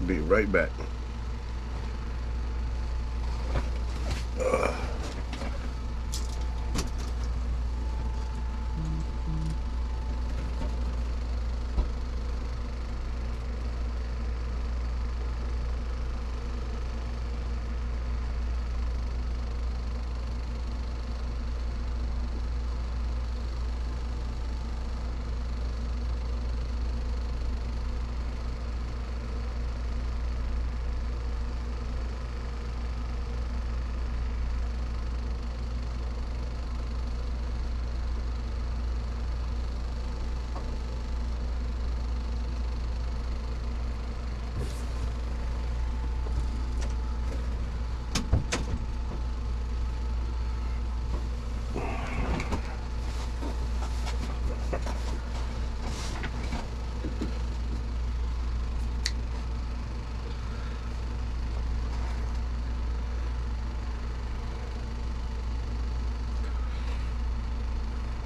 Be right back.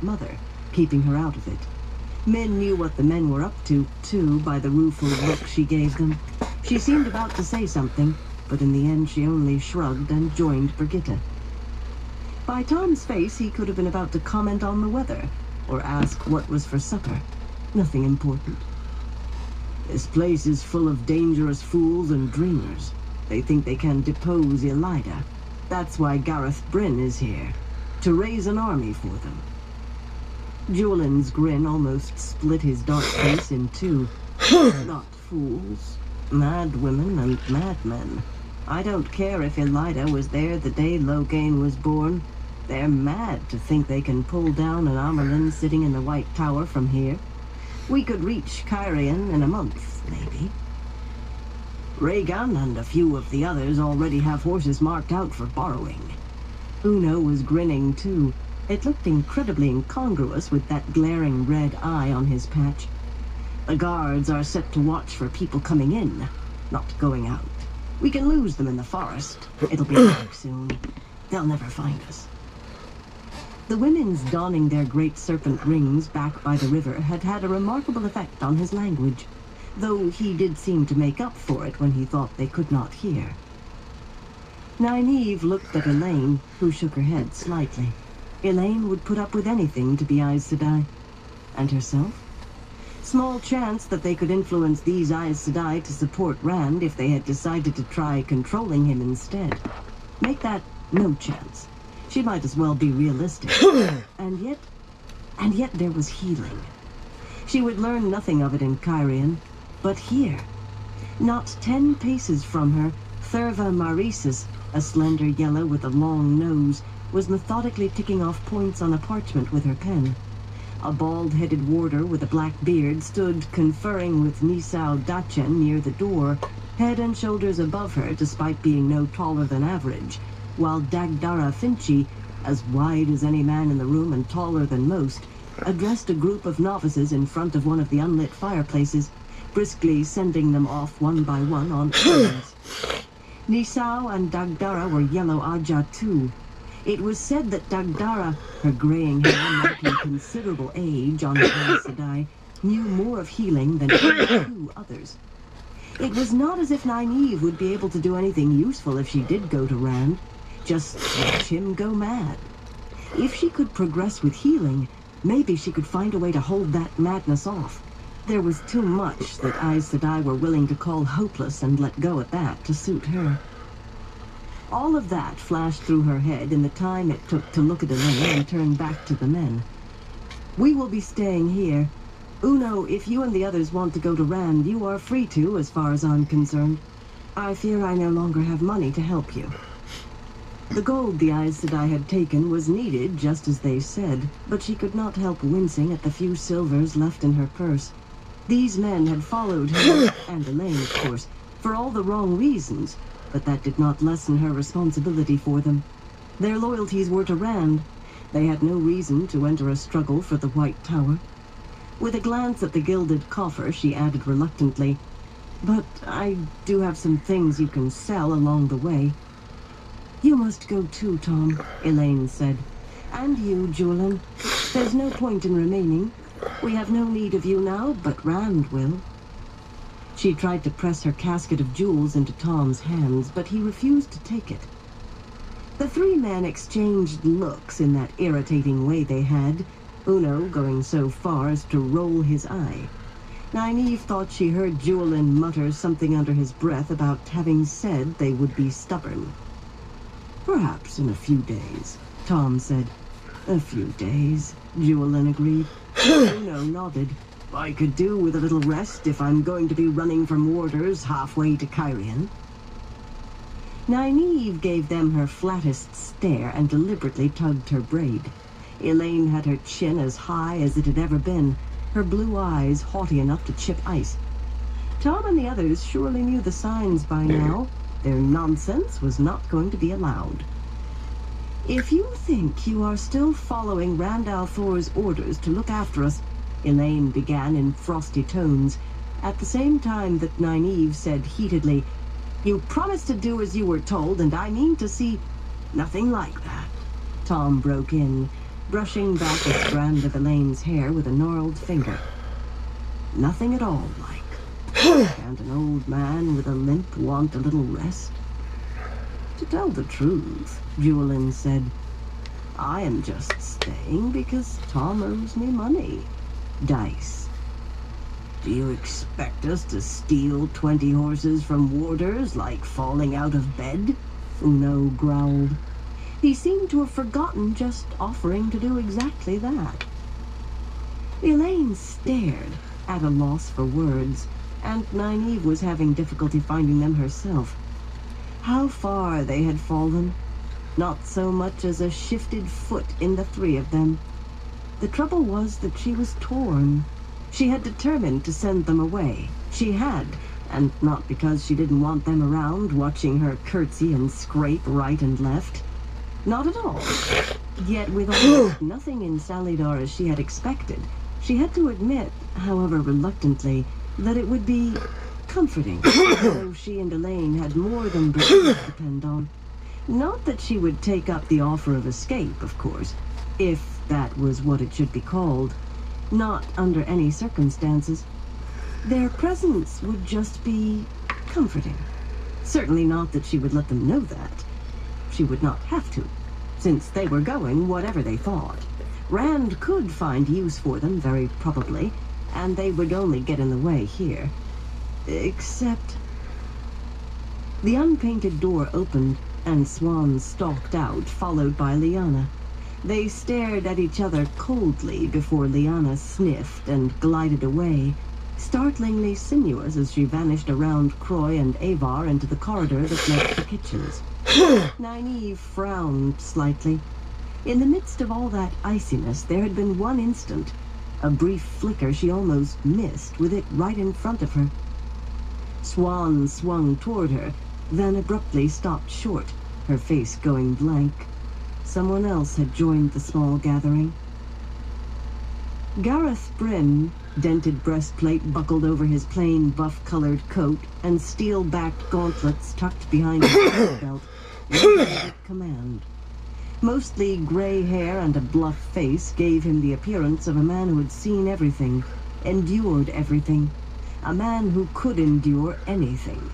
Mother, keeping her out of it. Men knew what the men were up to, too, by the rueful look she gave them. She seemed about to say something, but in the end she only shrugged and joined Brigitte. By Tom's face, he could have been about to comment on the weather, or ask what was for supper. Nothing important. This place is full of dangerous fools and dreamers. They think they can depose Elida. That's why Gareth Bryn is here, to raise an army for them. Julian's grin almost split his dark face in two. Not fools. Mad women and madmen. I don't care if Elida was there the day Loghain was born. They're mad to think they can pull down an Amerlin sitting in the White Tower from here. We could reach Cairhien in a month, maybe. Rhaegan and a few of the others already have horses marked out for borrowing. Uno was grinning too. It looked incredibly incongruous with that glaring red eye on his patch. The guards are set to watch for people coming in, not going out. We can lose them in the forest. It'll be dark soon. They'll never find us. The women's donning their great serpent rings back by the river had a remarkable effect on his language, though he did seem to make up for it when he thought they could not hear. Nynaeve looked at Elaine, who shook her head slightly. Elaine would put up with anything to be Aes Sedai. And herself? Small chance that they could influence these Aes Sedai to support Rand if they had decided to try controlling him instead. Make that no chance. She might as well be realistic. And yet there was healing. She would learn nothing of it in Cairhien, but here, not 10 paces from her, Thurva Marisis, a slender yellow with a long nose, was methodically ticking off points on a parchment with her pen. A bald-headed warder with a black beard stood conferring with Nisao Dachen near the door, head and shoulders above her despite being no taller than average, while Dagdara Finchi, as wide as any man in the room and taller than most, addressed a group of novices in front of one of the unlit fireplaces, briskly sending them off one by one on errands. Nisao and Dagdara were Yellow Ajah too. It was said that Dagdara, her graying hair marking considerable age on the Aes Sedai, knew more of healing than any 2 others. It was not as if Nynaeve would be able to do anything useful if she did go to Rand. Just watch him go mad. If she could progress with healing, maybe she could find a way to hold that madness off. There was too much that Aes Sedai were willing to call hopeless and let go at that to suit her. All of that flashed through her head in the time it took to look at Elaine and turn back to the men. We will be staying here. Uno, if you and the others want to go to Rand, you are free to, as far as I'm concerned. I fear I no longer have money to help you. The gold the Aes Sedai had taken was needed, just as they said, but she could not help wincing at the few silvers left in her purse. These men had followed her, and Elaine, of course, for all the wrong reasons, but that did not lessen her responsibility for them. Their loyalties were to Rand. They had no reason to enter a struggle for the White Tower. With a glance at the gilded coffer, she added reluctantly, "But I do have some things you can sell along the way." "You must go too, Tom," Elaine said. And you, Julian. There's no point in remaining. We have no need of you now, but Rand will. She tried to press her casket of jewels into Tom's hands, but he refused to take it. The three men exchanged looks in that irritating way they had, Uno going so far as to roll his eye. Nynaeve thought she heard Julian mutter something under his breath about having said they would be stubborn. Perhaps in a few days, Tom said. A few days, Julian agreed. Uno nodded. I could do with a little rest if I'm going to be running from warders halfway to Kyrian. Nynaeve gave them her flattest stare and deliberately tugged her braid. Elaine had her chin as high as it had ever been, her blue eyes haughty enough to chip ice. Tom and the others surely knew the signs by now. Their nonsense was not going to be allowed. If you think you are still following Rand al'Thor's orders to look after us, Elaine began in frosty tones, at the same time that Nynaeve said heatedly, You promised to do as you were told, and I mean to see... Nothing like that. Tom broke in, brushing back a strand of Elaine's hair with a gnarled finger. Nothing at all like. Can't an old man with a limp want a little rest? To tell the truth, Julian said, I am just staying because Tom owes me money. Dice. Do you expect us to steal 20 horses from warders like falling out of bed? Uno growled. He seemed to have forgotten just offering to do exactly that. Elaine stared, at a loss for words, and Nynaeve was having difficulty finding them herself. How far they had fallen. Not so much as a shifted foot in the three of them. The trouble was that she was torn. She had determined to send them away. She had, and not because she didn't want them around, watching her curtsy and scrape right and left. Not at all. Yet with almost nothing in Salidar as she had expected, she had to admit, however reluctantly, that it would be comforting, though she and Elaine had more than Britain to depend on. Not that she would take up the offer of escape, of course, if that was what it should be called. Not under any circumstances. Their presence would just be comforting. Certainly not that she would let them know that. She would not have to, since they were going whatever they thought. Rand could find use for them, very probably, and they would only get in the way here. Except... The unpainted door opened, and Swan stalked out, followed by Lyanna. They stared at each other coldly before Lyanna sniffed and glided away, startlingly sinuous as she vanished around Croy and Avar into the corridor that led to the kitchens. Nynaeve frowned slightly. In the midst of all that iciness, there had been one instant, a brief flicker she almost missed, with it right in front of her. Swan swung toward her, then abruptly stopped short, her face going blank. Someone else had joined the small gathering. Gareth Bryn, dented breastplate buckled over his plain buff-colored coat and steel-backed gauntlets tucked behind his belt, at command. Mostly gray hair and a bluff face gave him the appearance of a man who had seen everything, endured everything, a man who could endure anything.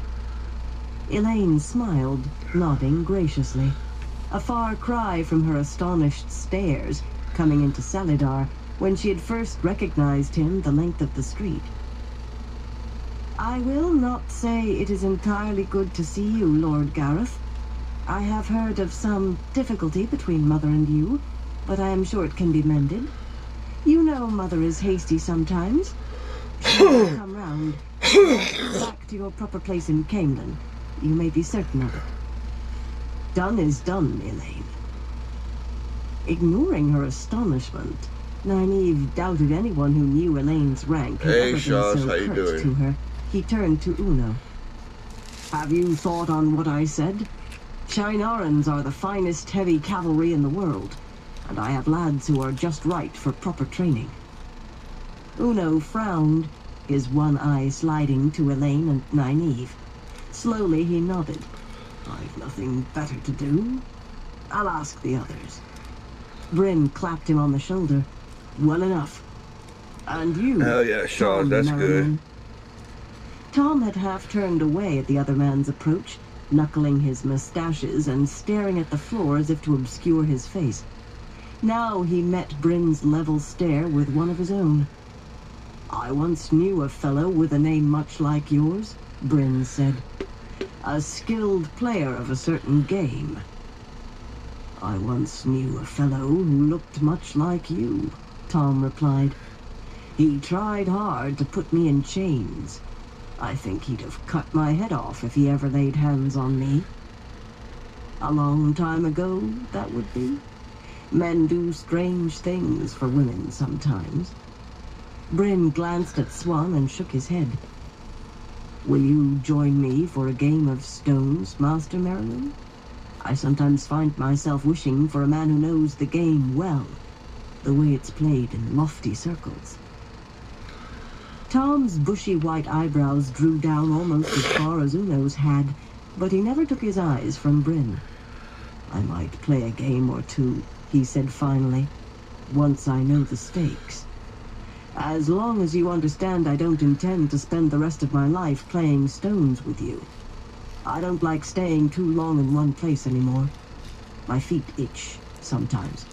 Elaine smiled, nodding graciously. A far cry from her astonished stares, coming into Salidar, when she had first recognized him the length of the street. I will not say it is entirely good to see you, Lord Gareth. I have heard of some difficulty between Mother and you, but I am sure it can be mended. You know Mother is hasty sometimes. She will come round. Back to your proper place in Caemlyn. You may be certain of it. Done is done, Elaine. Ignoring her astonishment, Nynaeve doubted anyone who knew Elaine's rank had ever been so curt to her. He turned to Uno. Have you thought on what I said? Shienarans are the finest heavy cavalry in the world, and I have lads who are just right for proper training. Uno frowned, his one eye sliding to Elaine and Nynaeve. Slowly he nodded. I've nothing better to do. I'll ask the others. Bryn clapped him on the shoulder. Well enough. And you, Oh yeah, sure, Tom that's Merriman. good. Tom had half turned away at the other man's approach, knuckling his mustaches and staring at the floor as if to obscure his face. Now he met Bryn's level stare with one of his own. I once knew a fellow with a name much like yours, Bryn said. A skilled player of a certain game. I once knew a fellow who looked much like you, Tom replied. He tried hard to put me in chains. I think he'd have cut my head off if he ever laid hands on me. A long time ago, that would be. Men do strange things for women sometimes. Bryn glanced at Swan and shook his head. Will you join me for a game of stones, Master Merriman? I sometimes find myself wishing for a man who knows the game well, the way it's played in lofty circles. Tom's bushy white eyebrows drew down almost as far as Uno's had, but he never took his eyes from Bryn. I might play a game or two, he said finally, once I know the stakes. As long as you understand I don't intend to spend the rest of my life playing stones with you. I don't like staying too long in one place anymore. My feet itch sometimes.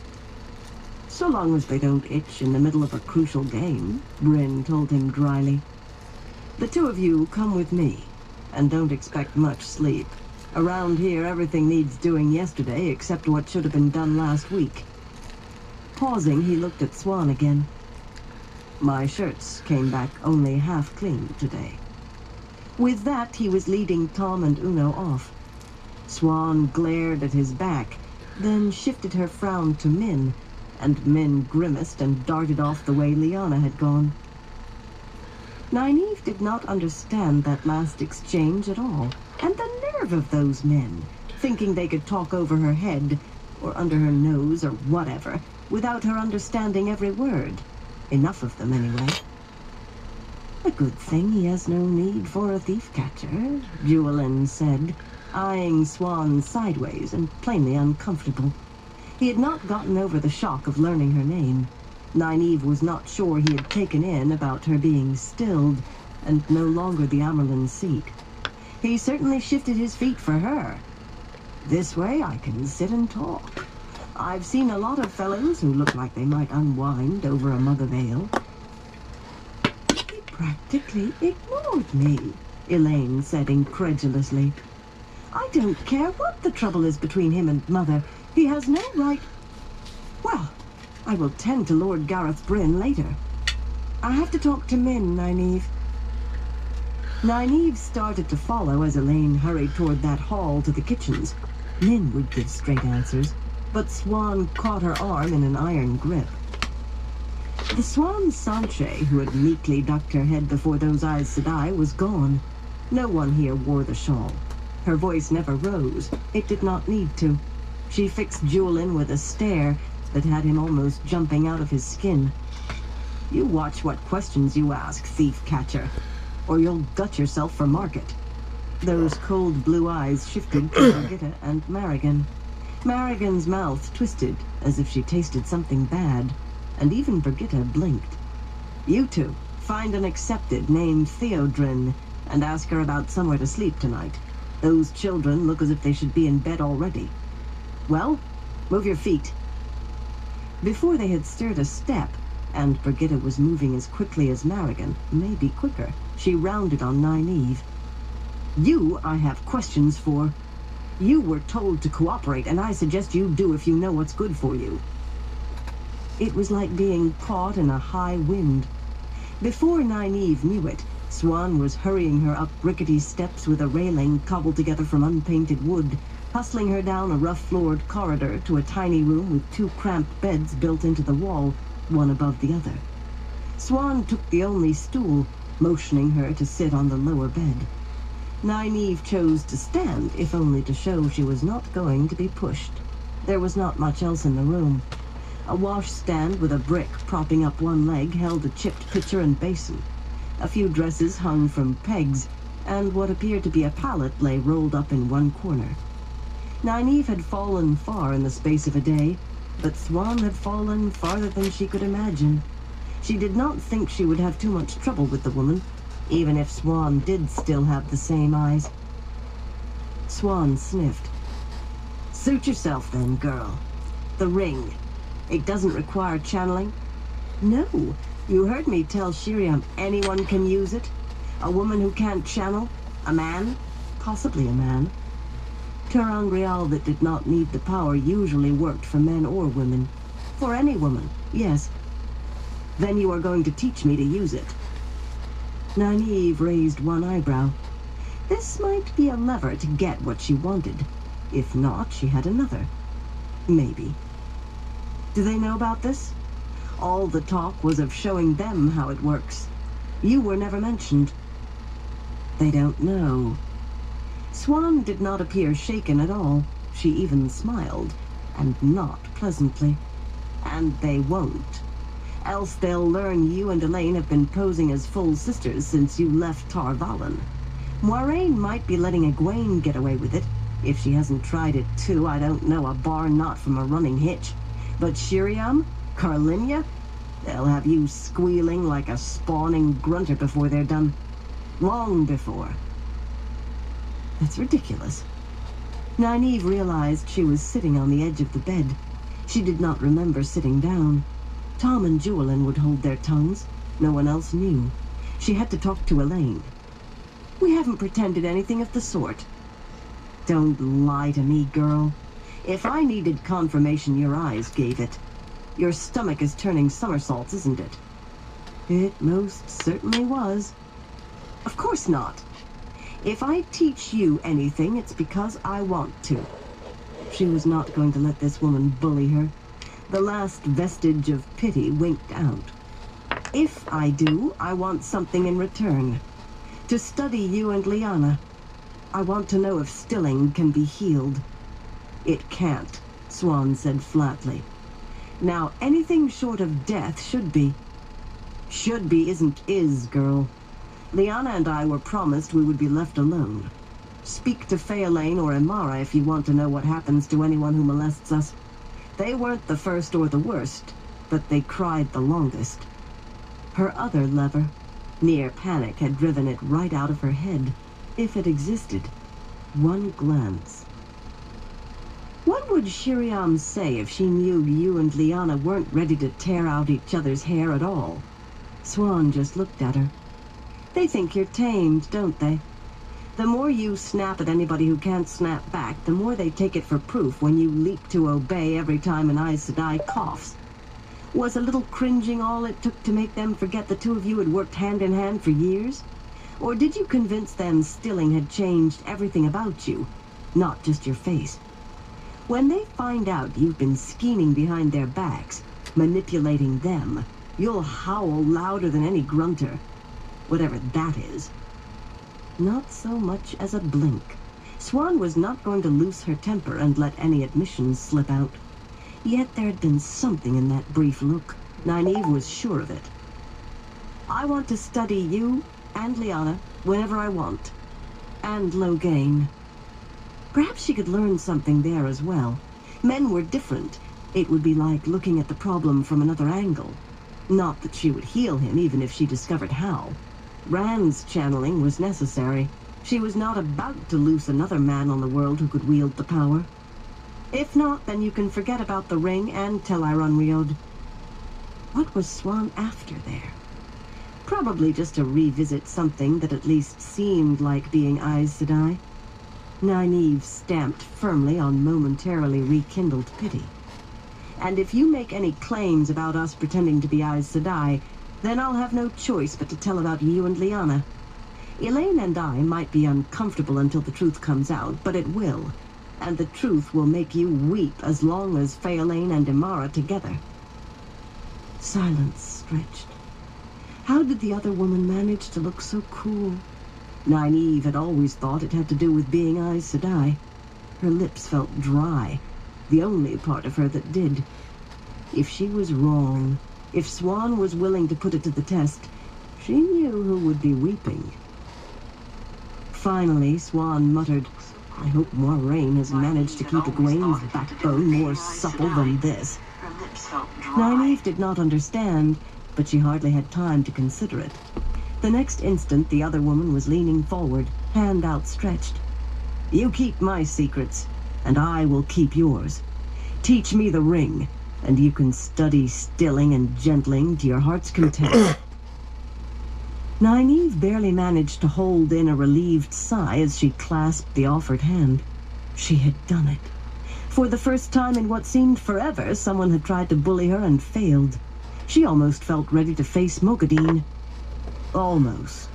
So long as they don't itch in the middle of a crucial game, Bryn told him dryly. The two of you come with me, and don't expect much sleep. Around here, everything needs doing yesterday except what should have been done last week. Pausing, he looked at Swan again. My shirts came back only half clean today. With that, he was leading Tom and Uno off. Swan glared at his back, then shifted her frown to Min, and Min grimaced and darted off the way Liana had gone. Nynaeve did not understand that last exchange at all, and the nerve of those men, thinking they could talk over her head, or under her nose, or whatever, without her understanding every word. Enough of them, anyway. A good thing he has no need for a thief-catcher, Jewelin said, eyeing Swan sideways and plainly uncomfortable. He had not gotten over the shock of learning her name. Nynaeve was not sure he had taken in about her being stilled and no longer the Amerlin seat. He certainly shifted his feet for her. This way I can sit and talk. I've seen a lot of fellows who look like they might unwind over a mug of ale. He practically ignored me, Elaine said incredulously. I don't care what the trouble is between him and Mother. He has no right... Well, I will tend to Lord Gareth Bryn later. I have to talk to Min, Nynaeve. Nynaeve started to follow as Elaine hurried toward that hall to the kitchens. Min would give straight answers, but Swan caught her arm in an iron grip. The Swan Sanche, who had meekly ducked her head before those Aes Sedai, was gone. No one here wore the shawl. Her voice never rose. It did not need to. She fixed Jewelin with a stare that had him almost jumping out of his skin. You watch what questions you ask, thief-catcher, or you'll gut yourself for market. Those cold blue eyes shifted to Brigitte and Marigan. Marigan's mouth twisted as if she tasted something bad, and even Brigitte blinked. You two, find an accepted named Theodrin and ask her about somewhere to sleep tonight. Those children look as if they should be in bed already. Well, move your feet. Before they had stirred a step, and Brigitte was moving as quickly as Marigan, maybe quicker, she rounded on Nynaeve. You, I have questions for. You were told to cooperate, and I suggest you do if you know what's good for you. It was like being caught in a high wind. Before Nynaeve knew it, Swan was hurrying her up rickety steps with a railing cobbled together from unpainted wood, hustling her down a rough-floored corridor to a tiny room with two cramped beds built into the wall, one above the other. Swan took the only stool, motioning her to sit on the lower bed. Nynaeve chose to stand, if only to show she was not going to be pushed. There was not much else in the room. A washstand with a brick propping up one leg held a chipped pitcher and basin. A few dresses hung from pegs, and what appeared to be a pallet lay rolled up in one corner. Nynaeve had fallen far in the space of a day, But Swan had fallen farther than she could imagine. She did not think she would have too much trouble with the woman, even if Swan did still have the same eyes. Swan sniffed. Suit yourself then, girl. The ring. It doesn't require channeling. No, you heard me tell Shiriam anyone can use it. A woman who can't channel, a man, possibly a man. ter'angreal that did not need the power usually worked for men or women. For any woman, yes. Then you are going to teach me to use it. Nynaeve raised one eyebrow. This might be a lever to get what she wanted. If not, she had another. Maybe. Do they know about this? All the talk was of showing them how it works. You were never mentioned. They don't know. Swan did not appear shaken at all. She even smiled, and not pleasantly. And they won't. Else they'll learn you and Elaine have been posing as full sisters since you left Tar Valon. Moiraine might be letting Egwene get away with it. If she hasn't tried it too, I don't know a bar knot from a running hitch. But Shiriam? Carlinia? They'll have you squealing like a spawning grunter before they're done. Long before. That's ridiculous. Nynaeve realized she was sitting on the edge of the bed. She did not remember sitting down. Tom and Juilin would hold their tongues. No one else knew. She had to talk to Elaine. We haven't pretended anything of the sort. Don't lie to me, girl. If I needed confirmation, your eyes gave it. Your stomach is turning somersaults, isn't it? It most certainly was. Of course not. If I teach you anything, it's because I want to. She was not going to let this woman bully her. The last vestige of pity winked out. If I do, I want something in return. To study you and Lyanna. I want to know if Stilling can be healed. It can't, Swan said flatly. Now, anything short of death should be. Should be isn't is, girl. Lyanna and I were promised we would be left alone. Speak to Faelain or Imara if you want to know what happens to anyone who molests us. They weren't the first or the worst, but they cried the longest. Her other lever, near panic, had driven it right out of her head, if it existed. One glance. What would Shiriam say if she knew you and Lyanna weren't ready to tear out each other's hair at all? Swan just looked at her. They think you're tamed, don't they? The more you snap at anybody who can't snap back, the more they take it for proof when you leap to obey every time an Aes Sedai coughs. Was a little cringing all it took to make them forget the two of you had worked hand in hand for years? Or did you convince them Stilling had changed everything about you, not just your face? When they find out you've been scheming behind their backs, manipulating them, you'll howl louder than any grunter. Whatever that is. Not so much as a blink. Swan was not going to lose her temper and let any admissions slip out. Yet there had been something in that brief look. Nynaeve was sure of it. I want to study you and Lyanna whenever I want. And Loghain. Perhaps she could learn something there as well. Men were different. It would be like looking at the problem from another angle. Not that she would heal him, even if she discovered how. Rand's channeling was necessary. She was not about to loose another man on the world who could wield the power. If not, then you can forget about the ring and Tel'aran'rhiod. Rhiod. What was Swan after there? Probably just to revisit something that at least seemed like being Aes Sedai. Nynaeve stamped firmly on momentarily rekindled pity. And if you make any claims about us pretending to be Aes Sedai, then I'll have no choice but to tell about you and Lyanna. Elaine and I might be uncomfortable until the truth comes out, but it will. And the truth will make you weep as long as Faelain and Imara together. Silence stretched. How did the other woman manage to look so cool? Nynaeve had always thought it had to do with being Aes Sedai. Her lips felt dry, the only part of her that did. If she was wrong, if Swan was willing to put it to the test, she knew who would be weeping. Finally, Swan muttered, I hope Moiraine has managed to keep Egwene's backbone more supple than this. Nynaeve did not understand, but she hardly had time to consider it. The next instant, the other woman was leaning forward, hand outstretched. You keep my secrets, and I will keep yours. Teach me the ring, and you can study stilling and gentling to your heart's content. Nynaeve barely managed to hold in a relieved sigh as she clasped the offered hand. She had done it. For the first time in what seemed forever, someone had tried to bully her and failed. She almost felt ready to face Moghedien. Almost.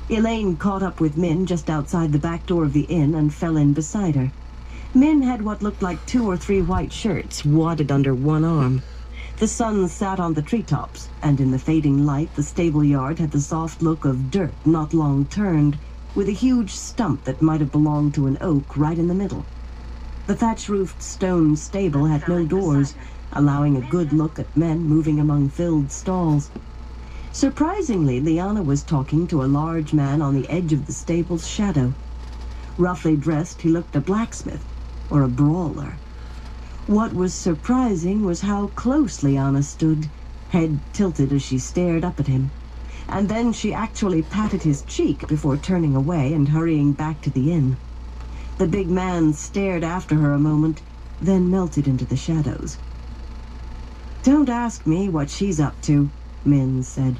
Elaine caught up with Min just outside the back door of the inn and fell in beside her. Min had what looked like 2 or 3 white shirts wadded under one arm. The sun sat on the treetops, and in the fading light, the stable yard had the soft look of dirt not long turned, with a huge stump that might have belonged to an oak right in the middle. The thatch-roofed stone stable had no doors, allowing a good look at men moving among filled stalls. Surprisingly, Lyanna was talking to a large man on the edge of the stable's shadow. Roughly dressed, he looked a blacksmith, or a brawler. What was surprising was how close Lyanna stood, head tilted as she stared up at him. And then she actually patted his cheek before turning away and hurrying back to the inn. The big man stared after her a moment, then melted into the shadows. Don't ask me what she's up to, Min said.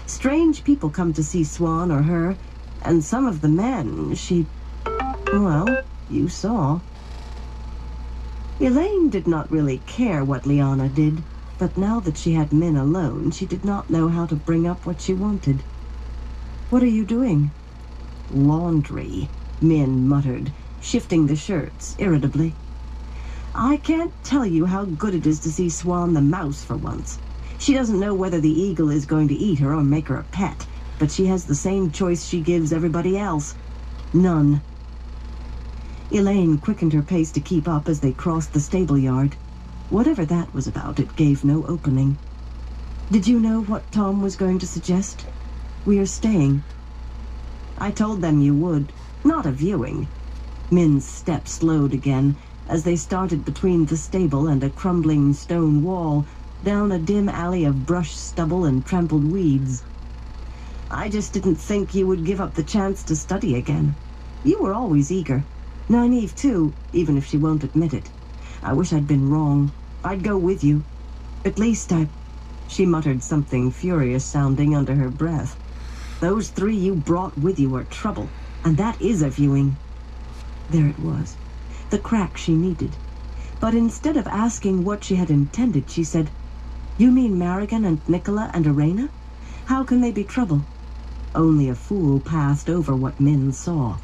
Strange people come to see Siuan or her, and some of the men well, you saw. Elaine did not really care what Lyanna did, but now that she had Min alone, she did not know how to bring up what she wanted. What are you doing? Laundry, Min muttered, shifting the shirts irritably. I can't tell you how good it is to see Siuan the mouse for once. She doesn't know whether the eagle is going to eat her or make her a pet, but she has the same choice she gives everybody else. None. Elaine quickened her pace to keep up as they crossed the stable yard. Whatever that was about, it gave no opening. Did you know what Tom was going to suggest? We are staying. I told them you would. Not a viewing. Min's step slowed again as they started between the stable and a crumbling stone wall, down a dim alley of brush stubble and trampled weeds. I just didn't think you would give up the chance to study again. You were always eager. Nynaeve, too, even if she won't admit it. I wish I'd been wrong. I'd go with you. At least She muttered something furious-sounding under her breath. Those 3 you brought with you are trouble, and that is a viewing. There it was, the crack she needed. But instead of asking what she had intended, she said, You mean Marigan and Nicola and Irena? How can they be trouble? Only a fool passed over what Min saw.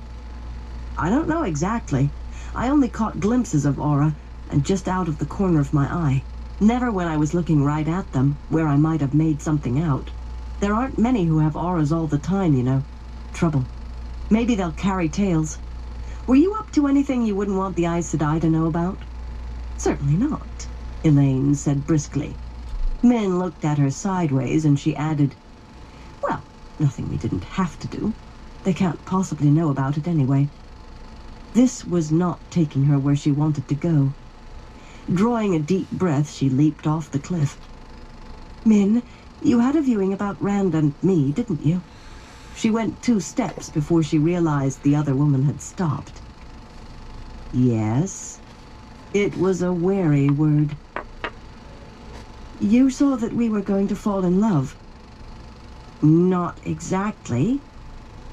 I don't know exactly. I only caught glimpses of Aura, and just out of the corner of my eye. Never when I was looking right at them, where I might have made something out. There aren't many who have auras all the time, you know. Trouble. Maybe they'll carry tales. Were you up to anything you wouldn't want the Aes Sedai to know about? Certainly not, Elaine said briskly. Min looked at her sideways, and she added, Well, nothing we didn't have to do. They can't possibly know about it anyway. This was not taking her where she wanted to go. Drawing a deep breath, she leaped off the cliff. Min, you had a viewing about Rand and me, didn't you? She went 2 steps before she realized the other woman had stopped. Yes. It was a wary word. You saw that we were going to fall in love. Not exactly.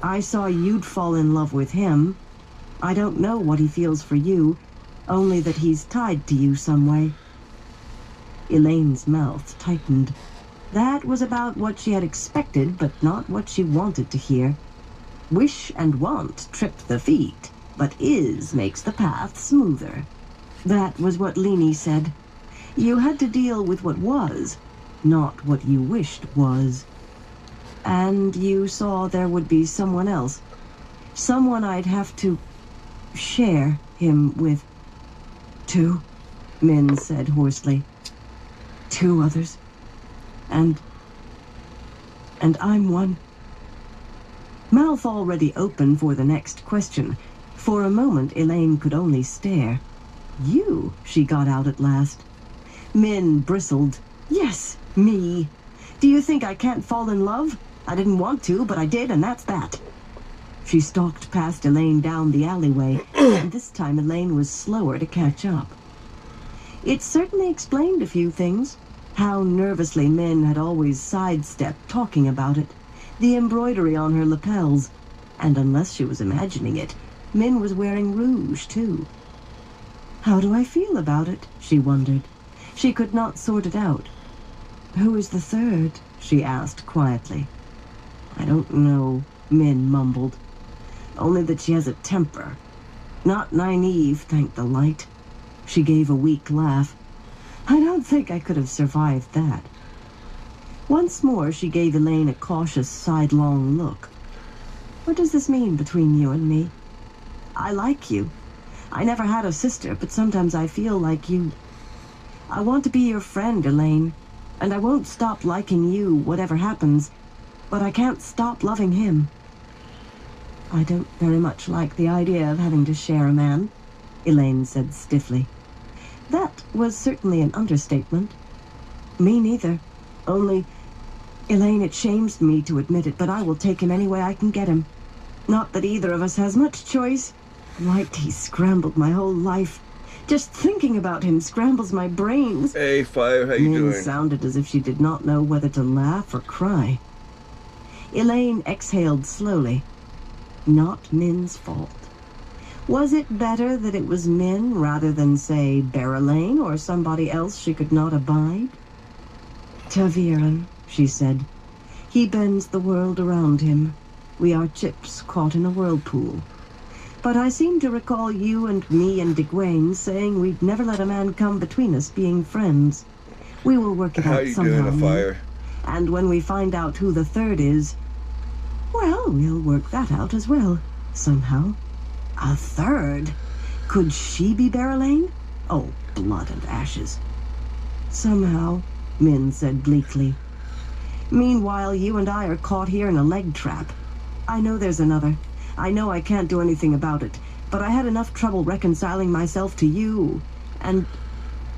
I saw you'd fall in love with him. I don't know what he feels for you, only that he's tied to you some way. Elaine's mouth tightened. That was about what she had expected, but not what she wanted to hear. Wish and want trip the feet, but is makes the path smoother. That was what Lini said. You had to deal with what was, not what you wished was. And you saw there would be someone else. Someone I'd have to share him with. 2, Min said hoarsely. 2 others. And I'm one. Mouth already open for the next question. For a moment, Elaine could only stare. "You," she got out at last. Min bristled. "Yes, me. Do you think I can't fall in love? I didn't want to, but I did, and that's that." She stalked past Elaine down the alleyway, and this time Elaine was slower to catch up. It certainly explained a few things. How nervously Min had always sidestepped talking about it. The embroidery on her lapels. And unless she was imagining it, Min was wearing rouge, too. How do I feel about it? She wondered. She could not sort it out. "Who is the third?" she asked quietly. "I don't know," Min mumbled. "Only that she has a temper. Not naive, thank the light." She gave a weak laugh. "I don't think I could have survived that." Once more she gave Elaine a cautious, sidelong look. "What does this mean between you and me? I like you. I never had a sister, but sometimes I feel like you. I want to be your friend, Elaine, and I won't stop liking you, whatever happens, but I can't stop loving him." "I don't very much like the idea of having to share a man," Elaine said stiffly. That was certainly an understatement. "Me neither. Only, Elaine, it shames me to admit it, but I will take him any way I can get him. Not that either of us has much choice. Like he scrambled my whole life. Just thinking about him scrambles my brains." Hey, Fire, how you Min doing? sounded as if she did not know whether to laugh or cry. Elaine exhaled slowly. Not Min's fault. Was it better that it was Min rather than, say, Berelaine or somebody else she could not abide? "ta'veren," she said. "He bends the world around him. We are chips caught in a whirlpool. But I seem to recall you and me and Degwayne saying we'd never let a man come between us being friends. We will work it How out you somehow. doing, Fire? And when we find out who the third is, well, we'll work that out as well, somehow." A third? Could she be Berelaine? Oh, blood and ashes. "Somehow," Min said bleakly. "Meanwhile, you and I are caught here in a leg trap. I know there's another. I know I can't do anything about it, but I had enough trouble reconciling myself to you. And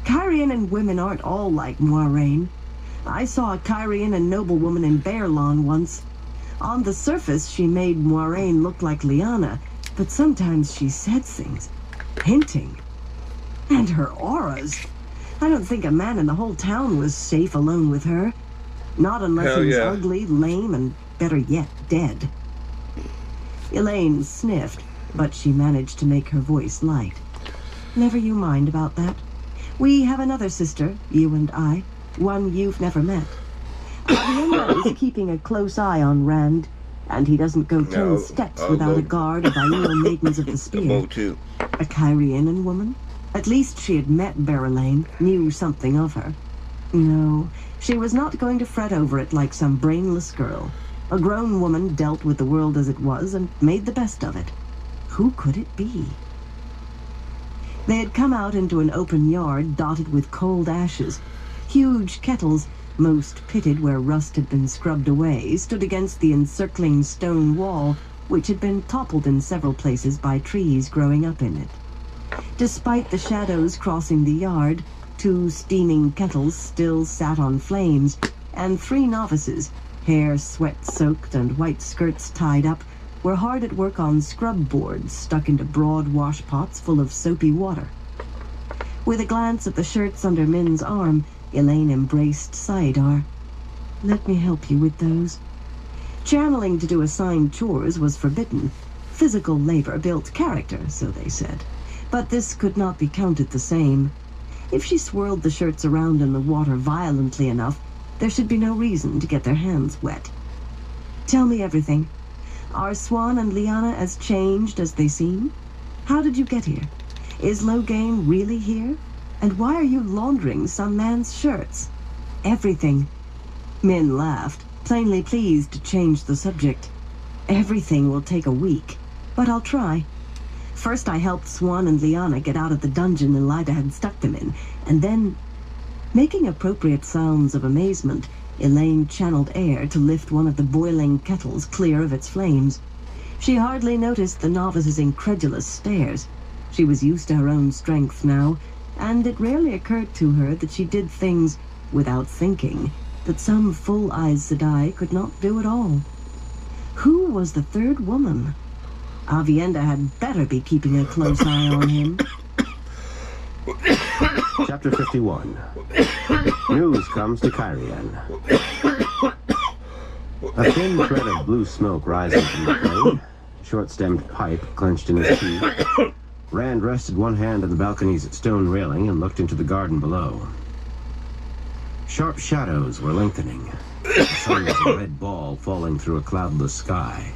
Kyrian women aren't all like Moiraine. I saw a Kyrian noblewoman in Baerlon once. On the surface, she made Moiraine look like Lyanna, but sometimes she said things, hinting. And her auras. I don't think a man in the whole town was safe alone with her. Not unless Hell he was yeah. ugly, lame, and better yet, dead." Elaine sniffed, but she managed to make her voice light. "Never you mind about that. We have another sister, you and I, one you've never met. Arienda is keeping a close eye on Rand, and he doesn't go 10 No, steps I'll without go. a guard of Aiel Maidens of the The Spear. boat, too. A Kyrian woman? At least she had met Berelaine, knew something of her. No, she was not going to fret over it like some brainless girl. A grown woman dealt with the world as it was and made the best of it. Who could it be? They had come out into an open yard dotted with cold ashes. Huge kettles, most pitted where rust had been scrubbed away, stood against the encircling stone wall, which had been toppled in several places by trees growing up in it. Despite the shadows crossing the yard, 2 steaming kettles still sat on flames, and 3 novices, hair sweat-soaked and white skirts tied up, were hard at work on scrub boards stuck into broad washpots full of soapy water. With a glance at the shirts under Min's arm, Elaine embraced Saidar. "Let me help you with those." Channeling to do assigned chores was forbidden. Physical labor built character, so they said. But this could not be counted the same. If she swirled the shirts around in the water violently enough, there should be no reason to get their hands wet. "Tell me everything. Are Swan and Lyanna as changed as they seem? How did you get here? Is Loghain really here? And why are you laundering some man's shirts? Everything." Min laughed, plainly pleased to change the subject. "Everything will take a week, but I'll try. First I helped Swan and Lyanna get out of the dungeon Elida had stuck them in, and then..." Making appropriate sounds of amazement, Elaine channeled air to lift one of the boiling kettles clear of its flames. She hardly noticed the novice's incredulous stares. She was used to her own strength now, and it rarely occurred to her that she did things without thinking, that some full Aes Sedai could not do at all. Who was the third woman? Aviendha had better be keeping a close eye on him. Chapter 51. News comes to Cairhien. A thin thread of blue smoke rising from the flame, short-stemmed pipe clenched in his teeth. Rand rested one hand on the balcony's stone railing and looked into the garden below. Sharp shadows were lengthening. The sun was a red ball falling through a cloudless sky.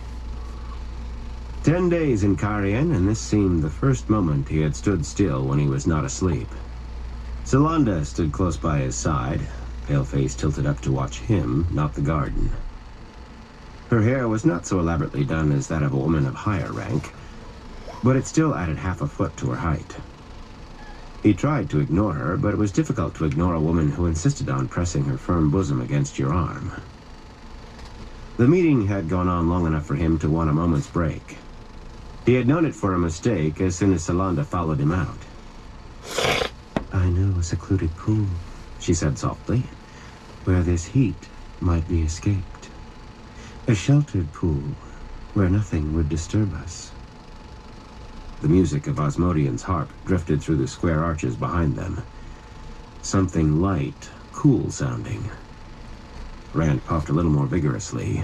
10 days in Cairhien, and this seemed the first moment he had stood still when he was not asleep. Zalanda stood close by his side, pale face tilted up to watch him, not the garden. Her hair was not so elaborately done as that of a woman of higher rank, but it still added half a foot to her height. He tried to ignore her, but it was difficult to ignore a woman who insisted on pressing her firm bosom against your arm. The meeting had gone on long enough for him to want a moment's break. He had known it for a mistake as soon as Zalanda followed him out. "I know a secluded pool," she said softly, "where this heat might be escaped. A sheltered pool where nothing would disturb us." The music of Osmodian's harp drifted through the square arches behind them. Something light, cool-sounding. Rand puffed a little more vigorously.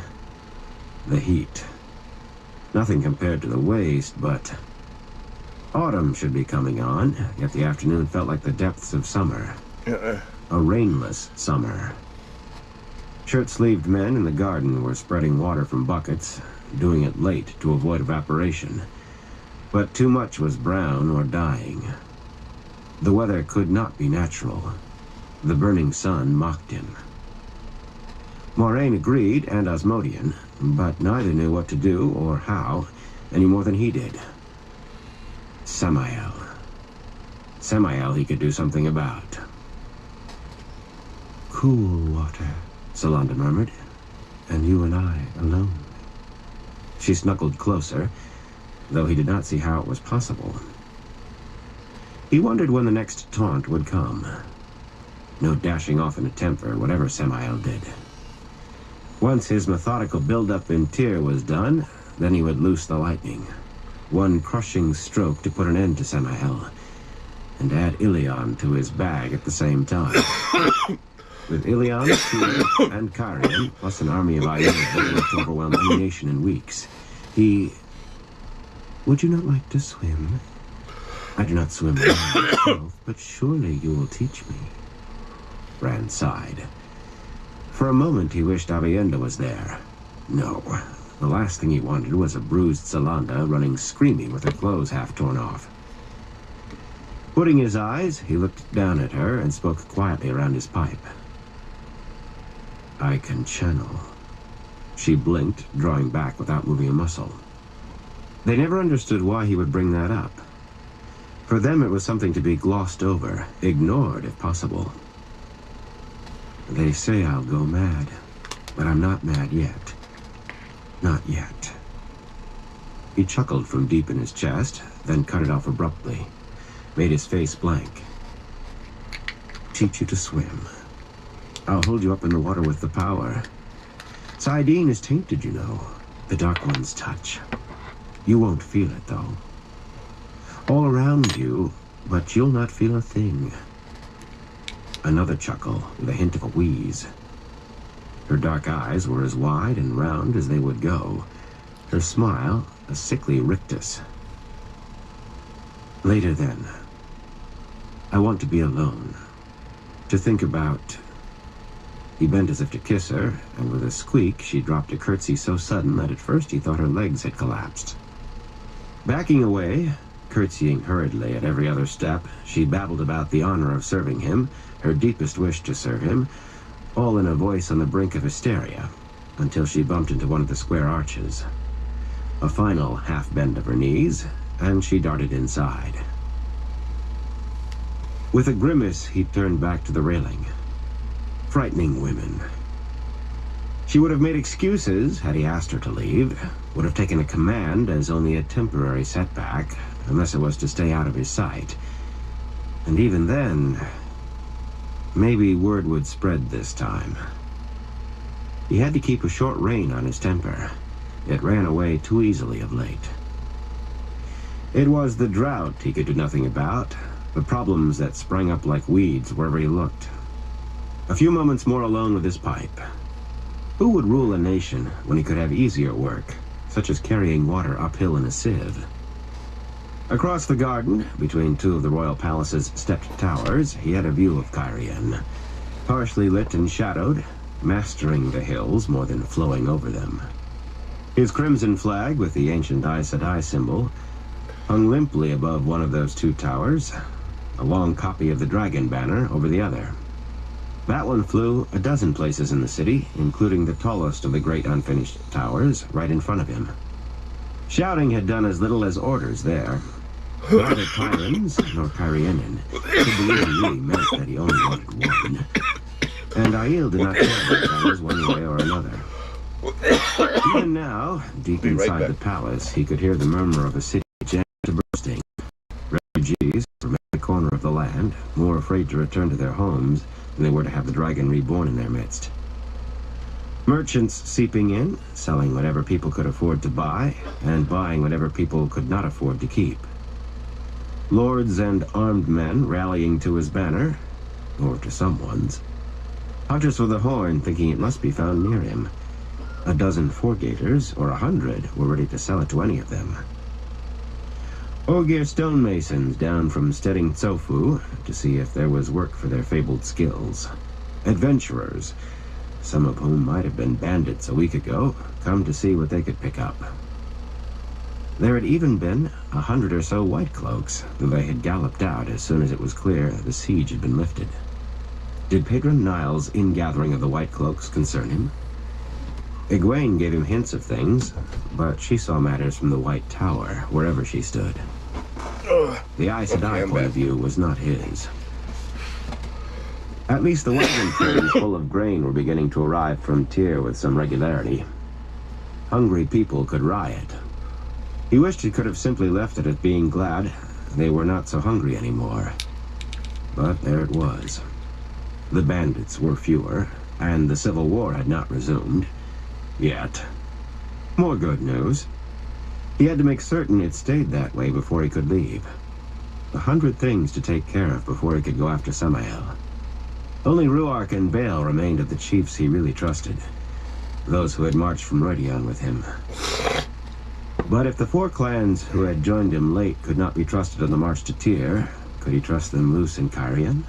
The heat. Nothing compared to the waste, but... Autumn should be coming on, yet the afternoon felt like the depths of summer. A rainless summer. Shirt-sleeved men in the garden were spreading water from buckets, doing it late to avoid evaporation. But too much was brown or dying. The weather could not be natural. The burning sun mocked him. Moraine agreed, and Osmodian, but neither knew what to do or how, any more than he did. Samael. Samael he could do something about. "Cool water," Zalanda murmured, "and you and I alone." She snuggled closer, though he did not see how it was possible. He wondered when the next taunt would come. No dashing off in a temper, whatever Samael did. Once his methodical build-up in Tyr was done, then he would loose the lightning. One crushing stroke to put an end to Samael, and add Ilion to his bag at the same time. With Ilion, Tyr, and Cairhien, plus an army of Aiel big enough to overwhelm any nation in weeks, he... "Would you not like to swim? I do not swim well myself, but surely you will teach me." Rand sighed. For a moment he wished Aviendha was there. No, the last thing he wanted was a bruised Zalanda running screaming with her clothes half torn off. Putting his eyes, he looked down at her and spoke quietly around his pipe. "I can channel." She blinked, drawing back without moving a muscle. They never understood why he would bring that up. For them it was something to be glossed over, ignored if possible. "They say I'll go mad, but I'm not mad yet. Not yet." He chuckled from deep in his chest, then cut it off abruptly, made his face blank. "Teach you to swim. I'll hold you up in the water with the power. Saidin is tainted, you know, the Dark One's touch. You won't feel it, though. All around you, but you'll not feel a thing." Another chuckle, with a hint of a wheeze. Her dark eyes were as wide and round as they would go. Her smile, a sickly rictus. "Later, then. I want to be alone. To think about..." He bent as if to kiss her, and with a squeak, she dropped a curtsy so sudden that at first he thought her legs had collapsed. Backing away, curtsying hurriedly at every other step, she babbled about the honor of serving him, her deepest wish to serve him, all in a voice on the brink of hysteria, until she bumped into one of the square arches. A final half-bend of her knees, and she darted inside. With a grimace, he turned back to the railing. Frightening women. She would have made excuses had he asked her to leave, would have taken a command as only a temporary setback, unless it was to stay out of his sight. And even then, maybe word would spread this time. He had to keep a short rein on his temper. It ran away too easily of late. It was the drought he could do nothing about, the problems that sprang up like weeds wherever he looked. A few moments more alone with his pipe. Who would rule a nation when he could have easier work, such as carrying water uphill in a sieve? Across the garden, between two of the royal palace's stepped towers, he had a view of Cairhien, partially lit and shadowed, mastering the hills more than flowing over them. His crimson flag with the ancient Aes Sedai symbol hung limply above one of those two towers, a long copy of the dragon banner over the other. That one flew a dozen places in the city, including the tallest of the great unfinished towers right in front of him. Shouting had done as little as orders there. Neither Tyrants nor Cairhienin could believe he really meant that he only wanted one. And Aiel did not care about banners one way or another. Even now, deep inside the palace, he could hear the murmur of a city jammed to bursting. Refugees from every corner of the land, more afraid to return to their homes than they were to have the dragon reborn in their midst. Merchants seeping in, selling whatever people could afford to buy, and buying whatever people could not afford to keep. Lords and armed men rallying to his banner, or to someone's. Hunters with a horn thinking it must be found near him. A dozen four-gators, or 100, were ready to sell it to any of them. Ogier stonemasons down from Stedding Tsofu to see if there was work for their fabled skills. Adventurers, some of whom might have been bandits a week ago, come to see what they could pick up. There had even been 100 or so white cloaks, though they had galloped out as soon as it was clear the siege had been lifted. Did Pedron Niles' ingathering of the white cloaks concern him? Egwene gave him hints of things, but she saw matters from the White Tower, wherever she stood. The Aes Sedai point of view was not his. At least the wagon trains full of grain were beginning to arrive from Tyr with some regularity. Hungry people could riot. He wished he could have simply left it at being glad they were not so hungry anymore. But there it was. The bandits were fewer, and the Civil War had not resumed. Yet. More good news. He had to make certain it stayed that way before he could leave. 100 things to take care of before he could go after Samael. Only Ruark and Bael remained of the chiefs he really trusted, those who had marched from Rodion with him. But if the 4 clans who had joined him late could not be trusted on the march to Tyr, could he trust them loose in Cairhien?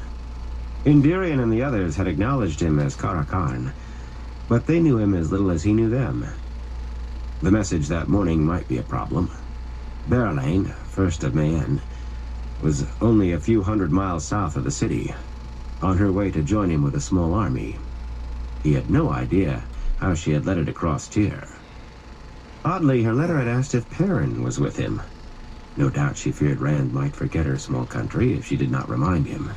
Indirion and the others had acknowledged him as Karakarn, but they knew him as little as he knew them. The message that morning might be a problem. Berelain, first of Mayenne, was only a few hundred miles south of the city, on her way to join him with a small army. He had no idea how she had led it across Tyr. Oddly, her letter had asked if Perrin was with him. No doubt she feared Rand might forget her small country if she did not remind him.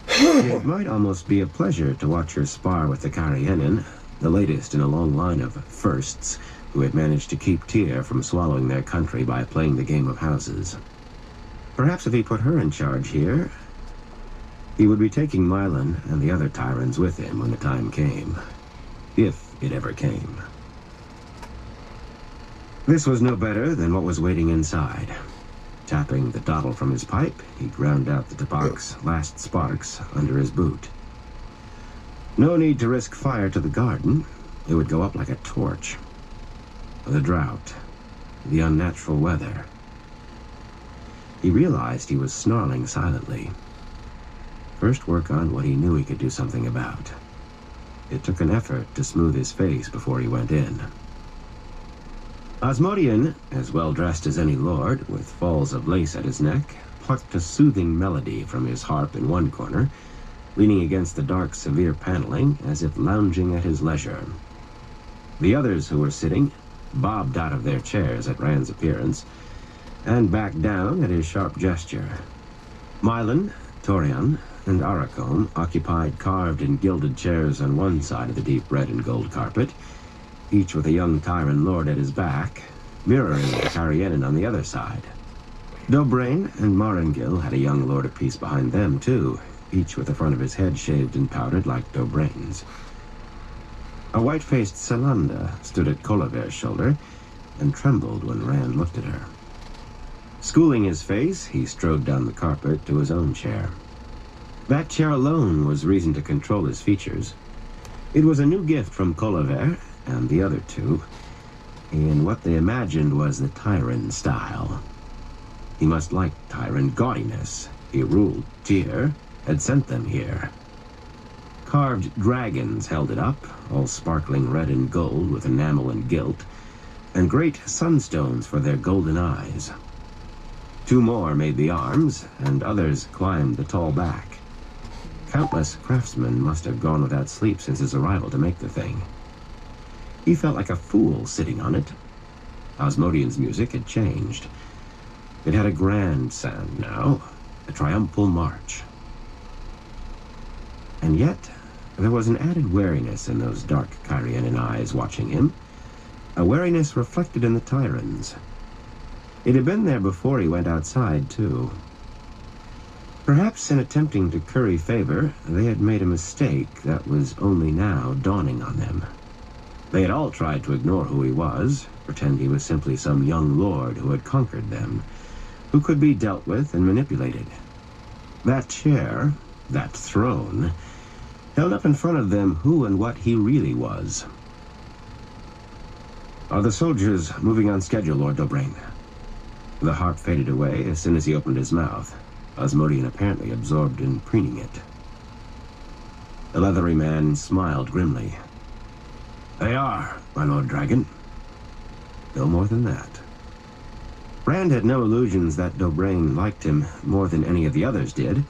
It might almost be a pleasure to watch her spar with the Cairhienin, the latest in a long line of firsts who had managed to keep Tyr from swallowing their country by playing the game of houses. Perhaps if he put her in charge here, he would be taking Mylan and the other Tyrants with him when the time came. If it ever came. This was no better than what was waiting inside. Tapping the dottle from his pipe, he ground out the tobacco's last sparks under his boot. No need to risk fire to the garden. It would go up like a torch. The drought. The unnatural weather. He realized he was snarling silently. First work on what he knew he could do something about. It took an effort to smooth his face before he went in. Asmodean, as well-dressed as any lord, with falls of lace at his neck, plucked a soothing melody from his harp in one corner, leaning against the dark, severe paneling, as if lounging at his leisure. The others who were sitting bobbed out of their chairs at Rand's appearance, and backed down at his sharp gesture. Mylan, Torian, and Aracombe occupied carved and gilded chairs on one side of the deep red and gold carpet, each with a young Tyran lord at his back, mirroring the Carianan on the other side. Dobrain and Marangil had a young lord apiece behind them, too, each with the front of his head shaved and powdered like Dobrain's. A white-faced Salanda stood at Colaver's shoulder and trembled when Rand looked at her. Schooling his face, he strode down the carpet to his own chair. That chair alone was reason to control his features. It was a new gift from Colaver and the other two, in what they imagined was the Tyran style. He must like Tyran gaudiness. He ruled Tyr, had sent them here. Carved dragons held it up, all sparkling red and gold with enamel and gilt, and great sunstones for their golden eyes. 2 more made the arms, and others climbed the tall back. Countless craftsmen must have gone without sleep since his arrival to make the thing. He felt like a fool sitting on it. Osmodian's music had changed. It had a grand sound now, a triumphal march. And yet, there was an added wariness in those dark Carianan eyes watching him, a wariness reflected in the Tyrans. It had been there before he went outside, too. Perhaps in attempting to curry favor, they had made a mistake that was only now dawning on them. They had all tried to ignore who he was, pretend he was simply some young lord who had conquered them, who could be dealt with and manipulated. That chair, that throne, held up in front of them who and what he really was. Are the soldiers moving on schedule, Lord Dobrain? The harp faded away as soon as he opened his mouth, Osmodian apparently absorbed in preening it. The leathery man smiled grimly. They are, my Lord Dragon. No more than that. Rand had no illusions that Dobrain liked him more than any of the others did,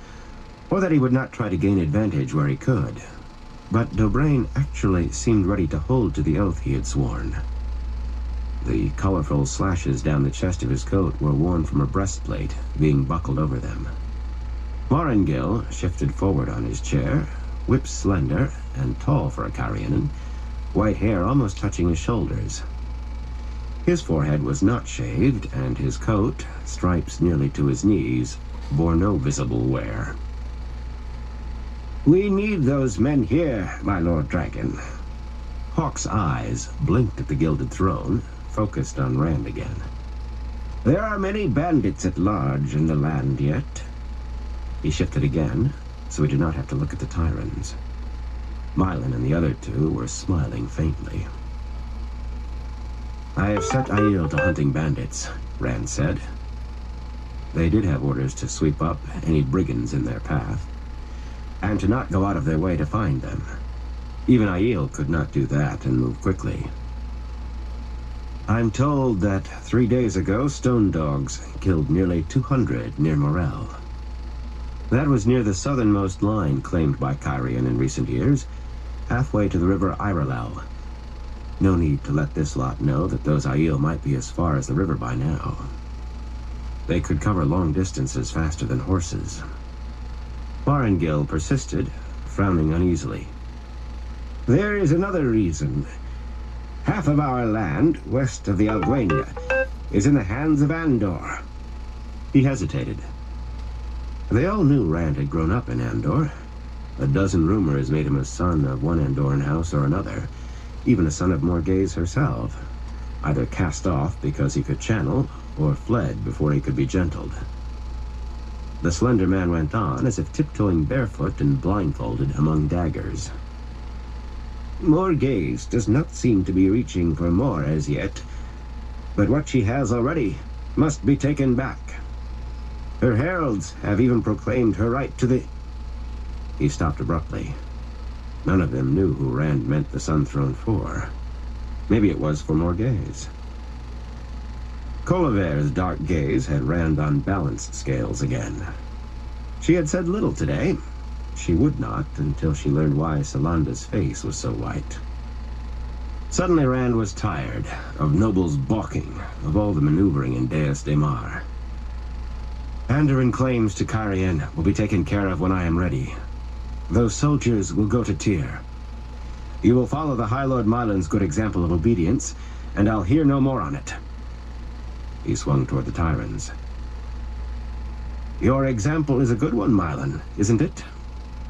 or that he would not try to gain advantage where he could. But Dobrain actually seemed ready to hold to the oath he had sworn. The colorful slashes down the chest of his coat were worn from a breastplate, being buckled over them. Marangil shifted forward on his chair, whip slender and tall for a Carianan, white hair almost touching his shoulders. His forehead was not shaved, and his coat, stripes nearly to his knees, bore no visible wear. We need those men here, my Lord Dragon. Hawk's eyes blinked at the gilded throne, focused on Rand again. There are many bandits at large in the land yet. He shifted again, so he did not have to look at the Tyrans. Mylan and the other two were smiling faintly. I have set Aiel to hunting bandits, Rand said. They did have orders to sweep up any brigands in their path, and to not go out of their way to find them. Even Aiel could not do that and move quickly. I'm told that 3 days ago, stone dogs killed nearly 200 near Morel. That was near the southernmost line claimed by Carian in recent years, halfway to the river Irelel. No need to let this lot know that those Aiel might be as far as the river by now. They could cover long distances faster than horses. Marangil persisted, frowning uneasily. There is another reason. Half of our land, west of the Alguenia, is in the hands of Andor. He hesitated. They all knew Rand had grown up in Andor. A dozen rumors made him a son of one Andoran house or another, even a son of Morghese herself, either cast off because he could channel, or fled before he could be gentled. The slender man went on, as if tiptoeing barefoot and blindfolded among daggers. Morghese does not seem to be reaching for more as yet, but what she has already must be taken back. Her heralds have even proclaimed her right to the... He stopped abruptly. None of them knew who Rand meant the Sun Throne for. Maybe it was for Morghese. Colaver's dark gaze had Rand on balanced scales again. She had said little today. She would not until she learned why Salanda's face was so white. Suddenly Rand was tired of nobles balking, of all the maneuvering in Deus Daemar. Andoran claims to Cairhien will be taken care of when I am ready. Those soldiers will go to Tyr. You will follow the High Lord Mylan's good example of obedience, and I'll hear no more on it. He swung toward the Tyrans. Your example is a good one, Mylan, isn't it?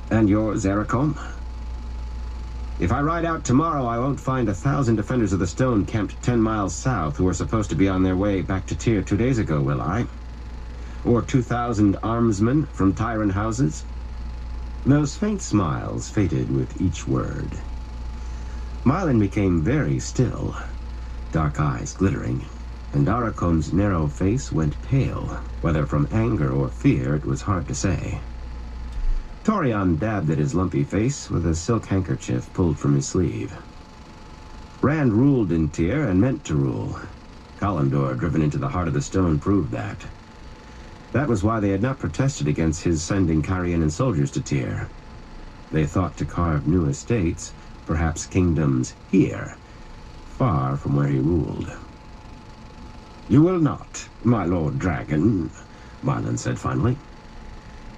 And yours, Ericom? If I ride out tomorrow, I won't find 1,000 defenders of the stone camped 10 miles south who were supposed to be on their way back to Tyr 2 days ago, will I? Or 2,000 armsmen from Tyran houses? Those faint smiles faded with each word. Mylan became very still, dark eyes glittering, and Arakom's narrow face went pale. Whether from anger or fear, it was hard to say. Torian dabbed at his lumpy face with a silk handkerchief pulled from his sleeve. Rand ruled in Tyr and meant to rule. Kalimdor, driven into the heart of the stone, proved that. That was why they had not protested against his sending Cairhien soldiers to Tyr. They thought to carve new estates, perhaps kingdoms here, far from where he ruled. You will not, my Lord Dragon, Mylan said finally.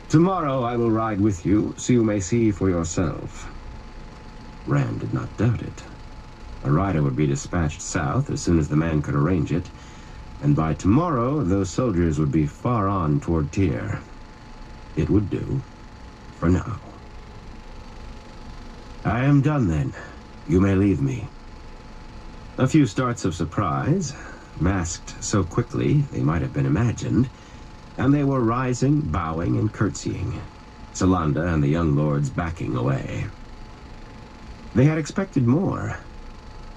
Tomorrow I will ride with you, so you may see for yourself. Rand did not doubt it. A rider would be dispatched south as soon as the man could arrange it, and by tomorrow those soldiers would be far on toward Tyr. It would do, for now. I am done then. You may leave me. A few starts of surprise, masked so quickly they might have been imagined, and they were rising, bowing, and curtsying, Solanda and the young lords backing away. They had expected more.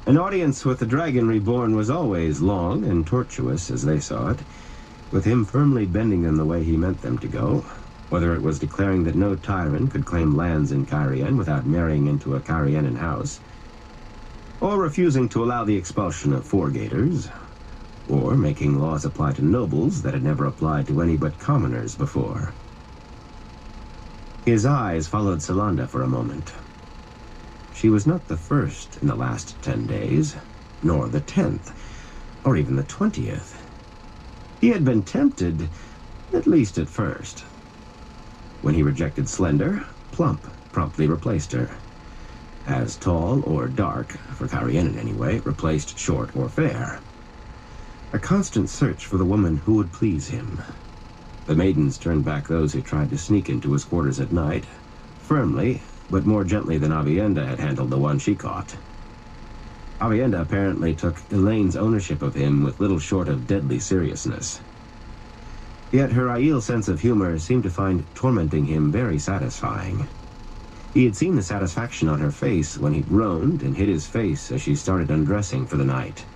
An audience with the Dragon Reborn was always long and tortuous, as they saw it, with him firmly bending them the way he meant them to go, whether it was declaring that no Tyran could claim lands in Cairhien without marrying into a Cairhienan house, or refusing to allow the expulsion of Fourgaters, or making laws apply to nobles that had never applied to any but commoners before. His eyes followed Solanda for a moment. She was not the first in the last 10 days, nor the 10th, or even the 20th. He had been tempted, at least at first. When he rejected Slender, Plump promptly replaced her. As Tall or Dark, for Cairhien anyway, replaced Short or Fair. A constant search for the woman who would please him. The maidens turned back those who tried to sneak into his quarters at night, firmly, but more gently than Avienda had handled the one she caught. Avienda apparently took Elaine's ownership of him with little short of deadly seriousness. Yet her Aiel sense of humor seemed to find tormenting him very satisfying. He had seen the satisfaction on her face when he groaned and hid his face as she started undressing for the night.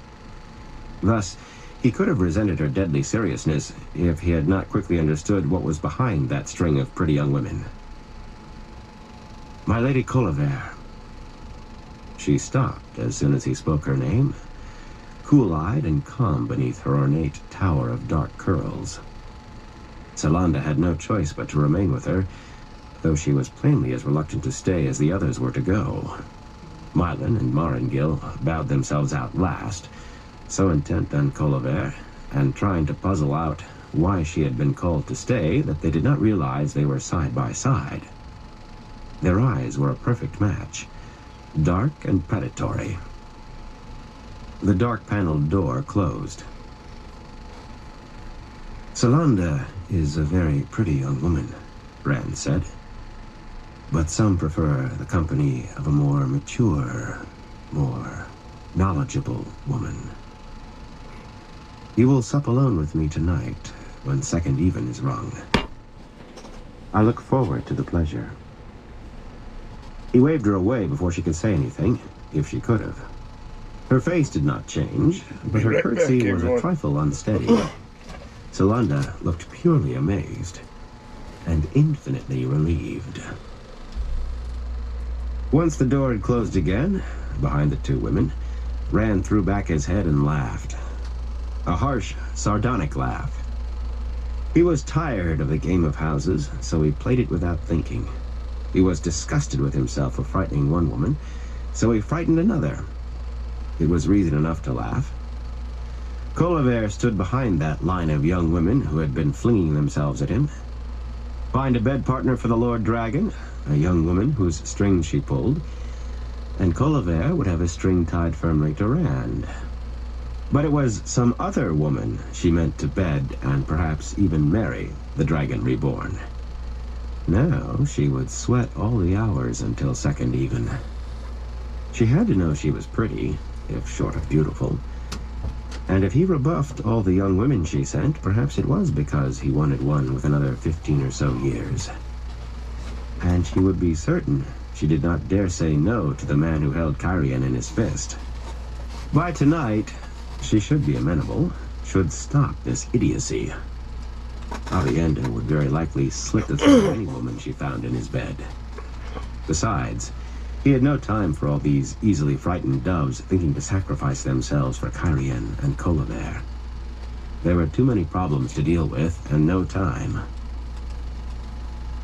Thus, he could have resented her deadly seriousness if he had not quickly understood what was behind that string of pretty young women. My Lady Colliver. She stopped as soon as he spoke her name, cool-eyed and calm beneath her ornate tower of dark curls. Solanda had no choice but to remain with her, though she was plainly as reluctant to stay as the others were to go. Mylan and Marangil bowed themselves out last, so intent on Colliver, and trying to puzzle out why she had been called to stay that they did not realize they were side by side. Their eyes were a perfect match, dark and predatory. The dark-paneled door closed. Solanda is a very pretty young woman, Rand said. But some prefer the company of a more mature, more knowledgeable woman. You will sup alone with me tonight, when second even is rung. I look forward to the pleasure. He waved her away before she could say anything, if she could have. Her face did not change, but her curtsy was a trifle unsteady. Solanda looked purely amazed, and infinitely relieved. Once the door had closed again, behind the two women, Rand threw back his head and laughed. A harsh, sardonic laugh. He was tired of the game of houses, so he played it without thinking. He was disgusted with himself for frightening one woman, so he frightened another. It was reason enough to laugh. Colaver stood behind that line of young women who had been flinging themselves at him. Find a bed partner for the Lord Dragon, a young woman whose string she pulled, and Colaver would have a string tied firmly to Rand. But it was some other woman she meant to bed and perhaps even marry the Dragon Reborn. Now she would sweat all the hours until second even. She had to know she was pretty, if short of beautiful. And if he rebuffed all the young women she sent, perhaps it was because he wanted one with another 15 or so years. And she would be certain she did not dare say no to the man who held Cairhien in his fist. By tonight, she should be amenable, should stop this idiocy. Aviendha would very likely slit the throat of any woman she found in his bed. Besides, he had no time for all these easily frightened doves thinking to sacrifice themselves for Cairhien and Colaver. There were too many problems to deal with, and no time.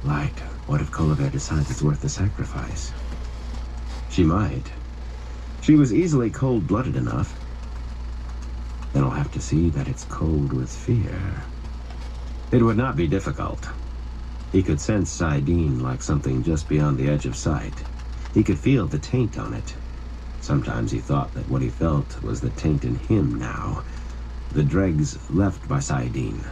Light, what if Colaver decides it's worth the sacrifice? She might. She was easily cold-blooded enough. Then I'll have to see that it's cold with fear. It would not be difficult. He could sense saidin like something just beyond the edge of sight. He could feel the taint on it. Sometimes he thought that what he felt was the taint in him now, the dregs left by saidin.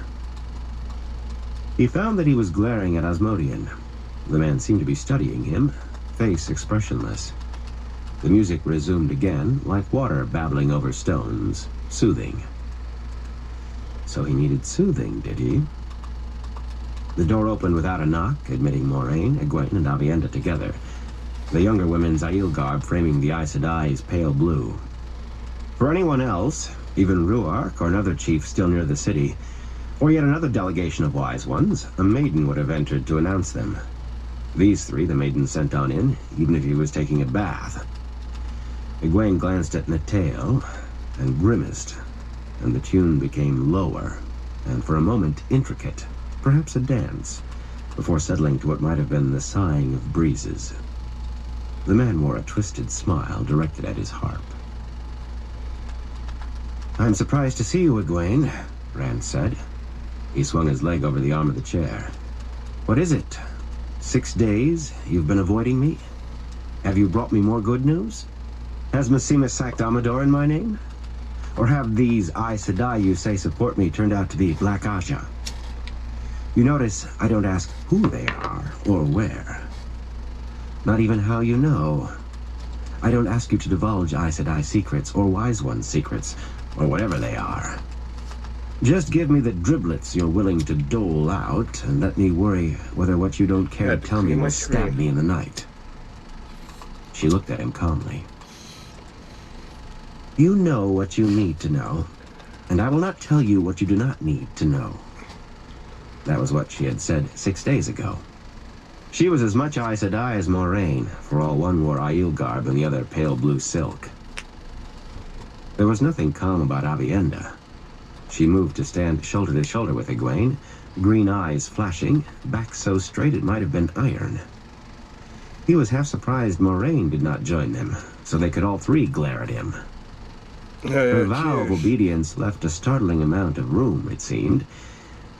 He found that he was glaring at Asmodean. The man seemed to be studying him, face expressionless. The music resumed again, like water babbling over stones, soothing. So he needed soothing, did he? The door opened without a knock, admitting Moraine, Egwene, and Aviendha together. The younger women's Aiel garb framing the Aes Sedai's pale blue. For anyone else, even Ruark or another chief still near the city, or yet another delegation of wise ones, a maiden would have entered to announce them. These three the maiden sent on in, even if he was taking a bath. Egwene glanced at Neteo and grimaced, and the tune became lower, and for a moment intricate, perhaps a dance, before settling to what might have been the sighing of breezes. The man wore a twisted smile directed at his harp. I'm surprised to see you, Egwene, Rand said. He swung his leg over the arm of the chair. What is it? 6 days you've been avoiding me? Have you brought me more good news? Has Masema sacked Amador in my name? Or have these Aes Sedai you say support me turned out to be Black Ajah? You notice I don't ask who they are or where. Not even how you know. I don't ask you to divulge Aes Sedai secrets or Wise One's secrets, or whatever they are. Just give me the driblets you're willing to dole out, and let me worry whether what you don't care to tell me will stab me in the night. She looked at him calmly. You know what you need to know, and I will not tell you what you do not need to know. That was what she had said 6 days ago. She was as much Aes Sedai as Moraine, for all one wore Aiel garb and the other pale blue silk. There was nothing calm about Aviendha. She moved to stand shoulder to shoulder with Egwene, green eyes flashing, back so straight it might have been iron. He was half surprised Moraine did not join them, so they could all three glare at him. Her vow of obedience left a startling amount of room, it seemed,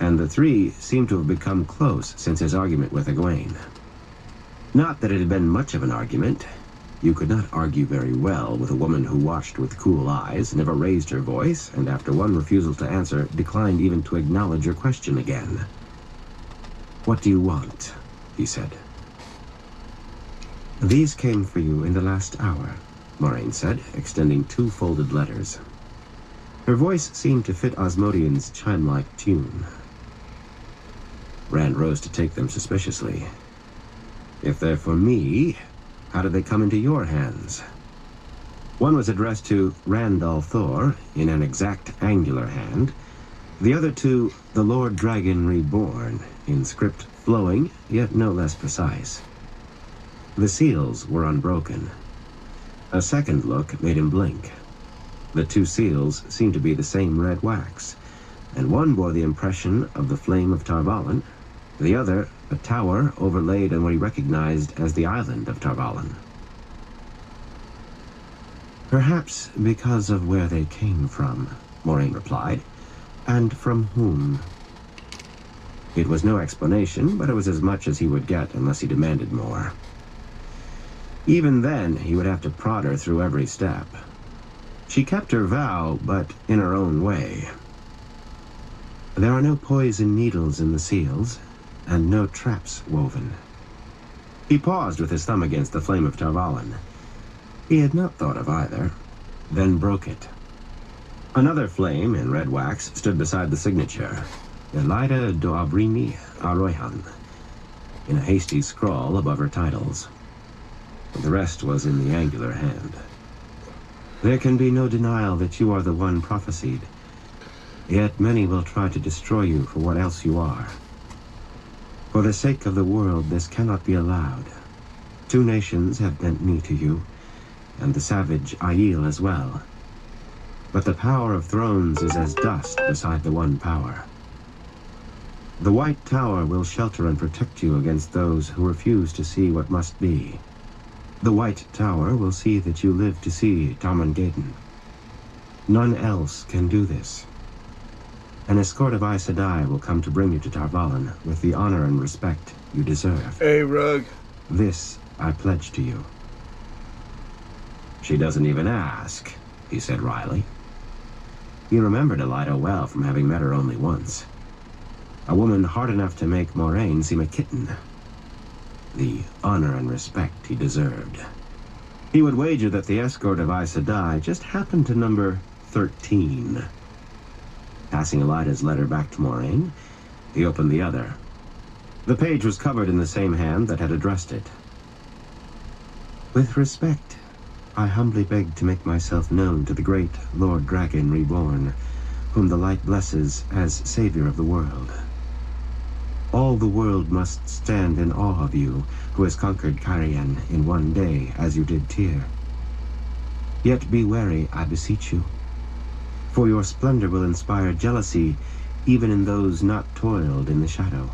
and the three seemed to have become close since his argument with Egwene. Not that it had been much of an argument. You could not argue very well with a woman who watched with cool eyes, never raised her voice, and after one refusal to answer, declined even to acknowledge your question again. What do you want? He said. These came for you in the last hour, Moraine said, extending 2 folded letters. Her voice seemed to fit Asmodean's chime-like tune. Rand rose to take them suspiciously. If they're for me, how did they come into your hands? One was addressed to Rand al'Thor in an exact angular hand. The other to the Lord Dragon Reborn in script flowing, yet no less precise. The seals were unbroken. A second look made him blink. The 2 seals seemed to be the same red wax, and one bore the impression of the flame of Tar Valon, the other a tower overlaid on what he recognized as the island of Tar Valon. Perhaps because of where they came from, Moraine replied. And from whom? It was no explanation, but it was as much as he would get unless he demanded more. Even then, he would have to prod her through every step. She kept her vow, but in her own way. There are no poison needles in the seals, and no traps woven. He paused with his thumb against the flame of Tar Valon. He had not thought of either, then broke it. Another flame in red wax stood beside the signature, Elaida do Abrini Aroyhan, in a hasty scrawl above her titles. The rest was in the angular hand. There can be no denial that you are the one prophesied, yet many will try to destroy you for what else you are. For the sake of the world, this cannot be allowed. 2 nations have bent knee to you, and the savage Aiel as well. But the power of thrones is as dust beside the one power. The White Tower will shelter and protect you against those who refuse to see what must be. The White Tower will see that you live to see Tarmangaden. None else can do this. An escort of Aes Sedai will come to bring you to Tar Valon with the honor and respect you deserve. Hey, Rug. This I pledge to you. She doesn't even ask, he said wryly. He remembered Elaida well from having met her only once. A woman hard enough to make Moraine seem a kitten. The honor and respect he deserved. He would wager that the escort of Aes Sedai just happened to number 13. Passing Elaida's letter back to Moraine, he opened the other. The page was covered in the same hand that had addressed it. With respect, I humbly beg to make myself known to the great Lord Dragon Reborn, whom the light blesses as savior of the world. All the world must stand in awe of you, who has conquered Cairhien in one day, as you did Tyr. Yet be wary, I beseech you, for your splendor will inspire jealousy even in those not toiled in the shadow.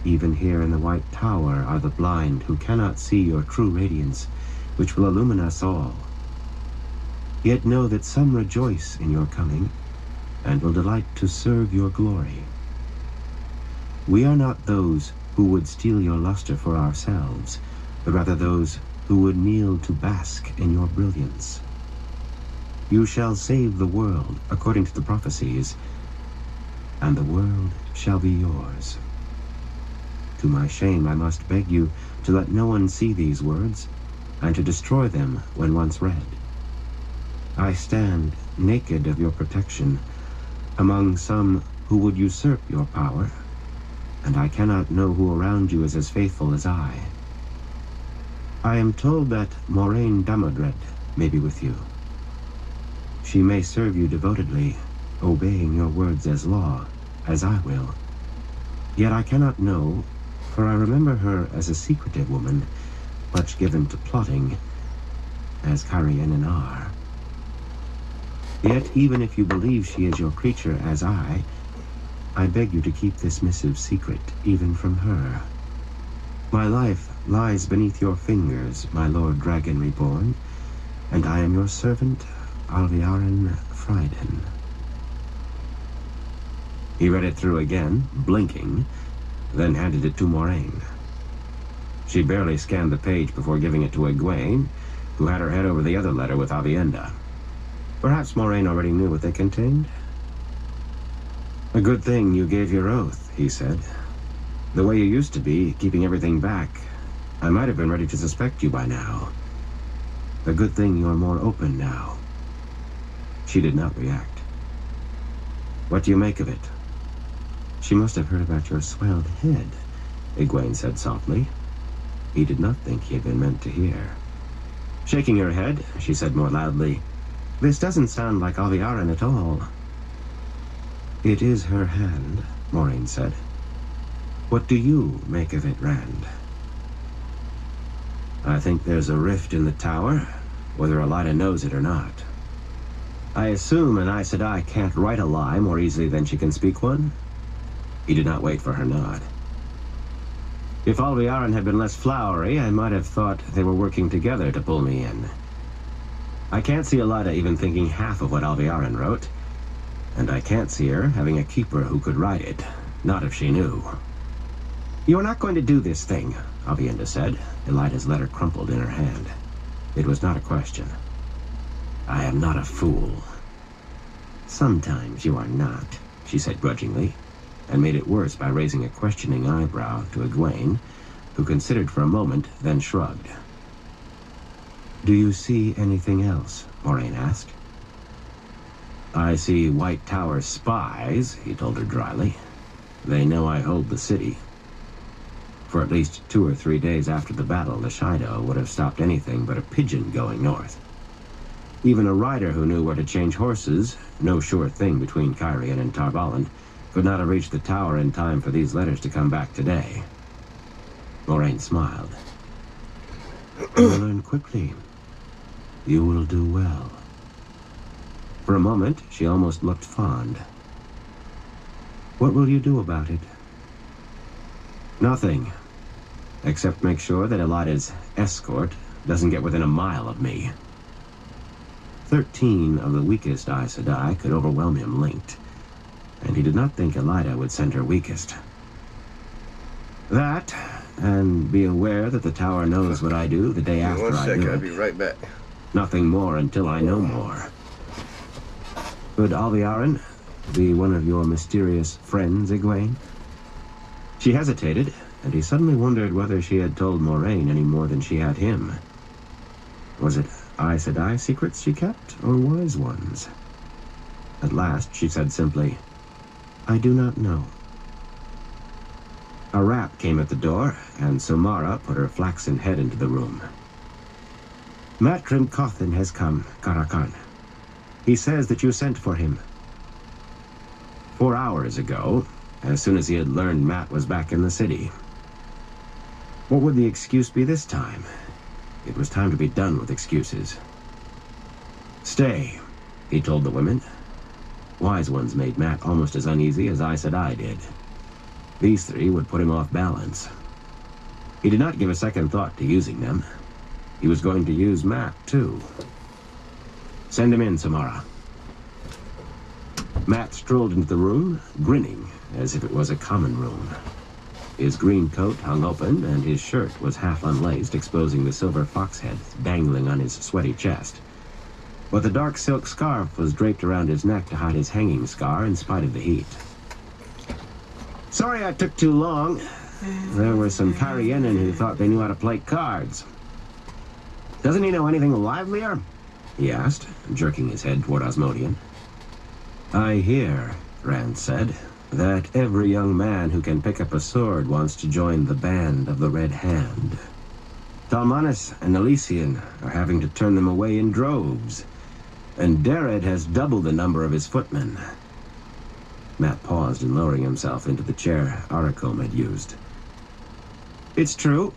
Even here in the White Tower are the blind who cannot see your true radiance, which will illumine us all. Yet know that some rejoice in your coming, and will delight to serve your glory. We are not those who would steal your luster for ourselves, but rather those who would kneel to bask in your brilliance. You shall save the world, according to the prophecies, and the world shall be yours. To my shame, I must beg you to let no one see these words, and to destroy them when once read. I stand naked of your protection, among some who would usurp your power, and I cannot know who around you is as faithful as I. I am told that Moraine Damodred may be with you. She may serve you devotedly, obeying your words as law, as I will. Yet I cannot know, for I remember her as a secretive woman, much given to plotting, as Cairhienin are. Yet even if you believe she is your creature as I beg you to keep this missive secret, even from her. My life lies beneath your fingers, my Lord Dragon Reborn, and I am your servant, Alviarin Freiden. He read it through again, blinking, then handed it to Moraine. She barely scanned the page before giving it to Egwene, who had her head over the other letter with Aviendha. Perhaps Moraine already knew what they contained? A good thing you gave your oath, he said. The way you used to be, keeping everything back, I might have been ready to suspect you by now. A good thing you're more open now. She did not react. What do you make of it? She must have heard about your swelled head, Egwene said softly. He did not think he had been meant to hear. Shaking her head, she said more loudly, This doesn't sound like Alviarin at all. It is her hand, Moraine said. What do you make of it, Rand? I think there's a rift in the tower, whether Elaida knows it or not. I assume an Aes Sedai can't write a lie more easily than she can speak one? He did not wait for her nod. If Alviarin had been less flowery, I might have thought they were working together to pull me in. I can't see Elaida even thinking half of what Alviarin wrote, And I can't see her having a keeper who could ride it. Not if she knew. "You are not going to do this thing," Aviendha said, Elida's letter crumpled in her hand. It was not a question. "I am not a fool." "Sometimes you are not," she said grudgingly, and made it worse by raising a questioning eyebrow to Egwene, who considered for a moment, then shrugged. "Do you see anything else?" Moraine asked. "I see White Tower spies," he told her dryly. "They know I hold the city." For at least 2 or 3 days after the battle, the Shaido would have stopped anything but a pigeon going north. Even a rider who knew where to change horses, no sure thing between Cairhien and Tar Valon, could not have reached the tower in time for these letters to come back today. Moraine smiled. "You will learn quickly. You will do well." For a moment, she almost looked fond. "What will you do about it?" "Nothing. Except make sure that Elida's escort doesn't get within a mile of me." 13 of the weakest Aes Sedai could overwhelm him linked, and he did not think Elida would send her weakest. "That, and be aware that the tower knows what I do the day after One I second, do I'll it. be right back. Nothing more until I know more." "Could Alviarin be one of your mysterious friends, Egwene?" She hesitated, and he suddenly wondered whether she had told Moraine any more than she had him. Was it Aes Sedai secrets she kept, or wise ones? At last she said simply, "I do not know." A rap came at the door, and Somara put her flaxen head into the room. "Mat Crimcothin has come, Caracan. He says that you sent for him." 4 hours ago, as soon as he had learned Mat was back in the city. What would the excuse be this time? It was time to be done with excuses. "Stay," he told the women. Wise ones made Mat almost as uneasy as Aes Sedai did. These 3 would put him off balance. He did not give a second thought to using them. He was going to use Mat, too. "Send him in, Samara." Mat strolled into the room, grinning as if it was a common room. His green coat hung open, and his shirt was half unlaced, exposing the silver fox head dangling on his sweaty chest. But the dark silk scarf was draped around his neck to hide his hanging scar in spite of the heat. "Sorry I took too long. There were some Cairhienin who thought they knew how to play cards." "Doesn't he know anything livelier?" he asked, jerking his head toward Osmodian. "I hear," Rand said, "that every young man who can pick up a sword wants to join the band of the Red Hand. Talmanis and Elysian are having to turn them away in droves, and Derred has doubled the number of his footmen." Mat paused in lowering himself into the chair Aracombe had used. "It's true.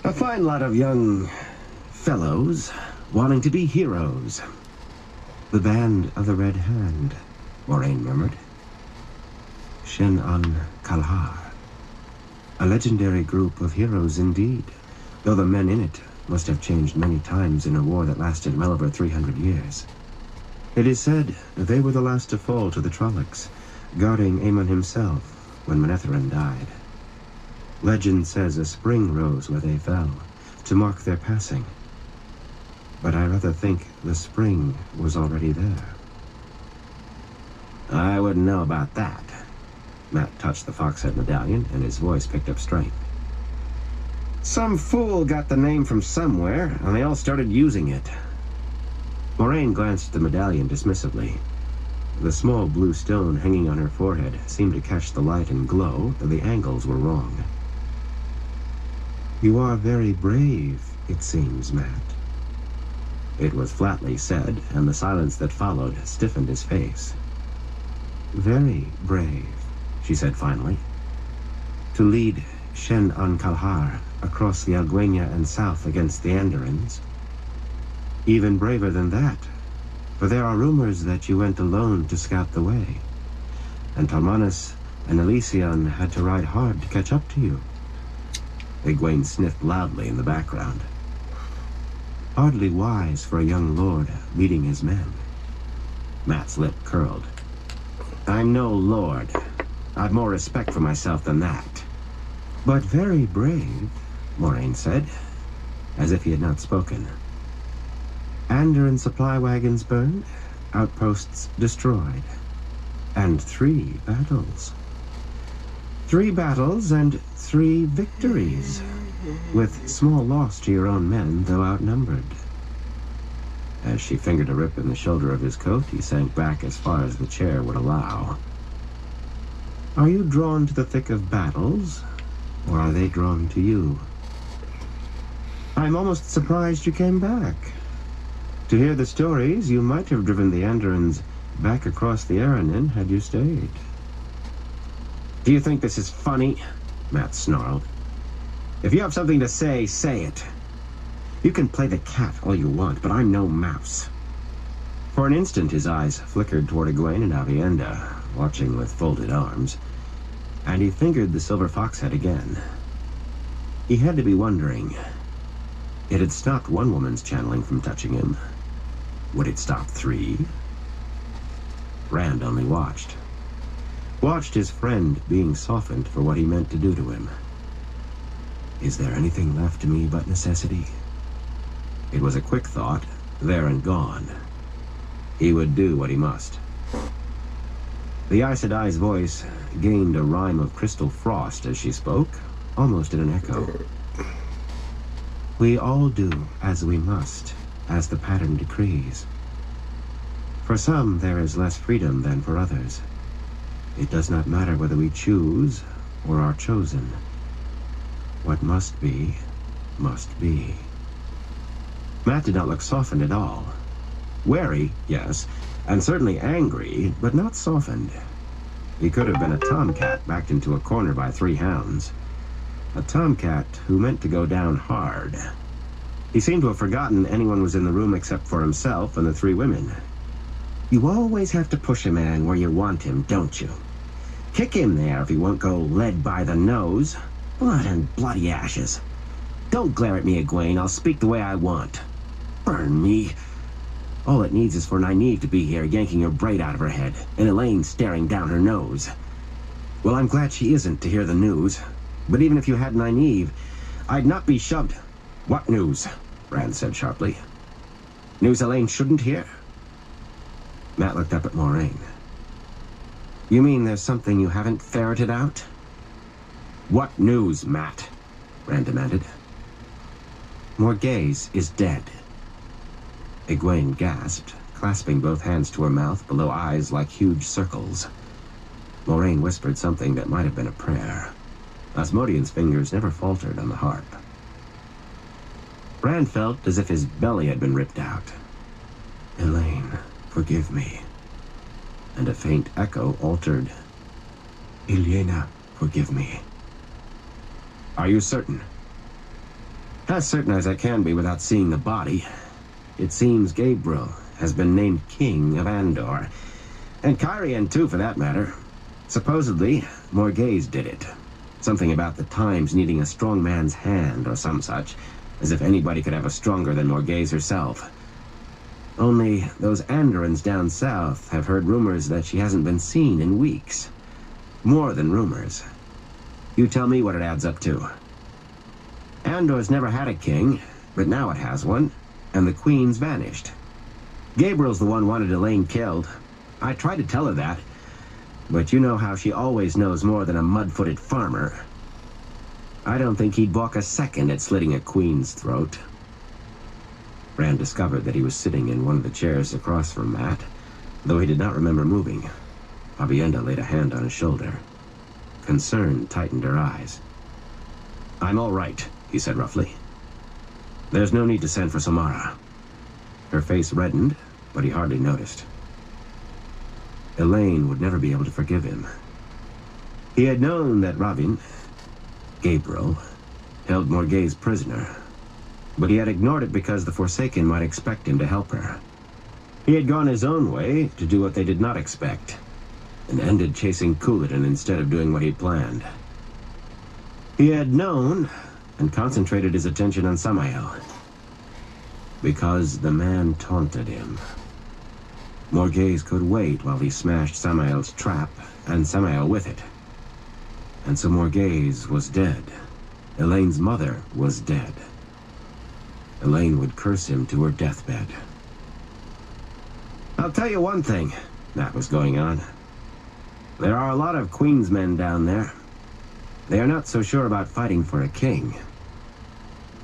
A fine lot of young fellows wanting to be heroes." "The band of the Red Hand," Moraine murmured. "Shen-an Kalhar. A legendary group of heroes indeed, though the men in it must have changed many times in a war that lasted well over 300 years. It is said that they were the last to fall to the Trollocs, guarding Aemon himself when Manetheren died. Legend says a spring rose where they fell, to mark their passing. But I rather think the spring was already there." "I wouldn't know about that." Mat touched the foxhead medallion, and his voice picked up strength. "Some fool got the name from somewhere, and they all started using it." Moraine glanced at the medallion dismissively. The small blue stone hanging on her forehead seemed to catch the light and glow, though the angles were wrong. "You are very brave, it seems, Mat." It was flatly said, and the silence that followed stiffened his face. "Very brave," she said finally. "To lead Shen-an Kalhar across the Alguenia and south against the Anderins. Even braver than that, for there are rumors that you went alone to scout the way, and Talmanis and Elysian had to ride hard to catch up to you." Egwene sniffed loudly in the background. "Hardly wise for a young lord leading his men." Matt's lip curled. I'm no lord. I've more respect for myself than that. But very brave, Moraine said, as if he had not spoken. Andoran supply wagons burned, outposts destroyed, and 3 battles. 3 battles and 3 victories, with small loss to your own men, though outnumbered. As she fingered a rip in the shoulder of his coat, he sank back as far as the chair would allow. Are you drawn to the thick of battles, or are they drawn to you? I'm almost surprised you came back. To hear the stories, you might have driven the Andorans back across the Aranin had you stayed. Do you think this is funny? Matt snarled. If you have something to say, say it. You can play the cat all you want, but I'm no mouse. For an instant, his eyes flickered toward Egwene and Avienda, watching with folded arms, and he fingered the silver fox head again. He had to be wondering. It had stopped one woman's channeling from touching him. Would it stop 3? Rand only watched. Watched his friend being softened for what he meant to do to him. Is there anything left to me but necessity? It was a quick thought, there and gone. He would do what he must. The Aes Sedai's voice gained a rhyme of crystal frost as she spoke, almost in an echo. We all do as we must, as the pattern decrees. For some, there is less freedom than for others. It does not matter whether we choose or are chosen. What must be, must be. Matt did not look softened at all. Wary, yes, and certainly angry, but not softened. He could have been a tomcat backed into a corner by 3 hounds. A tomcat who meant to go down hard. He seemed to have forgotten anyone was in the room except for himself and the 3 women. You always have to push a man where you want him, don't you? Kick him there if he won't go led by the nose. Blood and bloody ashes. Don't glare at me, Egwene. I'll speak the way I want. Burn me. All it needs is for Nynaeve to be here, yanking her braid out of her head, and Elaine staring down her nose. Well, I'm glad she isn't to hear the news. But even if you had Nynaeve, I'd not be shoved. What news? Rand said sharply. News Elaine shouldn't hear? Matt looked up at Moraine. You mean there's something you haven't ferreted out? What news, Matt? Rand demanded. Morghese is dead. Egwene gasped, clasping both hands to her mouth below eyes like huge circles. Moraine whispered something that might have been a prayer. Asmodean's fingers never faltered on the harp. Rand felt as if his belly had been ripped out. Elaine, forgive me. And a faint echo altered. Ilyena, forgive me. Are you certain? As certain as I can be without seeing the body. It seems Gaebril has been named King of Andor. And Cairhien too, for that matter. Supposedly, Morghese did it. Something about the times needing a strong man's hand or some such. As if anybody could have a stronger than Morghese herself. Only those Andorans down south have heard rumors that she hasn't been seen in weeks. More than rumors. You tell me what it adds up to. Andor's never had a king, but now it has one, and the queen's vanished. Gabriel's the one wanted Elaine killed. I tried to tell her that, but you know how she always knows more than a mud-footed farmer. I don't think he'd balk a second at slitting a queen's throat. Rand discovered that he was sitting in one of the chairs across from Matt, though he did not remember moving. Avienda laid a hand on his shoulder. Concern tightened her eyes. I'm all right, he said roughly. There's no need to send for Samara. Her face reddened, but he hardly noticed. Elaine would never be able to forgive him. He had known that Ravin, Gaebril, held Morghese prisoner, but he had ignored it because the Forsaken might expect him to help her. He had gone his own way to do what they did not expect, and ended chasing Couladin instead of doing what he'd planned. He had known, and concentrated his attention on Samael, because the man taunted him. Morghese could wait while he smashed Samael's trap, and Samael with it. And so Morghese was dead. Elaine's mother was dead. Elaine would curse him to her deathbed. "I'll tell you one thing," Matt was going on. "There are a lot of Queen's men down there. They are not so sure about fighting for a king.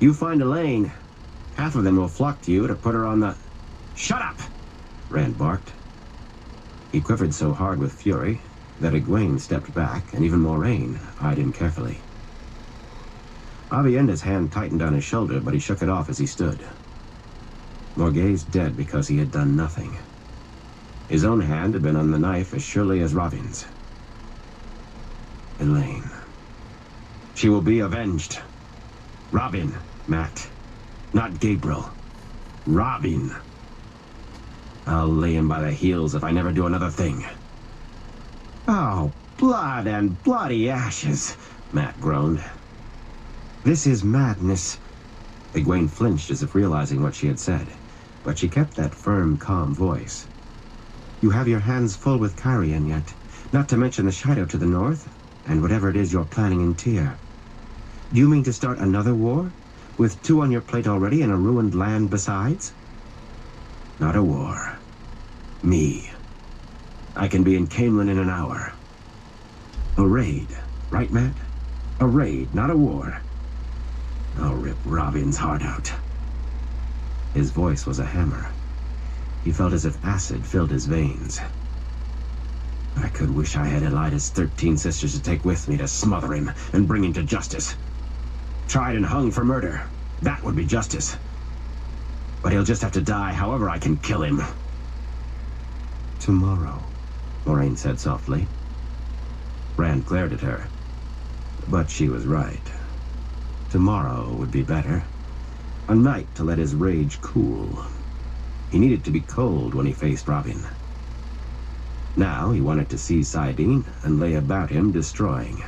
You find Elaine, half of them will flock to you to put her on the—" "Shut up!" Rand barked. He quivered so hard with fury that Egwene stepped back, and even Moraine eyed him carefully. Avienda's hand tightened on his shoulder, but he shook it off as he stood. Morghese dead because he had done nothing. His own hand had been on the knife as surely as Robin's. Elaine. She will be avenged. Robin, Matt. Not Gabriel. Robin. I'll lay him by the heels if I never do another thing. "Oh, blood and bloody ashes," Matt groaned. "This is madness." Egwene flinched as if realizing what she had said, but she kept that firm, calm voice. "You have your hands full with Cairhien yet, not to mention the Shadow to the north, and whatever it is you're planning in Tyr. Do you mean to start another war, with 2 on your plate already and a ruined land besides?" "Not a war. Me. I can be in Caemlyn in an hour. A raid, right, Matt? A raid, not a war. I'll rip Robin's heart out." His voice was a hammer. He felt as if acid filled his veins. "I could wish I had Elida's 13 sisters to take with me to smother him and bring him to justice. Tried and hung for murder. That would be justice. But he'll just have to die however I can kill him." "Tomorrow," Moraine said softly. Rand glared at her. But she was right. Tomorrow would be better. A night to let his rage cool. He needed to be cold when he faced Robin. Now he wanted to seize saidin and lay about him, destroying.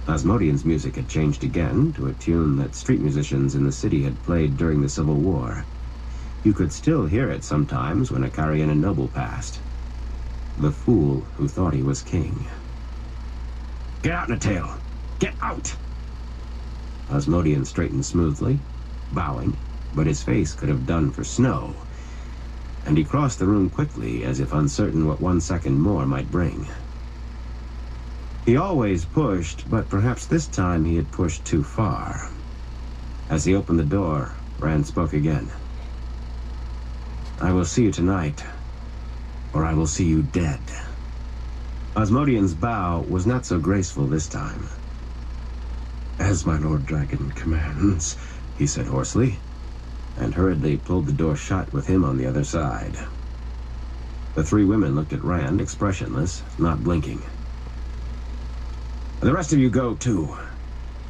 Asmodean's music had changed again to a tune that street musicians in the city had played during the Civil War. You could still hear it sometimes when a Cairhien noble passed. The fool who thought he was king. "Get out, Natail! Get out!" Asmodean straightened smoothly, bowing, but his face could have done for snow, and he crossed the room quickly as if uncertain what 1 second more might bring. He always pushed, but perhaps this time he had pushed too far. As he opened the door, Rand spoke again. "I will see you tonight, or I will see you dead." Asmodean's bow was not so graceful this time. "As my Lord Dragon commands," he said hoarsely, and hurriedly pulled the door shut with him on the other side. The 3 women looked at Rand, expressionless, not blinking. "The rest of you go, too."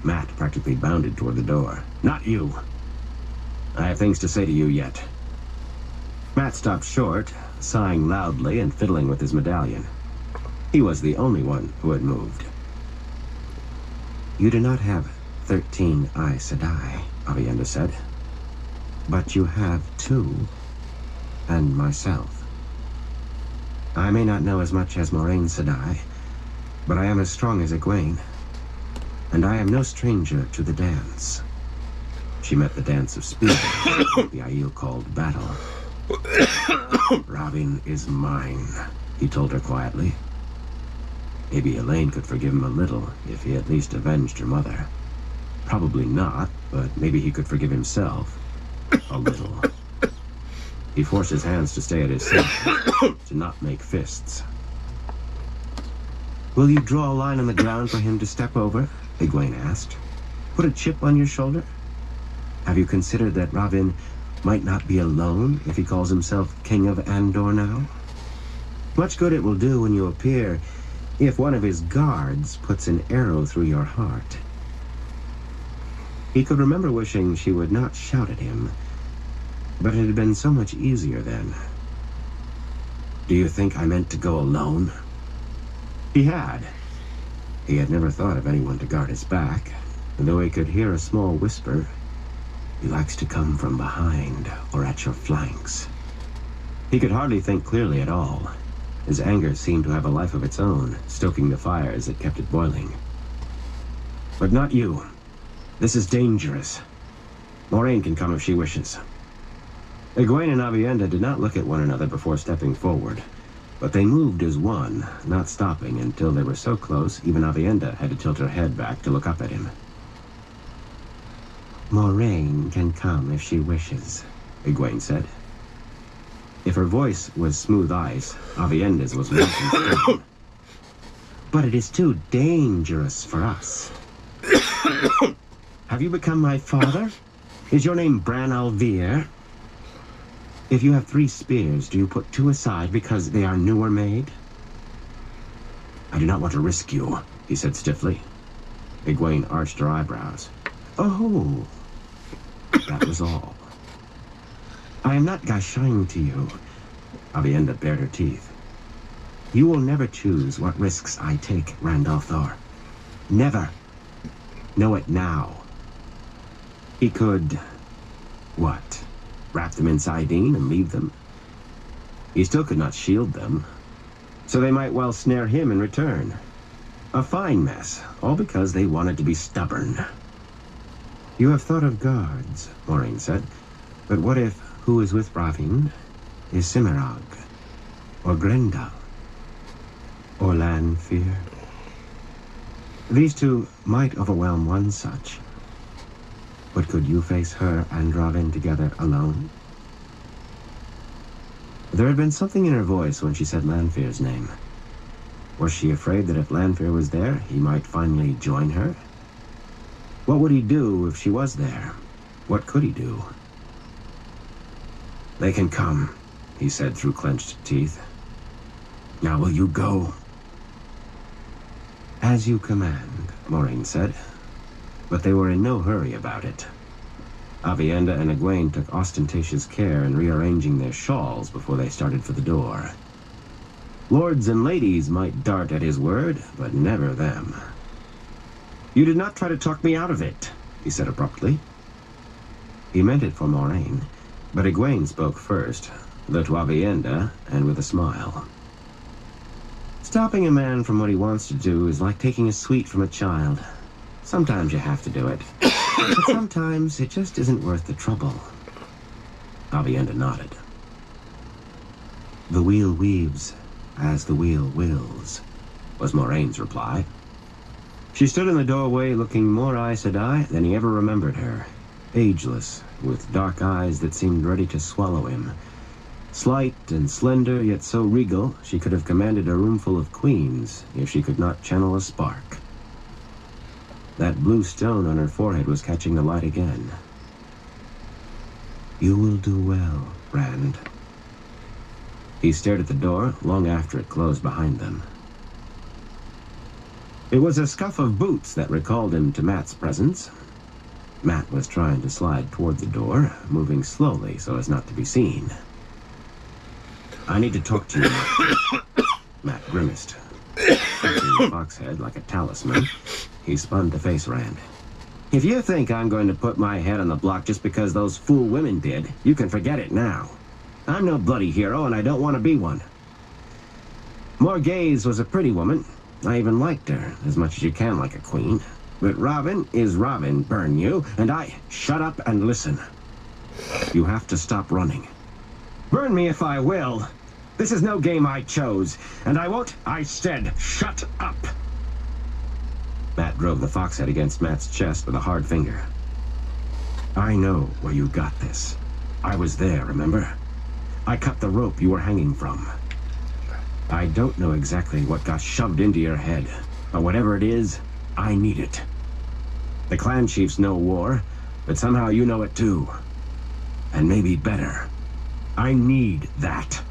Matt practically bounded toward the door. "Not you. I have things to say to you yet." Matt stopped short, sighing loudly and fiddling with his medallion. He was the only one who had moved. "You do not have 13 Aes Sedai," Avienda said. "But you have 2, and myself. I may not know as much as Moraine Sedai, but I am as strong as Egwene, and I am no stranger to the dance." She met the dance of speed, the Aiel called battle. "Robin is mine," he told her quietly. Maybe Elaine could forgive him a little if he at least avenged her mother. Probably not, but maybe he could forgive himself a little. He forced his hands to stay at his side, to not make fists. "Will you draw a line on the ground for him to step over?" Egwene asked. "Put a chip on your shoulder? Have you considered that Robin might not be alone if he calls himself King of Andor now? Much good it will do when you appear if one of his guards puts an arrow through your heart." He could remember wishing she would not shout at him, but it had been so much easier then. "Do you think I meant to go alone?" He had. He had never thought of anyone to guard his back, though he could hear a small whisper. "He likes to come from behind or at your flanks." He could hardly think clearly at all. His anger seemed to have a life of its own, stoking the fires that kept it boiling. But not you. This is dangerous. Moraine can come if she wishes. Egwene and Aviendha did not look at one another before stepping forward, but they moved as one, not stopping until they were so close even Aviendha had to tilt her head back to look up at him. Moraine can come if she wishes, Egwene said. If her voice was smooth ice, Aviendha's was molten stone. But it is too dangerous for us. Have you become my father? Is your name Bran al'Vere? If you have 3 spears, do you put 2 aside because they are newer made? I do not want to risk you, he said stiffly. Egwene arched her eyebrows. Oh, that was all. I am not gashing to you. Aviendha bared her teeth. You will never choose what risks I take, Rand al'Thor. Never. Know it now. He could... what? Wrap them in sardine and leave them? He still could not shield them. So they might well snare him in return. A fine mess, all because they wanted to be stubborn. You have thought of guards, Moraine said. But what if who is with Ravin is Cimerag, or Grendel, or Lanfear? These 2 might overwhelm one such. But could you face her and Ravin together alone? There had been something in her voice when she said Lanfear's name. Was she afraid that if Lanfear was there, he might finally join her? What would he do if she was there? What could he do? They can come, he said through clenched teeth. Now will you go? As you command, Moraine said. But they were in no hurry about it. Aviendha and Egwene took ostentatious care in rearranging their shawls before they started for the door. Lords and ladies might dart at his word, but never them. You did not try to talk me out of it, he said abruptly. He meant it for Moraine, but Egwene spoke first, though to Aviendha, and with a smile. Stopping a man from what he wants to do is like taking a sweet from a child. Sometimes you have to do it, but sometimes it just isn't worth the trouble. Aviendha nodded. The wheel weaves as the wheel wills, was Moraine's reply. She stood in the doorway looking more Aes Sedai than he ever remembered her, ageless, with dark eyes that seemed ready to swallow him. Slight and slender, yet so regal, she could have commanded a roomful of queens if she could not channel a spark. That blue stone on her forehead was catching the light again. You will do well, Rand. He stared at the door long after it closed behind them. It was a scuff of boots that recalled him to Mat's presence. Mat was trying to slide toward the door, moving slowly so as not to be seen. I need to talk to you, Mat. Mat grimaced. Touching the fox head like a talisman, he spun to face Rand. If you think I'm going to put my head on the block just because those fool women did, you can forget it now. I'm no bloody hero, and I don't want to be one. Morghese was a pretty woman. I even liked her, as much as you can like a queen. But Ravin is Ravin, burn you, and I... Shut up and listen. You have to stop running. Burn me if I will. This is no game I chose, and I won't... I said, shut up. Mat drove the fox head against Mat's chest with a hard finger. I know where you got this. I was there, remember? I cut the rope you were hanging from. I don't know exactly what got shoved into your head, but whatever it is, I need it. The clan chiefs know war, but somehow you know it too. And maybe better. I need that.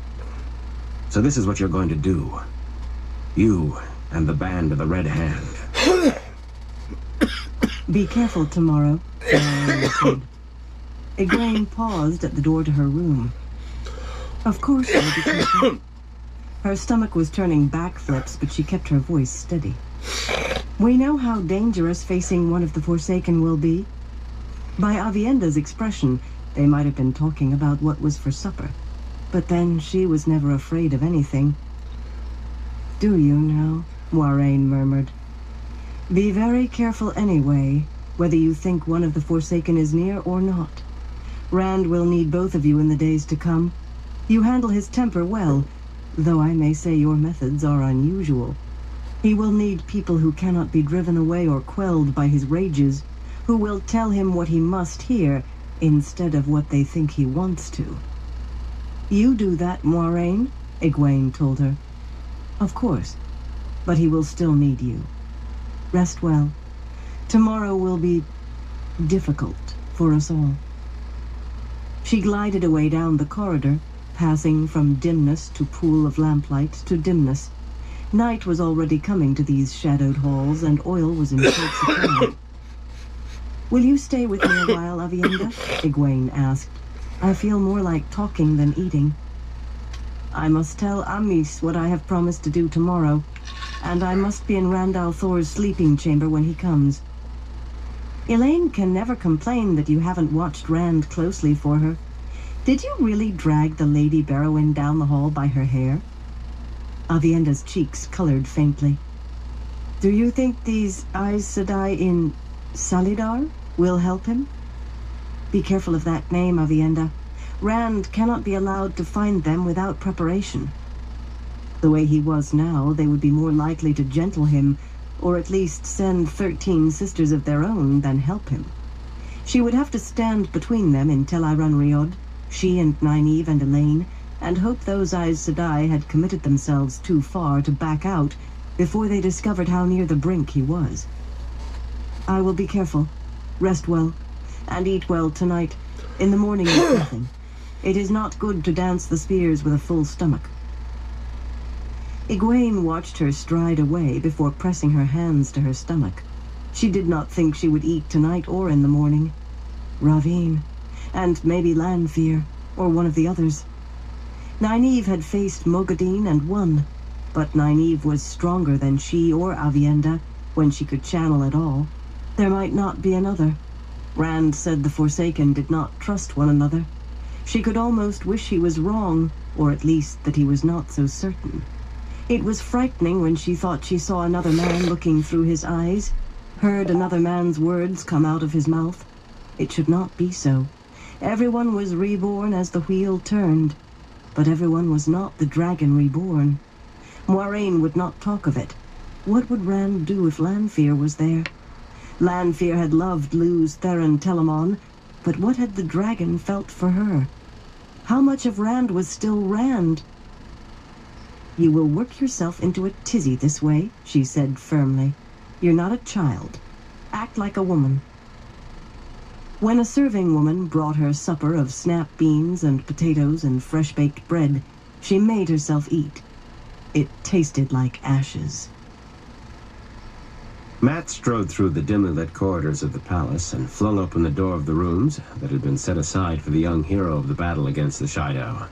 So this is what you're going to do. You and the band of the Red Hand. Be careful tomorrow, Moraine said. Egwene paused at the door to her room. Of course I'll be careful. Her stomach was turning backflips, but she kept her voice steady. We know how dangerous facing one of the Forsaken will be. By Aviendha's expression, they might have been talking about what was for supper. But then she was never afraid of anything. Do you now? Moiraine murmured. Be very careful anyway, whether you think one of the Forsaken is near or not. Rand will need both of you in the days to come. You handle his temper well, though I may say your methods are unusual. He will need people who cannot be driven away or quelled by his rages, who will tell him what he must hear instead of what they think he wants to. You do that, Moiraine, Egwene told her. Of course, but he will still need you. Rest well. Tomorrow will be difficult for us all. She glided away down the corridor, passing from dimness to pool of lamplight to dimness. Night was already coming to these shadowed halls, and oil was in short supply. Will you stay with me a while, Aviendha? Egwene asked. I feel more like talking than eating. I must tell Amys what I have promised to do tomorrow, and I must be in Rand al'Thor's sleeping chamber when he comes. Elaine can never complain that you haven't watched Rand closely for her. Did you really drag the Lady Barrowen down the hall by her hair? Aviendha's cheeks colored faintly. Do you think these Aes Sedai in Salidar will help him? Be careful of that name, Aviendha. Rand cannot be allowed to find them without preparation. The way he was now, they would be more likely to gentle him, or at least send 13 sisters of their own than help him. She would have to stand between them in Tel Aran'rhiod, she and Nynaeve and Elaine, and hope those Aes Sedai had committed themselves too far to back out before they discovered how near the brink he was. I will be careful. Rest well, and eat well tonight. In the morning is nothing. It is not good to dance the spears with a full stomach. Egwene watched her stride away before pressing her hands to her stomach. She did not think she would eat tonight or in the morning. Ravine, and maybe Lanfear, or one of the others. Nynaeve had faced Mogadin and won, but Nynaeve was stronger than she or Aviendha when she could channel at all. There might not be another. Rand said the Forsaken did not trust one another. She could almost wish he was wrong, or at least that he was not so certain. It was frightening when she thought she saw another man looking through his eyes, heard another man's words come out of his mouth. It should not be so. Everyone was reborn as the wheel turned, but everyone was not the dragon reborn. Moiraine would not talk of it. What would Rand do if Lanfear was there? Lanfear had loved Luz Theron Telamon, but what had the dragon felt for her? How much of Rand was still Rand? You will work yourself into a tizzy this way, she said firmly. You're not a child. Act like a woman. When a serving woman brought her supper of snap beans and potatoes and fresh-baked bread, she made herself eat. It tasted like ashes. Mat strode through the dimly lit corridors of the palace and flung open the door of the rooms that had been set aside for the young hero of the battle against the Shaido.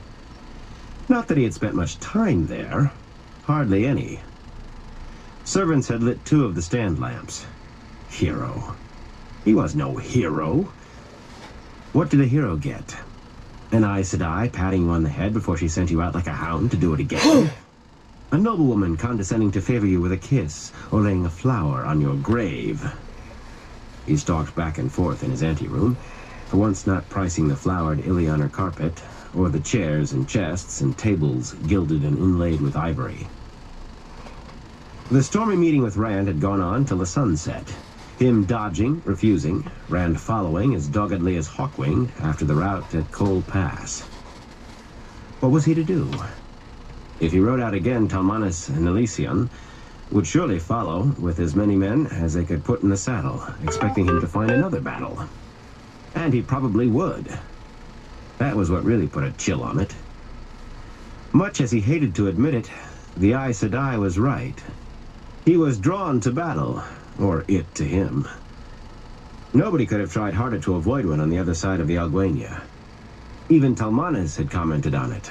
Not that he had spent much time there. Hardly any. Servants had lit 2 of the stand lamps. Hero. He was no hero. What did a hero get? An Aes Sedai patting you on the head before she sent you out like a hound to do it again? A noblewoman condescending to favor you with a kiss, or laying a flower on your grave. He stalked back and forth in his anteroom, for once not pricing the flowered Ilianer carpet, or the chairs and chests and tables gilded and inlaid with ivory. The stormy meeting with Rand had gone on till the sun set. Him dodging, refusing, Rand following as doggedly as Hawkwing after the rout at Cole Pass. What was he to do? If he rode out again, Talmanis and Elysion would surely follow with as many men as they could put in the saddle, expecting him to find another battle. And he probably would. That was what really put a chill on it. Much as he hated to admit it, the Aes Sedai was right. He was drawn to battle, or it to him. Nobody could have tried harder to avoid one on the other side of the Alguenia. Even Talmanis had commented on it.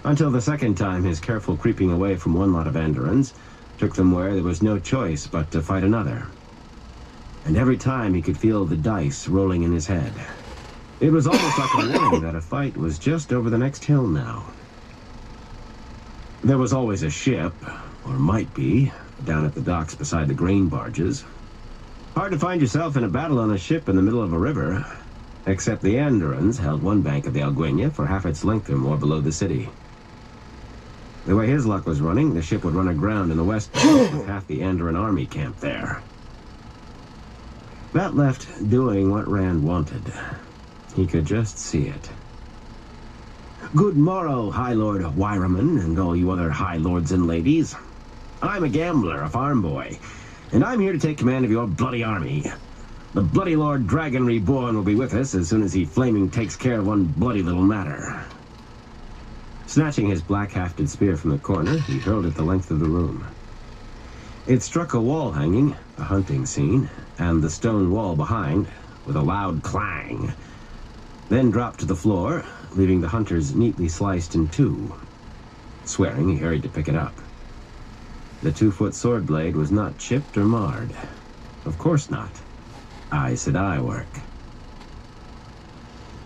Until the second time his careful creeping away from one lot of Andorans took them where there was no choice but to fight another. And every time he could feel the dice rolling in his head. It was almost like a warning that a fight was just over the next hill now. There was always a ship, or might be, down at the docks beside the grain barges. Hard to find yourself in a battle on a ship in the middle of a river, except the Andorans held one bank of the Alguenya for half its length or more below the city. The way his luck was running, the ship would run aground in the west bank with half the Andoran army camped there. That left doing what Rand wanted. He could just see it. Good morrow, High Lord Wyraman, and all you other High Lords and ladies. I'm a gambler, a farm boy, and I'm here to take command of your bloody army. The bloody Lord Dragon Reborn will be with us as soon as he flaming takes care of one bloody little matter. Snatching his black-hafted spear from the corner, he hurled it the length of the room. It struck a wall hanging, a hunting scene, and the stone wall behind, with a loud clang, then dropped to the floor, leaving the hunters neatly sliced in two. Swearing, he hurried to pick it up. The 2-foot sword blade was not chipped or marred. Of course not. Aes Sedai work.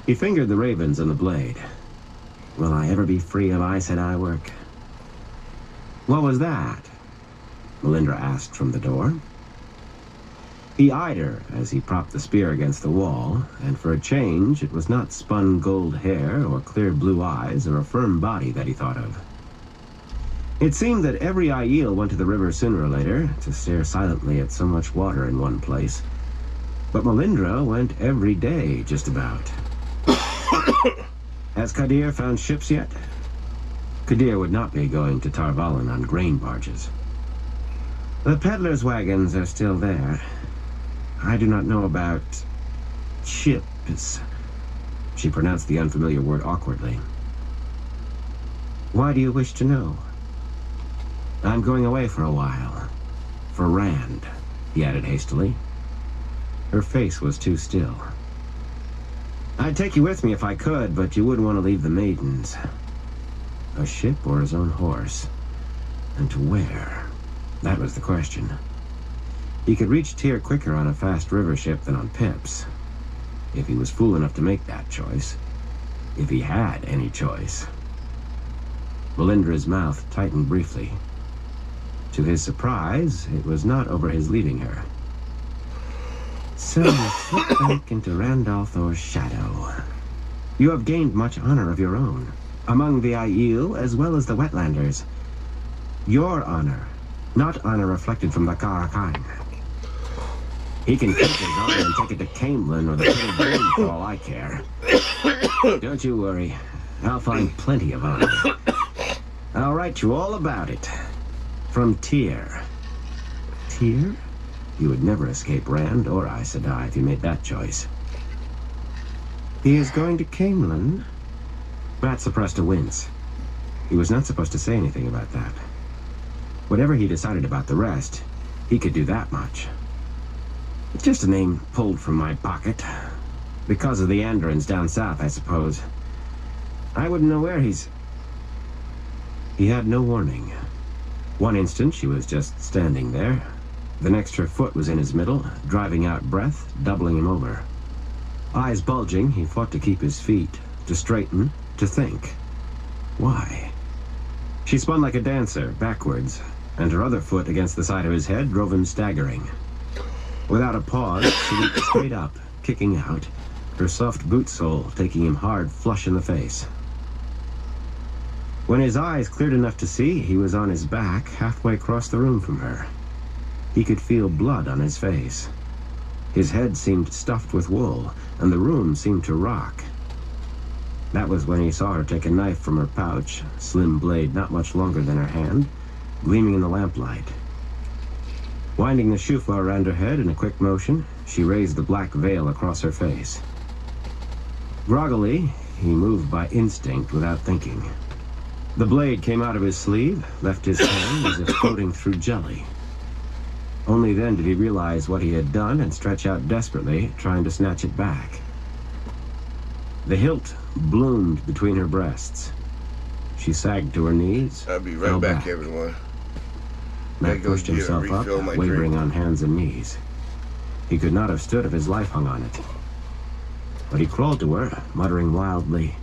He fingered the ravens on the blade. Will I ever be free of Aes Sedai work? What was that? Melindra asked from the door. He eyed her as he propped the spear against the wall, and for a change, it was not spun gold hair or clear blue eyes or a firm body that he thought of. It seemed that every Aiel went to the river sooner or later to stare silently at so much water in one place. But Melindra went every day, just about. Has Kadir found ships yet? Kadir would not be going to Tar Valon on grain barges. The peddlers' wagons are still there. I do not know about ships. She pronounced the unfamiliar word awkwardly. Why do you wish to know? I'm going away for a while. For Rand, he added hastily. Her face was too still. I'd take you with me if I could, but you wouldn't want to leave the maidens. A ship or his own horse? And to where? That was the question. He could reach Tyr quicker on a fast river ship than on Pips. If he was fool enough to make that choice. If he had any choice. Melindra's mouth tightened briefly. To his surprise, it was not over his leaving her. So you slip back into Randall Thor's shadow. You have gained much honor of your own, among the Aiel as well as the Wetlanders. Your honor, not honor reflected from the Karakai. He can keep his honor and take it to Caemlyn or the Pit of Doom for all I care. Don't you worry. I'll find plenty of honor. I'll write you all about it. From Tyr. Tyr? You would never escape Rand or Aes Sedai if you made that choice. He is going to Caemlyn? Rat suppressed a wince. He was not supposed to say anything about that. Whatever he decided about the rest, he could do that much. It's just a name pulled from my pocket. Because of the Andorans down south, I suppose. I wouldn't know where he's... He had no warning. One instant, she was just standing there. The next, her foot was in his middle, driving out breath, doubling him over. Eyes bulging, he fought to keep his feet, to straighten, to think. Why? She spun like a dancer, backwards, and her other foot against the side of his head drove him staggering. Without a pause, she leaped straight up, kicking out, her soft boot sole taking him hard flush in the face. When his eyes cleared enough to see, he was on his back, halfway across the room from her. He could feel blood on his face. His head seemed stuffed with wool, and the room seemed to rock. That was when he saw her take a knife from her pouch, slim blade not much longer than her hand, gleaming in the lamplight. Winding the shufar around her head in a quick motion, she raised the black veil across her face. Groggily, he moved by instinct without thinking. The blade came out of his sleeve, left his hand as if floating through jelly. Only then did he realize what he had done and stretch out desperately, trying to snatch it back. The hilt bloomed between her breasts. She sagged to her knees. I'll be right back, everyone. Matt pushed himself up, wavering on hands and knees. He could not have stood if his life hung on it. But he crawled to her, muttering wildly,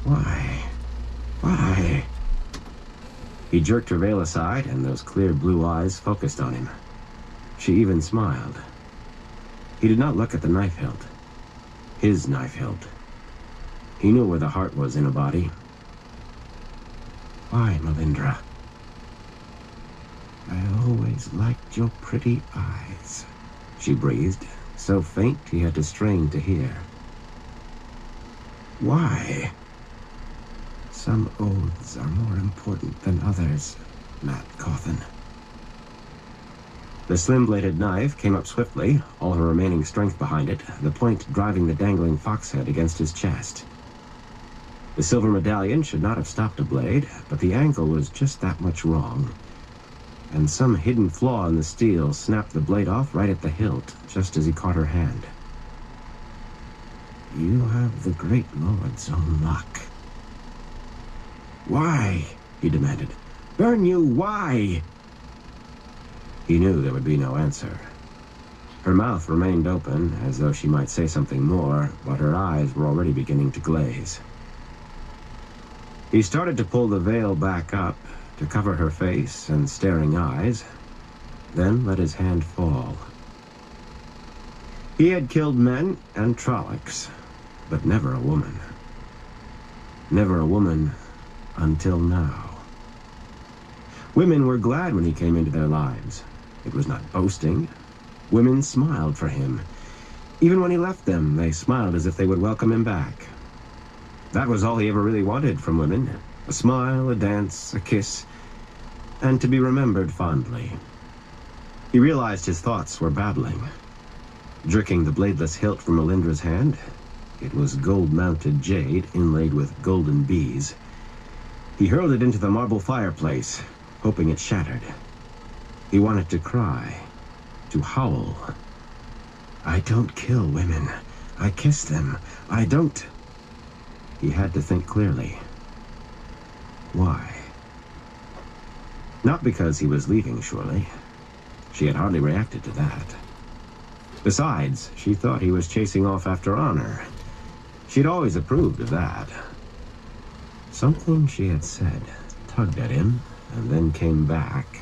"Why? Why?" He jerked her veil aside, and those clear blue eyes focused on him. She even smiled. He did not look at the knife hilt. His knife hilt. He knew where the heart was in a body. "Why, Melindra?" "I always liked your pretty eyes," she breathed, so faint he had to strain to hear. "Why?" "Some oaths are more important than others, Matt Cawthon." The slim-bladed knife came up swiftly, all her remaining strength behind it, the point driving the dangling fox head against his chest. The silver medallion should not have stopped a blade, but the angle was just that much wrong. And some hidden flaw in the steel snapped the blade off right at the hilt, just as he caught her hand. "You have the Great Lord's own luck." "Why?" he demanded. "Burn you, why?" He knew there would be no answer. Her mouth remained open, as though she might say something more, but her eyes were already beginning to glaze. He started to pull the veil back up, to cover her face and staring eyes, then let his hand fall. He had killed men and Trollocs, but never a woman. Never a woman until now. Women were glad when he came into their lives. It was not boasting. Women smiled for him. Even when he left them, they smiled as if they would welcome him back. That was all he ever really wanted from women. A smile, a dance, a kiss, and to be remembered fondly. He realized his thoughts were babbling. Jerking the bladeless hilt from Melindra's hand, it was gold-mounted jade inlaid with golden bees. He hurled it into the marble fireplace, hoping it shattered. He wanted to cry, to howl. "I don't kill women. I kiss them. I don't..." He had to think clearly. Why? Not because he was leaving, surely. She had hardly reacted to that. Besides, she thought he was chasing off after honor. She'd always approved of that. Something she had said tugged at him, and then came back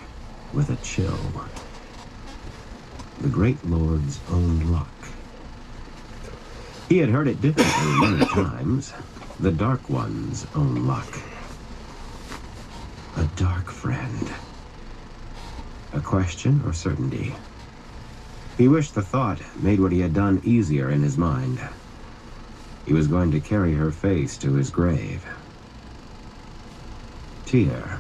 with a chill. The Great Lord's own luck. He had heard it differently many times. The Dark One's own luck. A dark friend. A question or certainty? He wished the thought made what he had done easier in his mind. He was going to carry her face to his grave. Tear.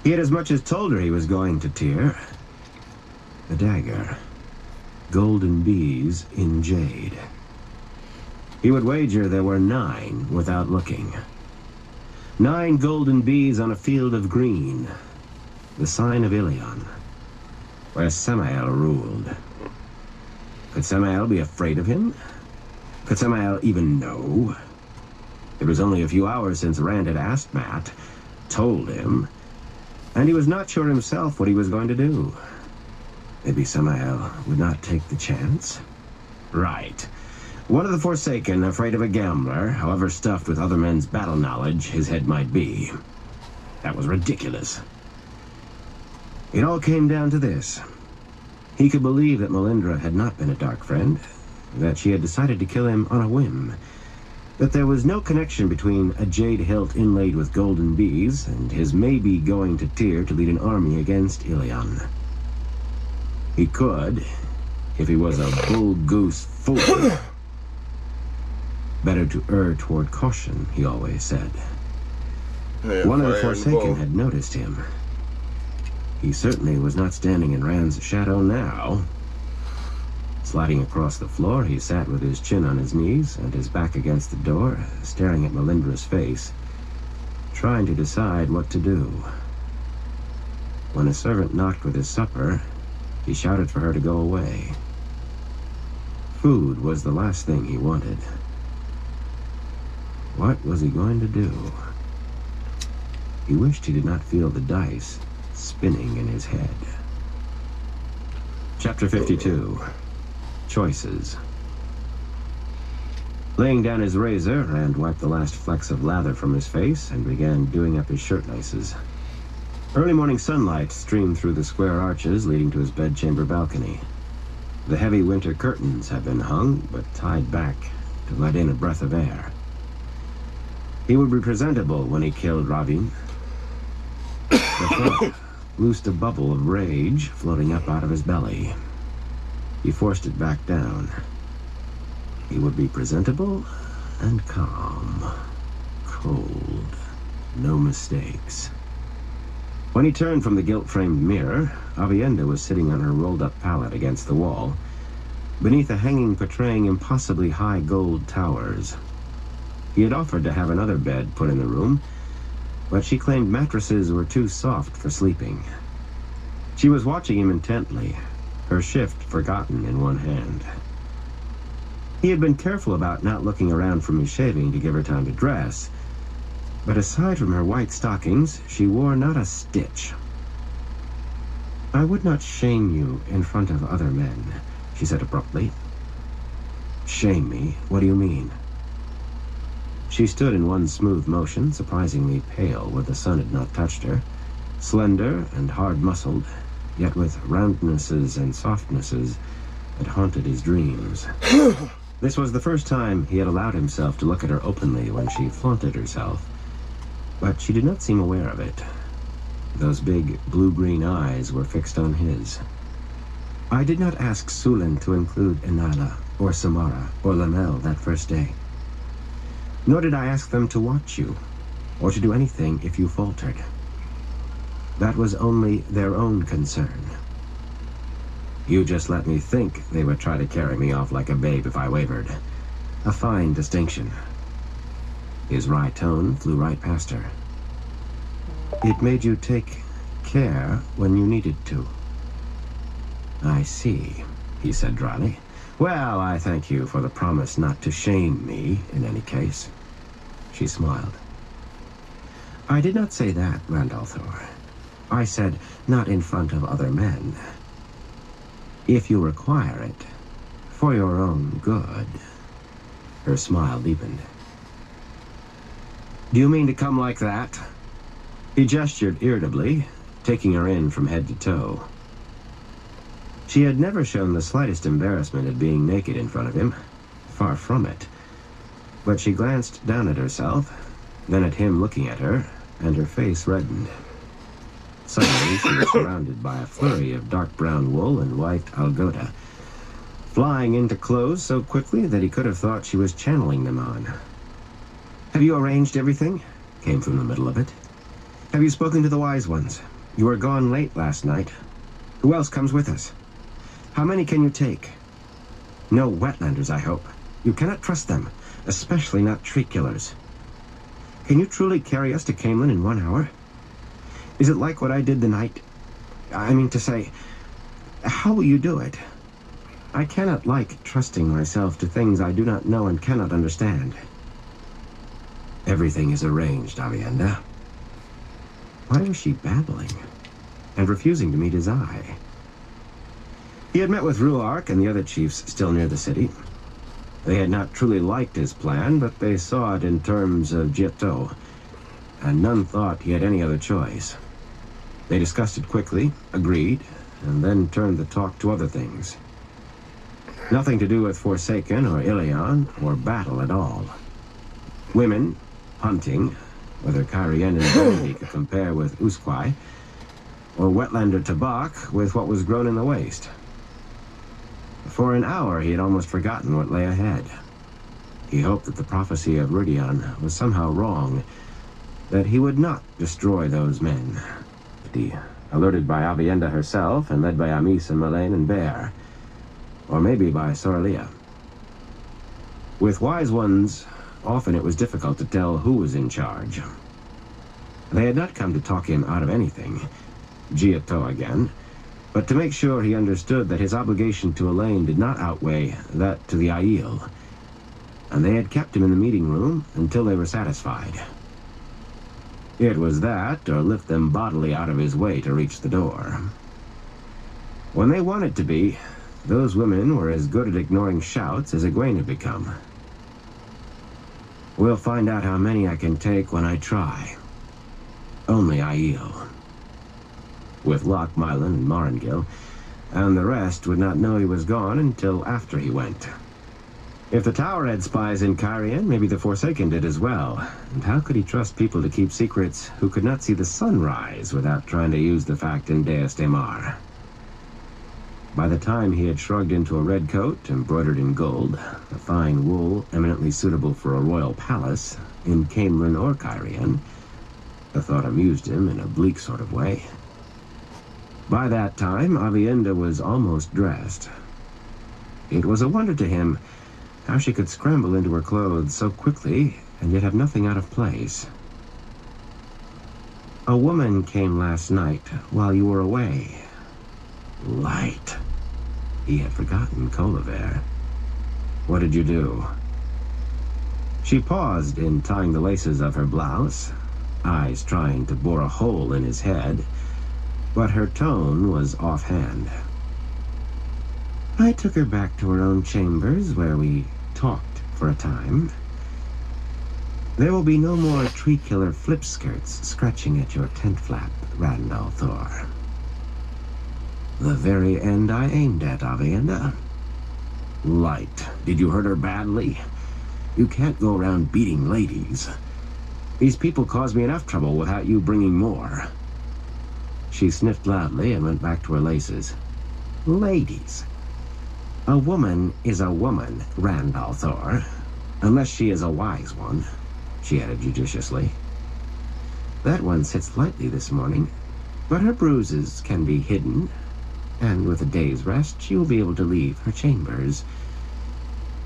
He had as much as told her he was going to tear. The dagger. Golden bees in jade. He would wager there were 9 without looking. 9 golden bees on a field of green. The sign of Ilion, where Samael ruled. Could Samael be afraid of him? Could Samael even know? It was only a few hours since Rand had asked Matt, told him, and he was not sure himself what he was going to do. Maybe Samael would not take the chance? Right. One of the Forsaken, afraid of a gambler, however stuffed with other men's battle knowledge his head might be. That was ridiculous. It all came down to this. He could believe that Melindra had not been a dark friend, that she had decided to kill him on a whim, that there was no connection between a jade hilt inlaid with golden bees and his maybe going to Tyr to lead an army against Ilion. He could, if he was a bull-goose fool. Better to err toward caution, he always said. Yeah, One of the Forsaken had noticed him. He certainly was not standing in Rand's shadow now. Sliding across the floor, he sat with his chin on his knees and his back against the door, staring at Melindra's face, trying to decide what to do. When a servant knocked with his supper, he shouted for her to go away. Food was the last thing he wanted. What was he going to do? He wished he did not feel the dice spinning in his head. Chapter 52. Choices. Laying down his razor, Rand wiped the last flecks of lather from his face and began doing up his shirt laces. Early morning sunlight streamed through the square arches leading to his bedchamber balcony. The heavy winter curtains had been hung, but tied back to let in a breath of air. He would be presentable when he killed Ravin. The thought loosed a bubble of rage floating up out of his belly. He forced it back down. He would be presentable and calm. Cold. No mistakes. When he turned from the gilt-framed mirror, Avienda was sitting on her rolled-up pallet against the wall, beneath a hanging portraying impossibly high gold towers. He had offered to have another bed put in the room, but she claimed mattresses were too soft for sleeping. She was watching him intently, her shift forgotten in one hand. He had been careful about not looking around from his shaving to give her time to dress, but aside from her white stockings, she wore not a stitch. "I would not shame you in front of other men," she said abruptly. "Shame me? What do you mean?" She stood in one smooth motion, surprisingly pale where the sun had not touched her, slender and hard-muscled, yet with roundnesses and softnesses that haunted his dreams. This was the first time he had allowed himself to look at her openly when she flaunted herself, but she did not seem aware of it. Those big blue-green eyes were fixed on his. "I did not ask Sulan to include Inala, or Samara, or Lamel that first day. Nor did I ask them to watch you, or to do anything if you faltered. That was only their own concern. You just let me think they would try to carry me off like a babe if I wavered. A fine distinction." His wry tone flew right past her. "It made you take care when you needed to." "I see," he said dryly. "Well, I thank you for the promise not to shame me, in any case." She smiled. "I did not say that, Randalthor. I said, not in front of other men. If you require it, for your own good." Her smile deepened. "Do you mean to come like that?" He gestured irritably, taking her in from head to toe. She had never shown the slightest embarrassment at being naked in front of him. Far from it. But she glanced down at herself, then at him looking at her, and her face reddened. Suddenly, she was surrounded by a flurry of dark brown wool and white algoda, flying into clothes so quickly that he could have thought she was channeling them on. "Have you arranged everything?" came from the middle of it. "Have you spoken to the wise ones? You were gone late last night. Who else comes with us? How many can you take? No wetlanders, I hope. You cannot trust them, especially not tree killers. Can you truly carry us to Caemlyn in 1 hour? Is it like what I did the night? I mean to say, how will you do it? I cannot like trusting myself to things I do not know and cannot understand." "Everything is arranged, Avienda." Why was she babbling and refusing to meet his eye? He had met with Ruark and the other chiefs still near the city. They had not truly liked his plan, but they saw it in terms of Giotto, and none thought he had any other choice. They discussed it quickly, agreed, and then turned the talk to other things. Nothing to do with Forsaken or Ilion or battle at all. Women, hunting, whether Cairhien and Brandy could compare with Usquai, or wetlander Tabak with what was grown in the waste. For an hour he had almost forgotten what lay ahead. He hoped that the prophecy of Rudian was somehow wrong, that he would not destroy those men. Alerted by Avienda herself and led by Amis and Malaine and Bear, or maybe by Soralia. With wise ones, often it was difficult to tell who was in charge. They had not come to talk him out of anything, Giotto again, but to make sure he understood that his obligation to Elaine did not outweigh that to the Aiel, and they had kept him in the meeting room until they were satisfied. It was that, or lift them bodily out of his way to reach the door. When they wanted to be, those women were as good at ignoring shouts as Egwene had become. We'll find out how many I can take when I try. Only Aiel. With luck, Mylan and Marangil, and the rest would not know he was gone until after he went. If the Tower had spies in Cairhien, maybe the Forsaken did as well. And how could he trust people to keep secrets who could not see the sunrise without trying to use the fact in Deus Daemar? By the time he had shrugged into a red coat embroidered in gold, a fine wool eminently suitable for a royal palace, in Caemlyn or Cairhien, the thought amused him in a bleak sort of way. By that time, Aviendha was almost dressed. It was a wonder to him how she could scramble into her clothes so quickly and yet have nothing out of place. A woman came last night while you were away. Light. He had forgotten Colaver. What did you do? She paused in tying the laces of her blouse, eyes trying to bore a hole in his head, but her tone was offhand. I took her back to her own chambers, where we talked for a time. There will be no more tree-killer flip-skirts scratching at your tent flap, Rand al'Thor. The very end I aimed at, Aviendha. Light. Did you hurt her badly? You can't go around beating ladies. These people caused me enough trouble without you bringing more. She sniffed loudly and went back to her laces. Ladies. A woman is a woman, Rand al'Thor. Unless she is a wise one, she added judiciously. That one sits lightly this morning, but her bruises can be hidden, and with a day's rest she will be able to leave her chambers.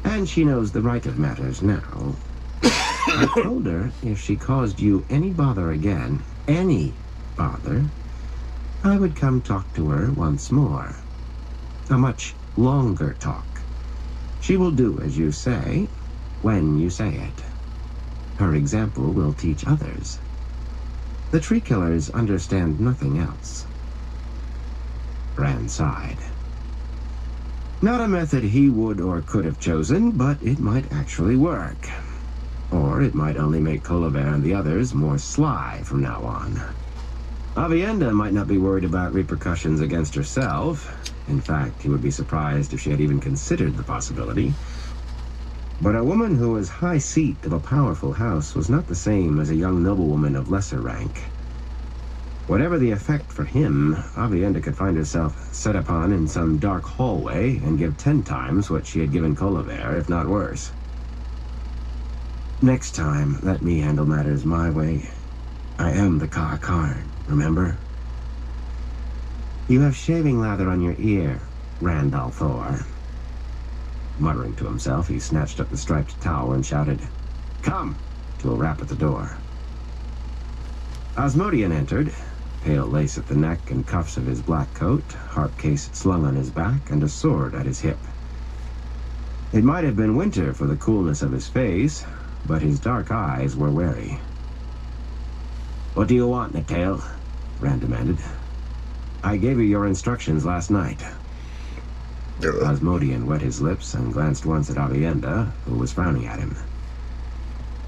And she knows the right of matters now. I told her if she caused you any bother again, any bother, I would come talk to her once more. A much longer talk. She will do as you say, when you say it. Her example will teach others. The tree killers understand nothing else. Rand sighed. Not a method he would or could have chosen, but it might actually work. Or it might only make Colaver and the others more sly from now on. Aviendha might not be worried about repercussions against herself. In fact, he would be surprised if she had even considered the possibility. But a woman who was high seat of a powerful house was not the same as a young noblewoman of lesser rank. Whatever the effect for him, Aviendha could find herself set upon in some dark hallway and give 10 times what she had given Colaver, if not worse. Next time, let me handle matters my way. I am the Car'a'carn, remember? You have shaving lather on your ear, Rand al'Thor. Muttering to himself, he snatched up the striped towel and shouted, Come! To a rap at the door. Asmodean entered, pale lace at the neck and cuffs of his black coat, harp case slung on his back, and a sword at his hip. It might have been winter for the coolness of his face, but his dark eyes were wary. What do you want, Natael? Rand demanded. I gave you your instructions last night. Asmodean wet his lips and glanced once at Aviendha, who was frowning at him.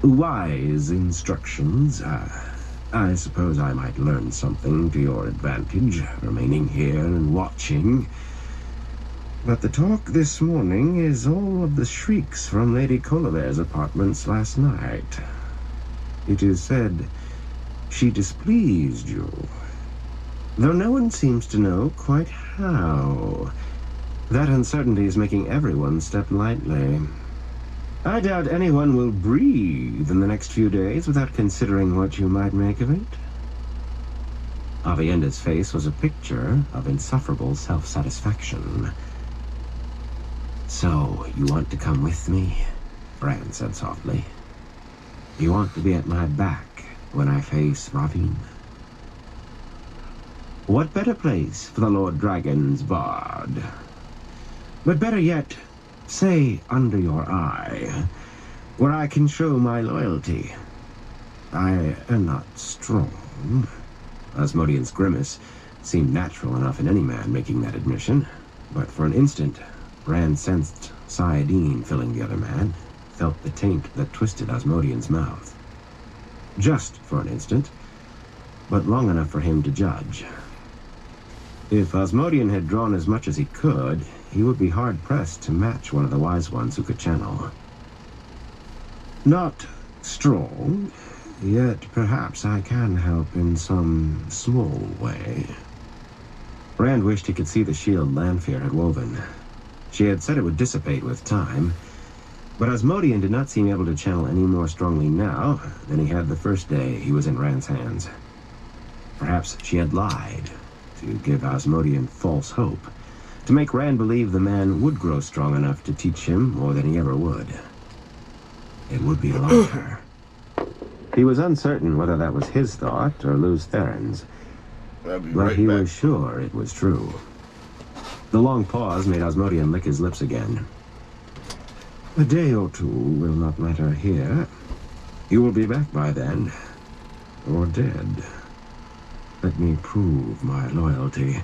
Wise instructions. I suppose I might learn something to your advantage, remaining here and watching. But the talk this morning is all of the shrieks from Lady Colaver's apartments last night. It is said she displeased you, though no one seems to know quite how. That uncertainty is making everyone step lightly. I doubt anyone will breathe in the next few days without considering what you might make of it. Aviendha's face was a picture of insufferable self-satisfaction. So, you want to come with me? Rand said softly. You want to be at my back when I face Rahvin? What better place for the Lord Dragon's bard? But better yet, say under your eye, where I can show my loyalty. I am not strong. Asmodean's grimace seemed natural enough in any man making that admission, but for an instant, Rand sensed Saidin filling the other man, felt the taint that twisted Asmodean's mouth. Just for an instant, but long enough for him to judge. If Asmodean had drawn as much as he could, he would be hard-pressed to match one of the wise ones who could channel. Not strong, yet perhaps I can help in some small way. Rand wished he could see the shield Lanfear had woven. She had said it would dissipate with time, but Asmodean did not seem able to channel any more strongly now than he had the first day he was in Rand's hands. Perhaps she had lied, to give Asmodean false hope, to make Rand believe the man would grow strong enough to teach him more than he ever would. It would be longer. He was uncertain whether that was his thought or Lews Theron's, but he was sure it was true. The long pause made Asmodean lick his lips again. A day or two will not matter here. You will be back by then, or dead. Let me prove my loyalty.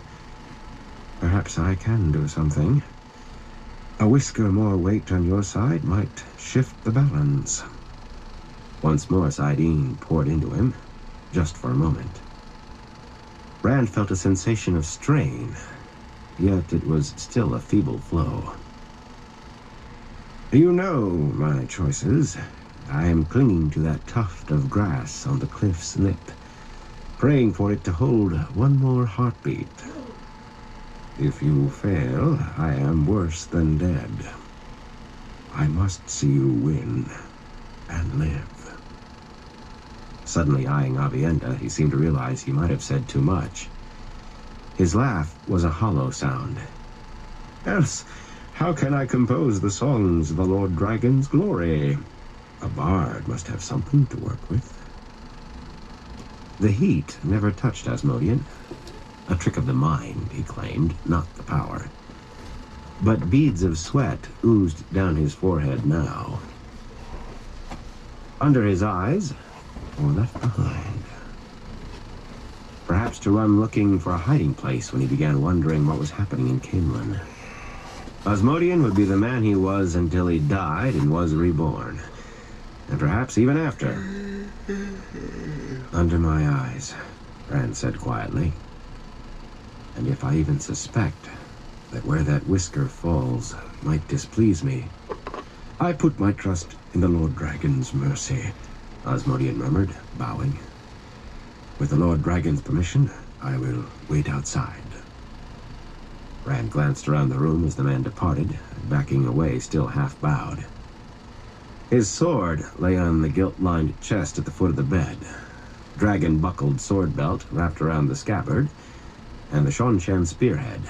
Perhaps I can do something. A whisker more weight on your side might shift the balance. Once more, saidin poured into him, just for a moment. Rand felt a sensation of strain, yet it was still a feeble flow. You know my choices. I am clinging to that tuft of grass on the cliff's lip, praying for it to hold one more heartbeat. If you fail, I am worse than dead. I must see you win and live. Suddenly eyeing Aviendha, he seemed to realize he might have said too much. His laugh was a hollow sound. Else, how can I compose the songs of the Lord Dragon's glory? A bard must have something to work with. The heat never touched Asmodean. A trick of the mind, he claimed, not the power. But beads of sweat oozed down his forehead now. Under his eyes, or left behind. Perhaps to run looking for a hiding place when he began wondering what was happening in Caemlyn. Asmodean would be the man he was until he died and was reborn. And perhaps even after. Under my eyes, Rand said quietly. And if I even suspect that where that whisker falls might displease me, I put my trust in the Lord Dragon's mercy, Asmodean murmured, bowing. With the Lord Dragon's permission, I will wait outside. Rand glanced around the room as the man departed, backing away, still half bowed. His sword lay on the gilt-lined chest at the foot of the bed, dragon-buckled sword belt wrapped around the scabbard, and the Seanchan spearhead.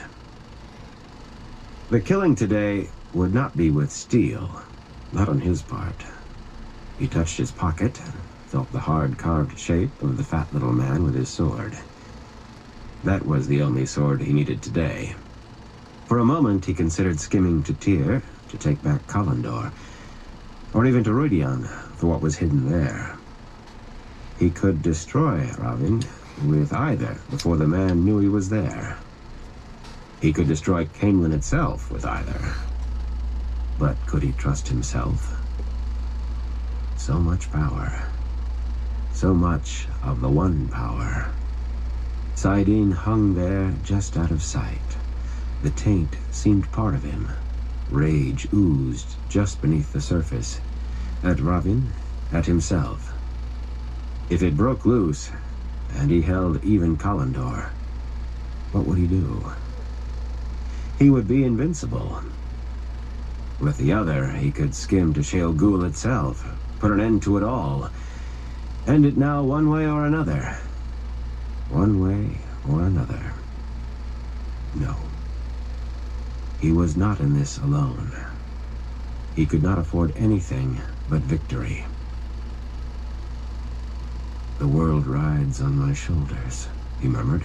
The killing today would not be with steel, not on his part. He touched his pocket, felt the hard carved shape of the fat little man with his sword. That was the only sword he needed today. For a moment he considered skimming to Tyr to take back Kalandor, or even to Rhuidean for what was hidden there. He could destroy Ravin with either before the man knew he was there. He could destroy Caemlyn itself with either. But could he trust himself? So much power. So much of the one power. saidin hung there just out of sight. The taint seemed part of him. Rage oozed just beneath the surface. At Ravin, at himself. If it broke loose, and he held even Kalandor, what would he do? He would be invincible. With the other, he could skim to Shale Ghul itself, put an end to it all. End it now one way or another. One way or another. No. He was not in this alone. He could not afford anything but victory. The world rides on my shoulders, he murmured.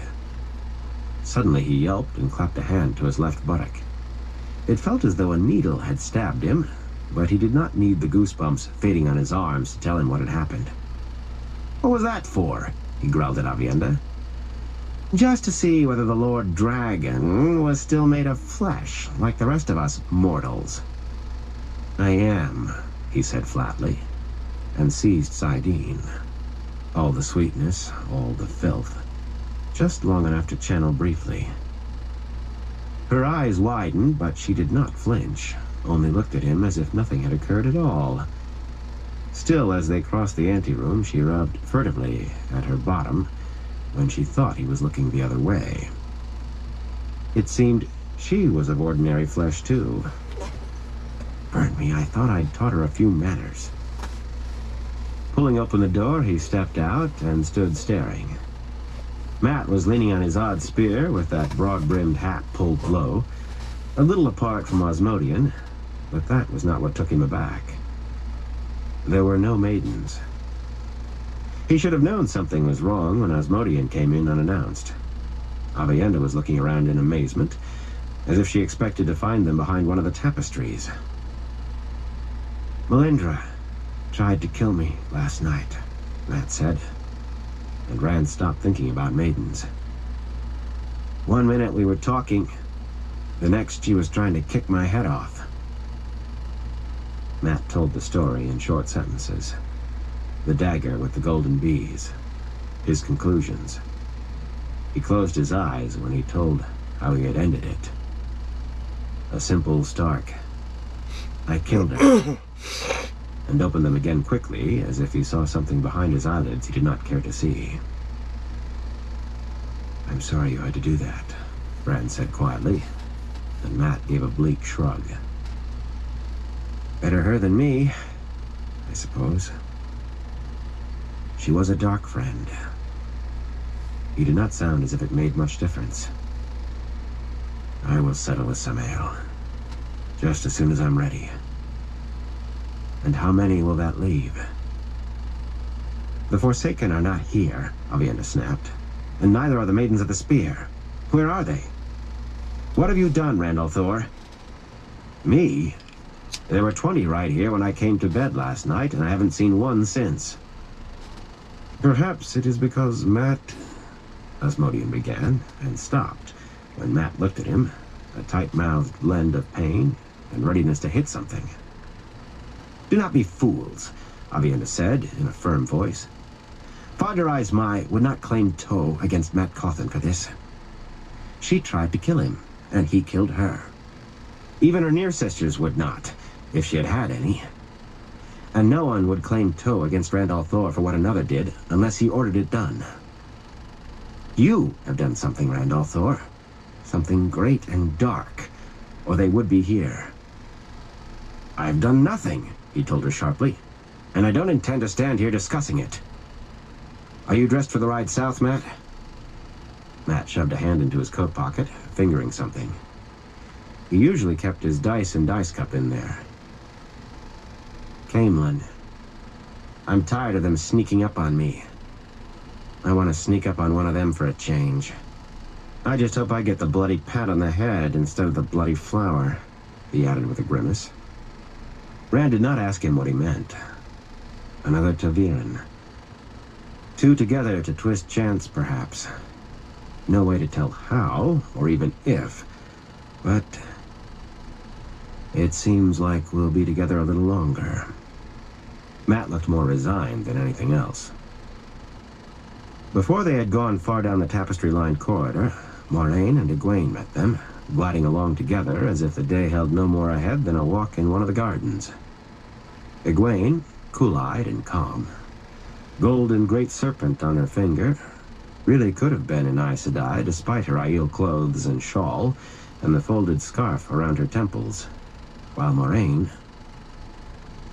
Suddenly he yelped and clapped a hand to his left buttock. It felt as though a needle had stabbed him, but he did not need the goosebumps fading on his arms to tell him what had happened. What was that for? He growled at Aviendha. Just to see whether the Lord Dragon was still made of flesh, like the rest of us mortals. I am, he said flatly, and seized Sidene. All the sweetness, all the filth. Just long enough to channel briefly. Her eyes widened, but she did not flinch, only looked at him as if nothing had occurred at all. Still, as they crossed the anteroom, she rubbed furtively at her bottom when she thought he was looking the other way. It seemed she was of ordinary flesh, too. Burn me, I thought I'd taught her a few manners. Pulling open the door, he stepped out and stood staring. Matt was leaning on his odd spear with that broad-brimmed hat pulled low, a little apart from Osmodian, but that was not what took him aback. There were no maidens. He should have known something was wrong when Osmodian came in unannounced. Aviendha was looking around in amazement, as if she expected to find them behind one of the tapestries. "Melindra tried to kill me last night," Matt said, and Rand stopped thinking about maidens. "One minute we were talking, the next she was trying to kick my head off." Matt told the story in short sentences. The dagger with the golden bees. His conclusions. He closed his eyes when he told how he had ended it. A simple Stark. "I killed her," and opened them again quickly, as if he saw something behind his eyelids he did not care to see. "I'm sorry you had to do that," Rand said quietly, and Matt gave a bleak shrug. "Better her than me, I suppose. She was a dark friend." He did not sound as if it made much difference. "I will settle with Samael, just as soon as I'm ready." "And how many will that leave?" "The Forsaken are not here," Aviendha snapped. "And neither are the Maidens of the Spear. Where are they? What have you done, Rand al'Thor?" "Me? There were 20 right here when I came to bed last night, and I haven't seen one since." "Perhaps it is because Matt..." Osmodian began, and stopped when Matt looked at him, a tight-mouthed blend of pain and readiness to hit something. "Do not be fools," Aviendha said in a firm voice. "Father Izmai would not claim Toh against Matt Cawthon for this. She tried to kill him, and he killed her. Even her near sisters would not, if she had had any. And no one would claim Toh against Rand al'Thor for what another did, unless he ordered it done. You have done something, Rand al'Thor. Something great and dark, or they would be here." "I've done nothing," he told her sharply, "and I don't intend to stand here discussing it. Are you dressed for the ride south, Matt?" Matt shoved a hand into his coat pocket, fingering something. He usually kept his dice and dice cup in there. "Caemlyn. I'm tired of them sneaking up on me. I want to sneak up on one of them for a change. I just hope I get the bloody pat on the head instead of the bloody flower," he added with a grimace. Rand did not ask him what he meant. Another ta'veren. Two together to twist chance, perhaps. No way to tell how, or even if, but it seems like we'll be together a little longer. Matt looked more resigned than anything else. Before they had gone far down the tapestry-lined corridor, Moiraine and Egwene met them, gliding along together as if the day held no more ahead than a walk in one of the gardens. Egwene, cool-eyed and calm, golden great serpent on her finger, really could have been an Aes Sedai despite her Aiel clothes and shawl and the folded scarf around her temples, while Moiraine...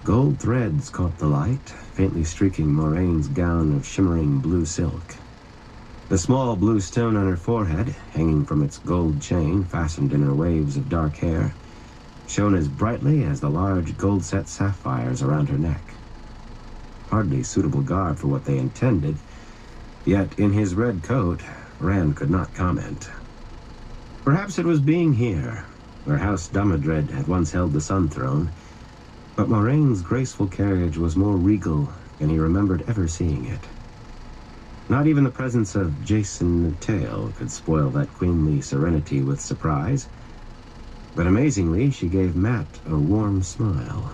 Gold threads caught the light, faintly streaking Moraine's gown of shimmering blue silk. The small blue stone on her forehead, hanging from its gold chain fastened in her waves of dark hair, shone as brightly as the large gold-set sapphires around her neck. Hardly suitable garb for what they intended, yet in his red coat, Rand could not comment. Perhaps it was being here, where House Damodred had once held the Sun Throne, but Moraine's graceful carriage was more regal than he remembered ever seeing it. Not even the presence of Jason Tail could spoil that queenly serenity with surprise, but amazingly she gave Matt a warm smile.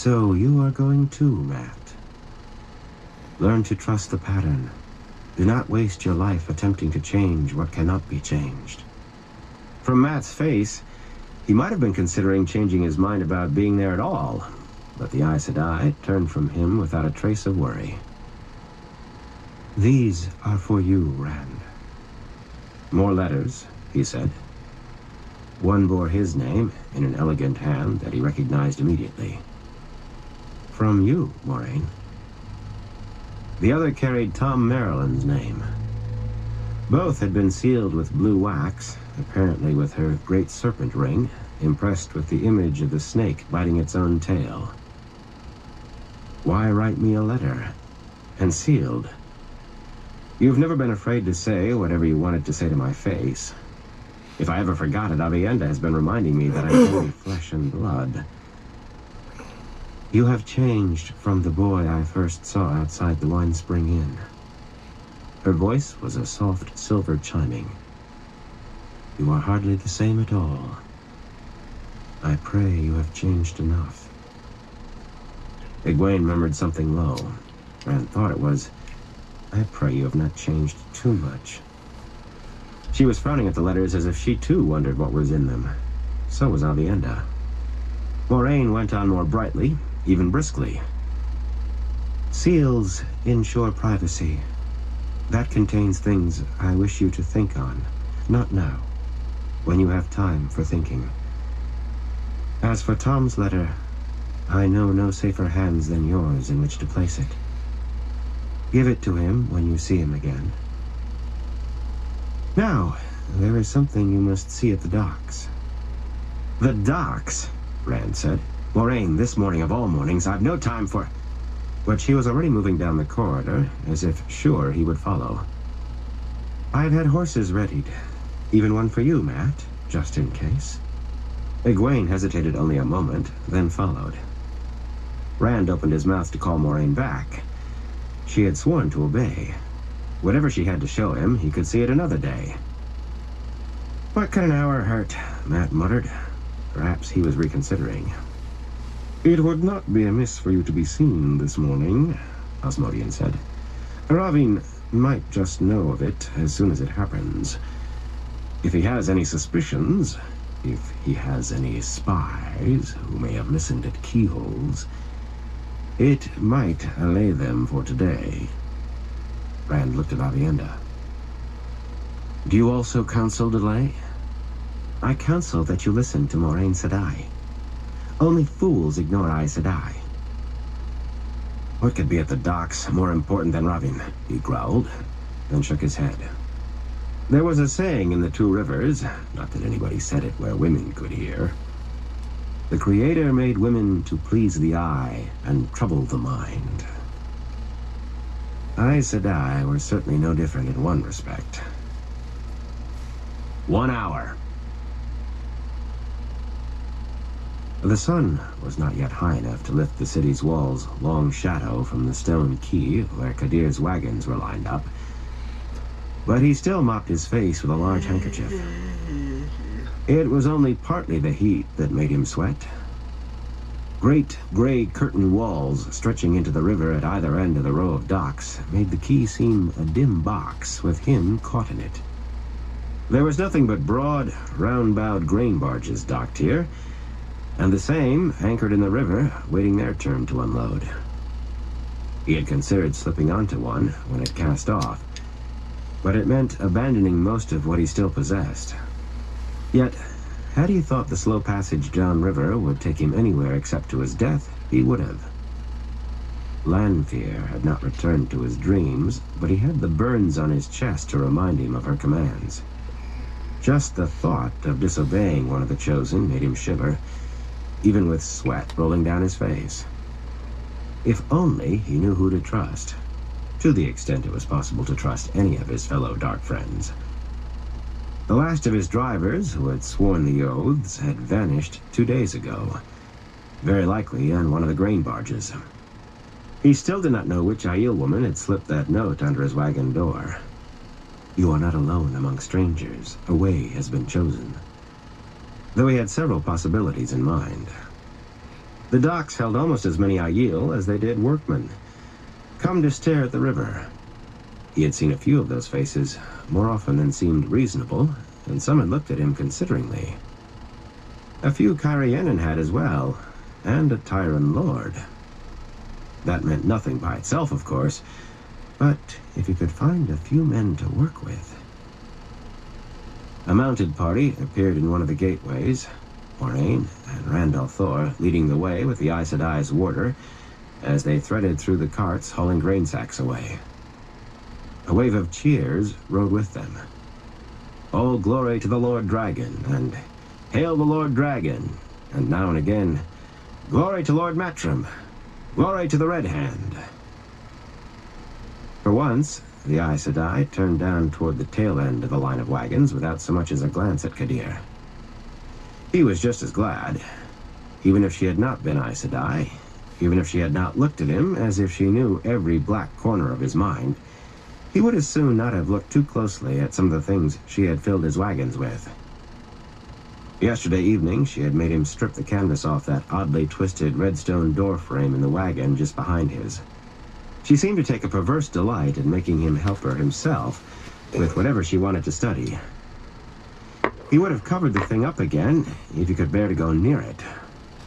So you are going too, Matt. Learn to trust the pattern. Do not waste your life attempting to change what cannot be changed. From Matt's face, he might have been considering changing his mind about being there at all, but the Aes Sedai turned from him without a trace of worry. These are for you, Rand. More letters, he said. One bore his name in an elegant hand that he recognized immediately. From you, Moraine. The other carried Tom Maryland's name. Both had been sealed with blue wax, apparently with her great serpent ring, impressed with the image of the snake biting its own tail. Why write me a letter? And sealed. You've never been afraid to say whatever you wanted to say to my face. If I ever forgot it, Aviendha has been reminding me that I'm only flesh and blood. You have changed from the boy I first saw outside the Wine Spring Inn. Her voice was a soft silver chiming. You are hardly the same at all. I pray you have changed enough. Egwene murmured something low. Rand thought it was, I pray you have not changed too much. She was frowning at the letters as if she too wondered what was in them. So was Aviendha. Moraine went on more brightly, even briskly. Seals ensure privacy. That contains things I wish you to think on. Not now, when you have time for thinking. As for Tom's letter, I know no safer hands than yours in which to place it. Give it to him when you see him again. Now, there is something you must see at the docks. The docks? Rand said. Moraine, this morning of all mornings, I've no time for... But she was already moving down the corridor, as if sure he would follow. I've had horses readied. Even one for you, Matt, just in case. Egwene hesitated only a moment, then followed. Rand opened his mouth to call Moraine back. She had sworn to obey. Whatever she had to show him, he could see it another day. What could an hour hurt? Matt muttered. Perhaps he was reconsidering. It would not be amiss for you to be seen this morning, Asmodean said. Ravin might just know of it as soon as it happens. If he has any suspicions, if he has any spies who may have listened at keyholes, it might allay them for today. Rand looked at Aviendha. Do you also counsel delay? I counsel that you listen to Moraine Sedai. Only fools ignore Aes Sedai. What could be at the docks more important than Ravin? He growled, then shook his head. There was a saying in the Two Rivers, not that anybody said it where women could hear. The Creator made women to please the eye and trouble the mind. Aes Sedai were certainly no different in one respect. 1 hour. The sun was not yet high enough to lift the city's walls' long shadow from the stone quay where Kadir's wagons were lined up, but he still mopped his face with a large handkerchief. It was only partly the heat that made him sweat. Great gray curtain walls stretching into the river at either end of the row of docks made the quay seem a dim box with him caught in it. There was nothing but broad, round-bowed grain barges docked here, and the same anchored in the river, waiting their turn to unload. He had considered slipping onto one when it cast off, but it meant abandoning most of what he still possessed. Yet, had he thought the slow passage down river would take him anywhere except to his death, he would have. Lanfear had not returned to his dreams, but he had the burns on his chest to remind him of her commands. Just the thought of disobeying one of the Chosen made him shiver, even with sweat rolling down his face. If only he knew who to trust, to the extent it was possible to trust any of his fellow Dark friends. The last of his drivers, who had sworn the oaths, had vanished 2 days ago, very likely on one of the grain barges. He still did not know which Aiel woman had slipped that note under his wagon door. You are not alone among strangers. A way has been chosen. Though he had several possibilities in mind. The docks held almost as many Aiel as they did workmen, come to stare at the river. He had seen a few of those faces, more often than seemed reasonable, and some had looked at him consideringly. A few Cairhienin had as well, and a Tyrant Lord. That meant nothing by itself, of course, but if he could find a few men to work with. A mounted party appeared in one of the gateways, Moraine and Rand al'Thor leading the way with the Aes Sedai's warder as they threaded through the carts hauling grain sacks away. A wave of cheers rode with them. All glory to the Lord Dragon, and hail the Lord Dragon, and now and again, glory to Lord Matrim, glory to the Red Hand. For once, the Aes Sedai turned down toward the tail end of the line of wagons without so much as a glance at Kadir. He was just as glad, even if she had not been Aes Sedai, even if she had not looked at him as if she knew every black corner of his mind. He would as soon not have looked too closely at some of the things she had filled his wagons with. Yesterday evening, she had made him strip the canvas off that oddly twisted redstone door frame in the wagon just behind his. She seemed to take a perverse delight in making him help her himself with whatever she wanted to study. He would have covered the thing up again if he could bear to go near it,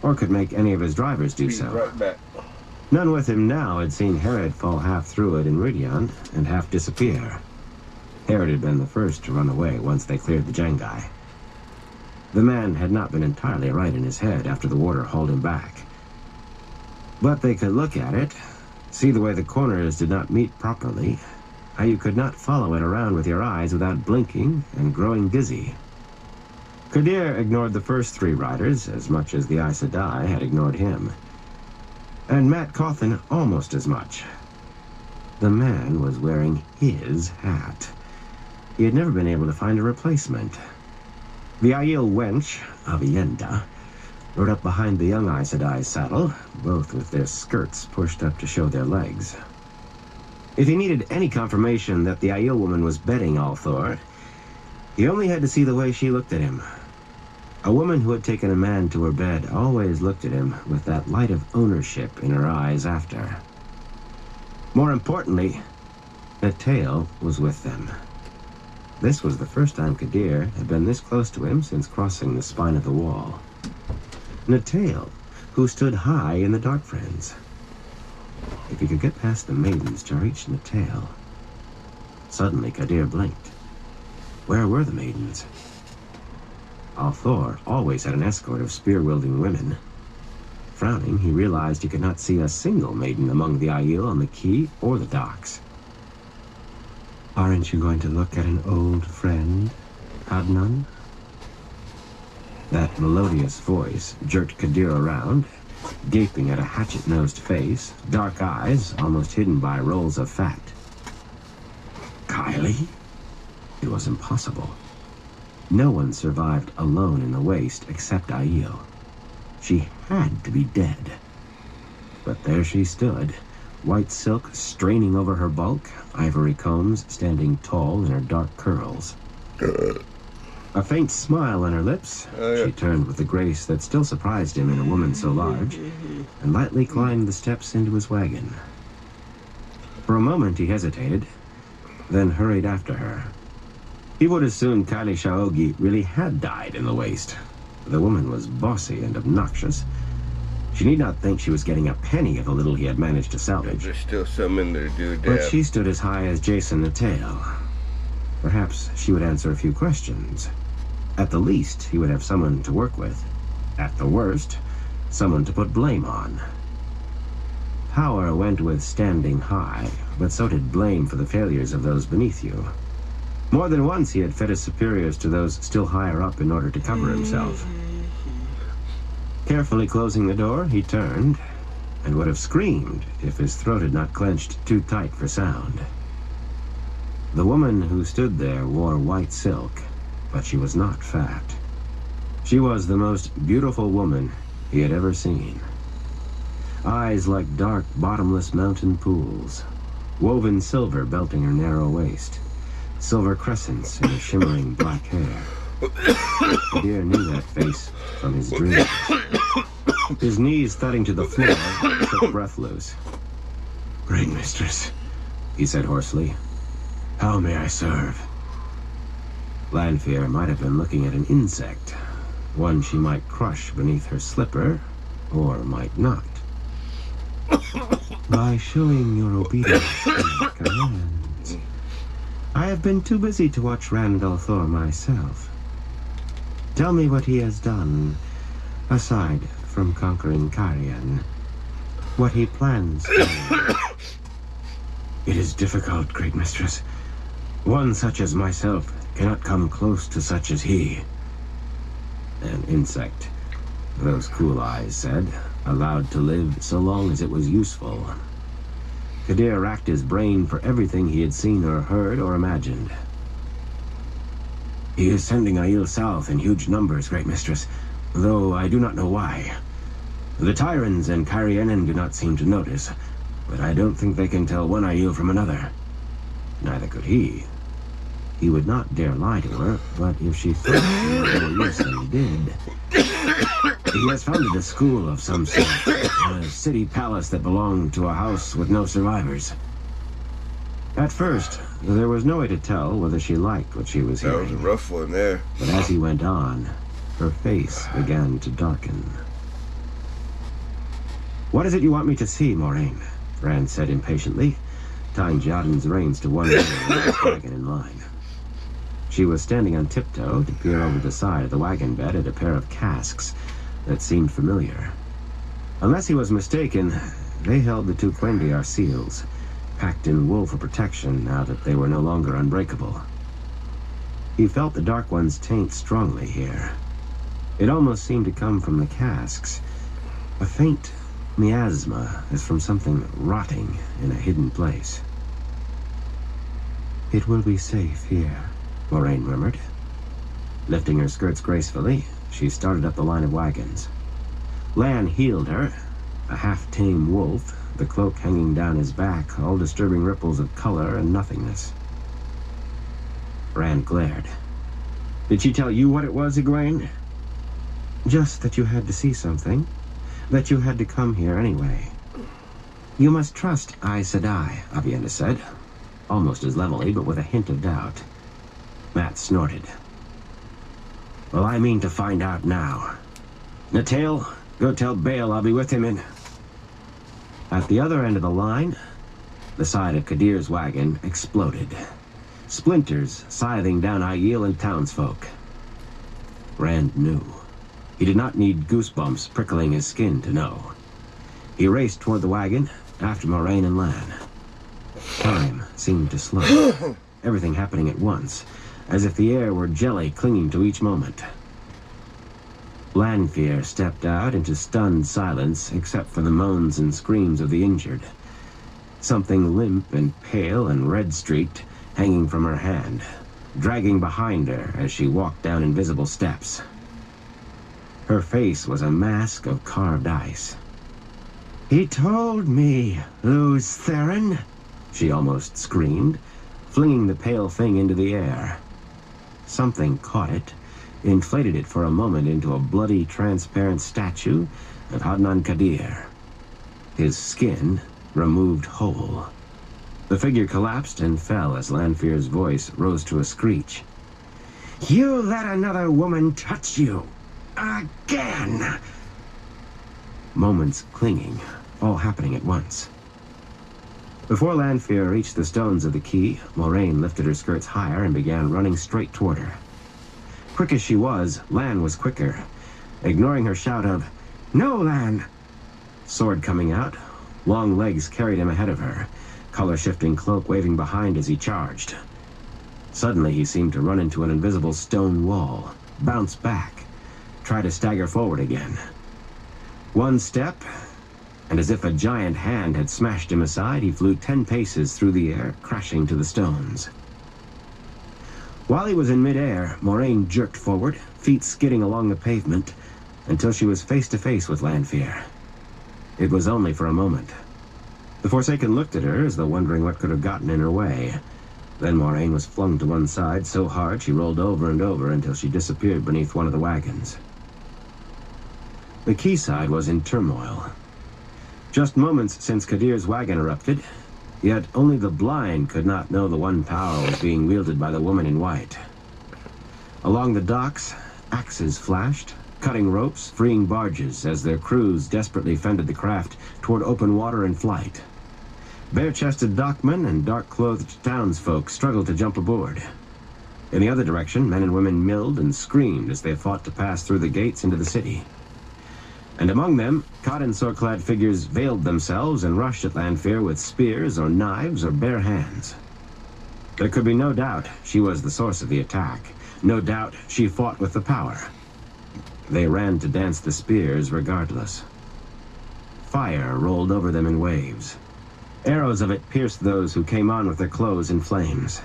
or could make any of his drivers do so. Right back. None with him now had seen Herod fall half through it in Rhuidean and half disappear. Herod had been the first to run away once they cleared the Jangai. The man had not been entirely right in his head after the warder hauled him back. But they could look at it, see the way the corners did not meet properly, how you could not follow it around with your eyes without blinking and growing dizzy. Kadir ignored the first three riders as much as the Aes Sedai had ignored him. And Mat Cauthon almost as much. The man was wearing his hat. He had never been able to find a replacement. The Aiel wench, Avienda, rode up behind the young Aes Sedai's saddle, both with their skirts pushed up to show their legs. If he needed any confirmation that the Aiel woman was bedding al'Thor, he only had to see the way she looked at him. A woman who had taken a man to her bed always looked at him with that light of ownership in her eyes after. More importantly, Natael was with them. This was the first time Kadir had been this close to him since crossing the spine of the wall. Natael, who stood high in the Dark Friends. If he could get past the maidens to reach Natael. Suddenly Kadir blinked. Where were the maidens? al'Thor always had an escort of spear-wielding women. Frowning, he realized he could not see a single maiden among the Aiel on the quay or the docks. Aren't you going to look at an old friend, Adnan? That melodious voice jerked Kadir around, gaping at a hatchet-nosed face, dark eyes almost hidden by rolls of fat. Kylie? It was impossible. No one survived alone in the waste except Aiel. She had to be dead. But there she stood, white silk straining over her bulk, ivory combs standing tall in her dark curls. A faint smile on her lips, she turned with the grace that still surprised him in a woman so large, and lightly climbed the steps into his wagon. For a moment he hesitated, then hurried after her. He would assume Kylie Shaogi really had died in the waste. The woman was bossy and obnoxious. She need not think she was getting a penny of the little he had managed to salvage. There's still some in there, dude. But she stood as high as Jason Natael. Perhaps she would answer a few questions. At the least, he would have someone to work with. At the worst, someone to put blame on. Power went with standing high, but so did blame for the failures of those beneath you. More than once he had fed his superiors to those still higher up in order to cover himself. Carefully closing the door, he turned, and would have screamed if his throat had not clenched too tight for sound. The woman who stood there wore white silk, but she was not fat. She was the most beautiful woman he had ever seen. Eyes like dark, bottomless mountain pools, woven silver belting her narrow waist, silver crescents in her shimmering black hair. Kadir knew that face from his dreams. His knees thudding to the floor, took breath loose. "Great mistress," he said hoarsely. "How may I serve?" Lanfear might have been looking at an insect, one she might crush beneath her slipper, or might not. "By showing your obedience to my commands. I have been too busy to watch Rand al'Thor myself. Tell me what he has done, aside from conquering Carian. What he plans to do." "It is difficult, great mistress. One such as myself cannot come close to such as he." An insect, those cool eyes said, allowed to live so long as it was useful. Kadir racked his brain for everything he had seen or heard or imagined. "He is sending Aiel south in huge numbers, great mistress, though I do not know why. The Tyrans and Carianen do not seem to notice, but I don't think they can tell one Aiel from another. Neither could he. He would not dare lie to her, but if she thought he was more use than he did... He has founded a school of some sort, a city palace that belonged to a house with no survivors." At first, there was no way to tell whether she liked what she was That hearing. was a rough one there. But as he went on, her face began to darken. "What is it you want me to see, Moraine?" Rand said impatiently, tying Jadin's reins to one leg and the wagon in line. She was standing on tiptoe to peer over the side of the wagon bed at a pair of casks that seemed familiar. Unless he was mistaken, they held the two Quendiar seals, packed in wool for protection now that they were no longer unbreakable. He felt the Dark One's taint strongly here. It almost seemed to come from the casks, a faint miasma as from something rotting in a hidden place. "It will be safe here," Moraine murmured. Lifting her skirts gracefully, she started up the line of wagons. Lan heeled her, a half-tame wolf, the cloak hanging down his back, all disturbing ripples of color and nothingness. Rand glared. "Did she tell you what it was, Egwene?" "Just that you had to see something. That you had to come here anyway." "You must trust Aes Sedai," Aviendha said, almost as levelly, but with a hint of doubt. Matt snorted. "Well, I mean to find out now. Natail, go tell Bale I'll be with him in..." At the other end of the line, the side of Kadir's wagon exploded. Splinters scything down Aiel and townsfolk. Rand knew. He did not need goosebumps prickling his skin to know. He raced toward the wagon, after Moraine and Lan. Time seemed to slow. Everything happening at once, as if the air were jelly clinging to each moment. Lanfear stepped out into stunned silence except for the moans and screams of the injured. Something limp and pale and red-streaked hanging from her hand, dragging behind her as she walked down invisible steps. Her face was a mask of carved ice. "He told me, Lews Therin," she almost screamed, flinging the pale thing into the air. Something caught it, inflated it for a moment into a bloody, transparent statue of Hadnan Kadir. His skin removed whole. The figure collapsed and fell as Lanfear's voice rose to a screech. "You let another woman touch you! Again!" Moments clinging, all happening at once. Before Lanfear reached the stones of the quay, Moraine lifted her skirts higher and began running straight toward her. Quick as she was, Lan was quicker, ignoring her shout of, "No, Lan!" Sword coming out, long legs carried him ahead of her, color-shifting cloak waving behind as he charged. Suddenly he seemed to run into an invisible stone wall, bounce back, try to stagger forward again. One step, and as if a giant hand had smashed him aside, he flew 10 paces through the air, crashing to the stones. While he was in midair, Moraine jerked forward, feet skidding along the pavement, until she was face to face with Lanfear. It was only for a moment. The Forsaken looked at her as though wondering what could have gotten in her way, Then Moraine was flung to one side so hard she rolled over and over until she disappeared beneath one of the wagons. The quayside was in turmoil. Just moments since Kadir's wagon erupted, yet only the blind could not know the one power was being wielded by the woman in white. Along the docks, axes flashed, cutting ropes, freeing barges as their crews desperately fended the craft toward open water and flight. Bare-chested dockmen and dark-clothed townsfolk struggled to jump aboard. In the other direction, men and women milled and screamed as they fought to pass through the gates into the city. And among them, cotton-sore-clad figures veiled themselves and rushed at Lanfear with spears or knives or bare hands. There could be no doubt she was the source of the attack. No doubt she fought with the power. They ran to dance the spears regardless. Fire rolled over them in waves. Arrows of it pierced those who came on with their clothes in flames.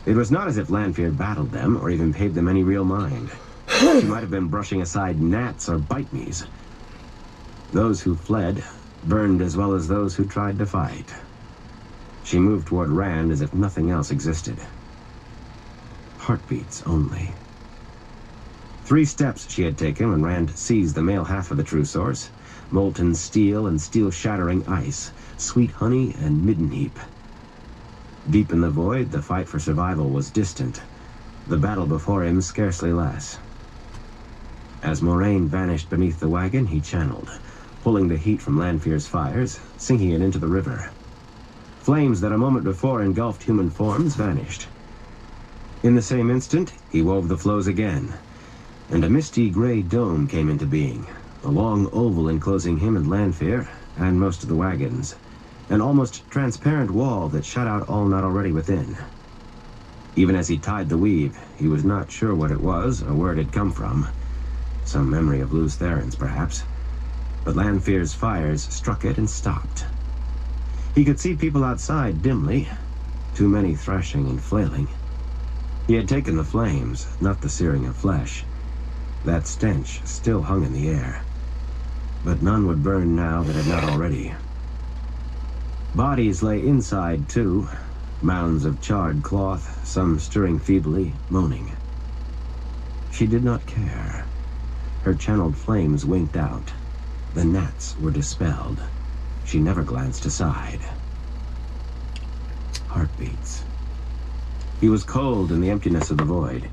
It was not as if Lanfear battled them or even paid them any real mind. She might have been brushing aside gnats or bite-me's. Those who fled burned as well as those who tried to fight. She moved toward Rand as if nothing else existed. Heartbeats only. 3 steps she had taken when Rand seized the male half of the true source. Molten steel and steel-shattering ice, sweet honey and midden heap. Deep in the void, the fight for survival was distant. The battle before him scarcely less. As Moraine vanished beneath the wagon, he channeled, pulling the heat from Lanfear's fires, sinking it into the river. Flames that a moment before engulfed human forms vanished. In the same instant, he wove the flows again, and a misty gray dome came into being, a long oval enclosing him and Lanfear, and most of the wagons, an almost transparent wall that shut out all not already within. Even as he tied the weave, he was not sure what it was or where it had come from. Some memory of Lews Therin's, perhaps. But Lanfear's fires struck it and stopped. He could see people outside dimly, too many threshing and flailing. He had taken the flames, not the searing of flesh. That stench still hung in the air. But none would burn now that had not already. Bodies lay inside, too. Mounds of charred cloth, some stirring feebly, moaning. She did not care. Her channeled flames winked out. The gnats were dispelled. She never glanced aside. Heartbeats. He was cold in the emptiness of the void.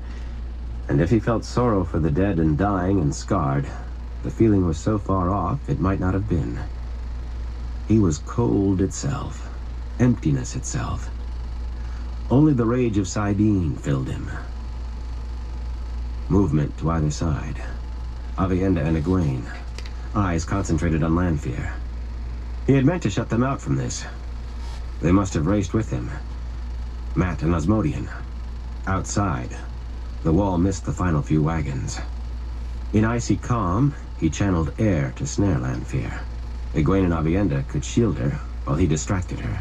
And if he felt sorrow for the dead and dying and scarred, the feeling was so far off it might not have been. He was cold itself, emptiness itself. Only the rage of Saidin filled him. Movement to either side. Aviendha and Egwene, eyes concentrated on Lanfear. He had meant to shut them out from this. They must have raced with him. Mat and Osmodian. Outside, the wall missed the final few wagons. In icy calm, he channeled air to snare Lanfear. Egwene and Aviendha could shield her while he distracted her.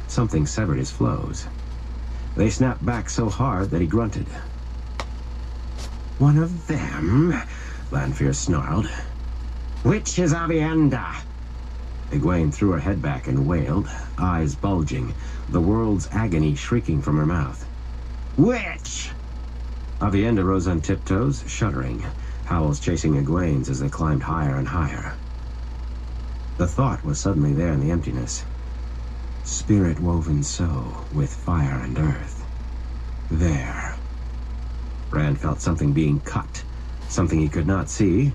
Something severed his flows. They snapped back so hard that he grunted. "One of them?" Lanfear snarled. "Which is Aviendha?" Egwene threw her head back and wailed, eyes bulging, the world's agony shrieking from her mouth. "Which?" Aviendha rose on tiptoes, shuddering, howls chasing Egwene's as they climbed higher and higher. The thought was suddenly there in the emptiness. Spirit woven so, with fire and earth. There. Rand felt something being cut, something he could not see,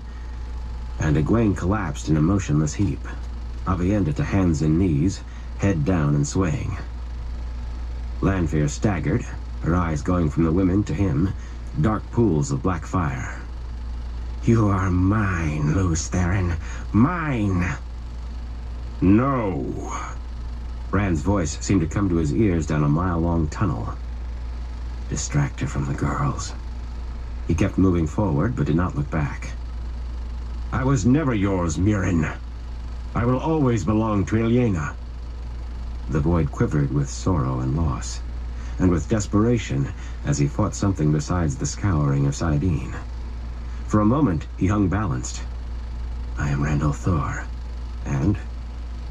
and Egwene collapsed in a motionless heap. Aviendha to hands and knees, head down and swaying. Lanfear staggered, her eyes going from the women to him, dark pools of black fire. "You are mine, Lews Therin. Mine!" "No!" Rand's voice seemed to come to his ears down a mile-long tunnel. Distract her from the girls. He kept moving forward, but did not look back. "I was never yours, Mirren. I will always belong to Ilyena." The void quivered with sorrow and loss, and with desperation as he fought something besides the scouring of Saidin. For a moment, he hung balanced. "I am Rand al'Thor, and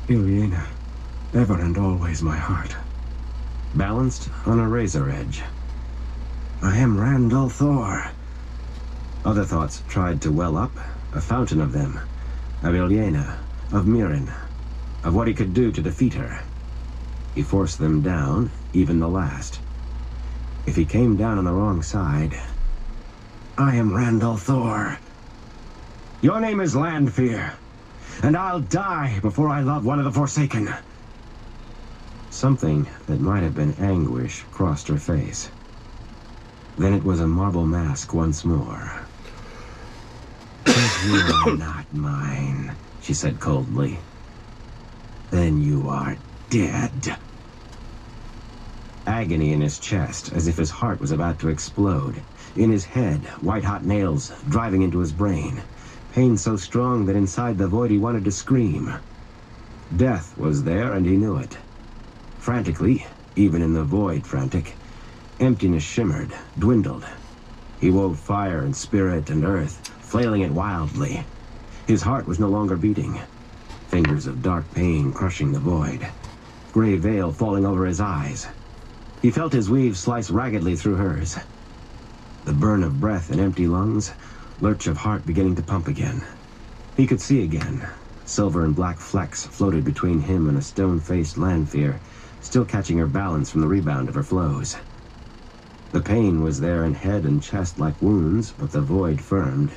Ilyena, ever and always my heart." balanced on a razor edge. I am Randall Thor. Other thoughts tried to well up, a fountain of them. Of Ilyena, of Mirren, of what he could do to defeat her. He forced them down, even the last. If he came down on the wrong side... I am Randall Thor. Your name is Lanfear, and I'll die before I love one of the Forsaken. Something that might have been anguish crossed her face. Then it was a marble mask once more. But you are not mine, she said coldly. Then you are dead. Agony in his chest, as if his heart was about to explode. In his head, white-hot nails driving into his brain. Pain so strong that inside the void he wanted to scream. Death was there, and he knew it. Frantically, even in the void frantic, emptiness shimmered, dwindled. He wove fire and spirit and earth, flailing it wildly. His heart was no longer beating. Fingers of dark pain crushing the void. Gray veil falling over his eyes. He felt his weave slice raggedly through hers. The burn of breath in empty lungs, lurch of heart beginning to pump again. He could see again. Silver and black flecks floated between him and a stone-faced Lanfear, still catching her balance from the rebound of her flows. The pain was there in head and chest like wounds, but the void firmed,